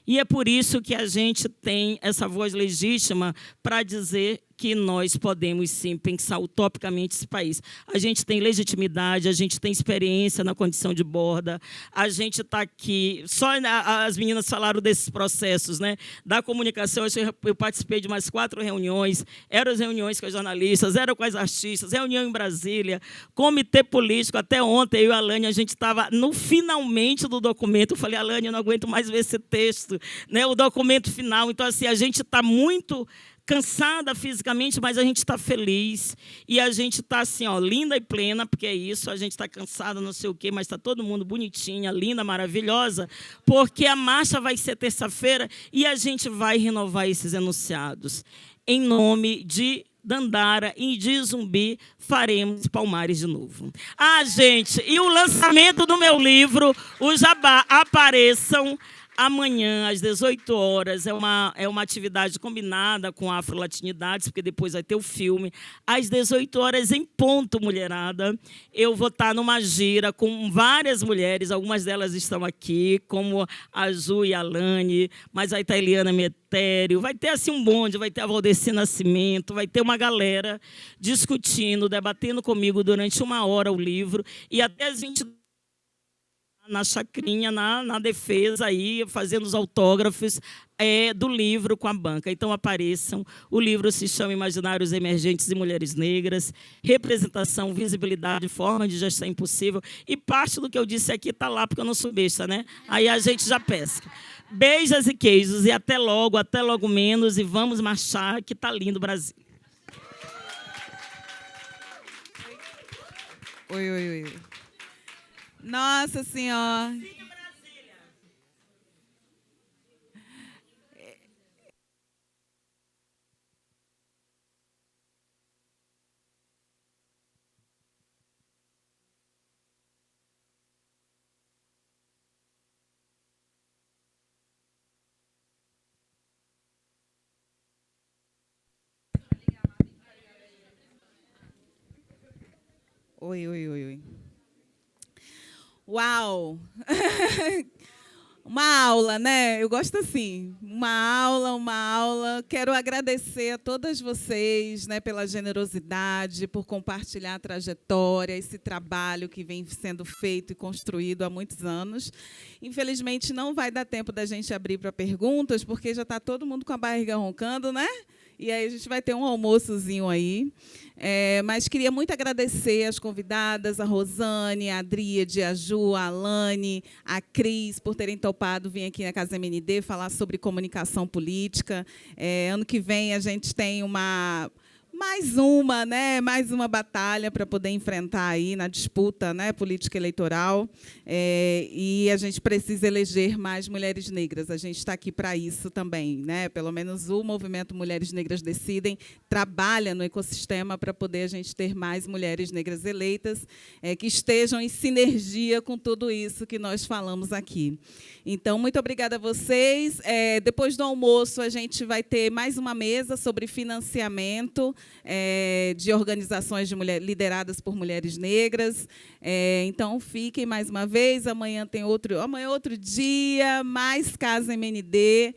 E é por isso que a gente tem essa voz legítima para dizer que nós podemos, sim, pensar utopicamente esse país. A gente tem legitimidade, a gente tem experiência na condição de borda, a gente está aqui... Só as meninas falaram desses processos, né? Da comunicação, eu participei de umas 4 reuniões, eram as reuniões com as jornalistas, eram com as artistas, reunião em Brasília, comitê político, até ontem, eu e a Alane, a gente estava no finalmente do documento, eu falei, Alane, eu não aguento mais ver esse texto, né? O documento final, então, assim, a gente está muito cansada fisicamente, mas a gente está feliz. E a gente está assim, ó, linda e plena, porque é isso, a gente está cansada, não sei o quê, mas está todo mundo bonitinha, linda, maravilhosa, porque a marcha vai ser terça-feira e a gente vai renovar esses enunciados. Em nome de Dandara e de Zumbi, faremos Palmares de novo. Ah, gente, e o lançamento do meu livro, o Jabá, apareçam amanhã, às 18 horas, é uma atividade combinada com Afro-Latinidades, porque depois vai ter o filme. Às 18 horas, em ponto, mulherada, eu vou estar numa gira com várias mulheres, algumas delas estão aqui, como a Ju e a Alane, mas vai estar a Eliana Metério, vai ter assim um bonde, vai ter a Valdeci Nascimento, vai ter uma galera discutindo, debatendo comigo durante 1 hora o livro, e até às 20 na chacrinha, na defesa, aí, fazendo os autógrafos do livro com a banca. Então, apareçam. O livro se chama Imaginários Emergentes e Mulheres Negras, Representação, Visibilidade, Forma de Gestão Impossível. E parte do que eu disse aqui está lá, porque eu não sou besta, né? Aí a gente já pesca. Beijos e queijos, e até logo menos, e vamos marchar, que está lindo o Brasil. Oi. Nossa Senhora. Oi. Uau! Uma aula, né? Eu gosto assim. Uma aula. Quero agradecer a todas vocês, né, pela generosidade, por compartilhar a trajetória, esse trabalho que vem sendo feito e construído há muitos anos. Infelizmente, não vai dar tempo da gente abrir para perguntas, porque já está todo mundo com a barriga roncando, né? E aí a gente vai ter um almoçozinho aí. Mas queria muito agradecer as convidadas, a Rosane, a Adríade, a Ju, a Alane, a Cris, por terem topado vir aqui na Casa MND falar sobre comunicação política. Ano que vem a gente tem mais uma batalha para poder enfrentar aí na disputa, né, política eleitoral, e a gente precisa eleger mais mulheres negras. A gente está aqui para isso também, né? Pelo menos o movimento Mulheres Negras Decidem trabalha no ecossistema para poder a gente ter mais mulheres negras eleitas, que estejam em sinergia com tudo isso que nós falamos aqui. Então, muito obrigada a vocês. Depois do almoço, a gente vai ter mais uma mesa sobre financiamento de organizações lideradas por mulheres negras. Então, fiquem mais uma vez. Amanhã tem outro dia, mais Casa MND,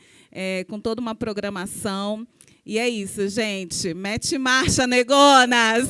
com toda uma programação. E é isso, gente. Mete marcha, negonas!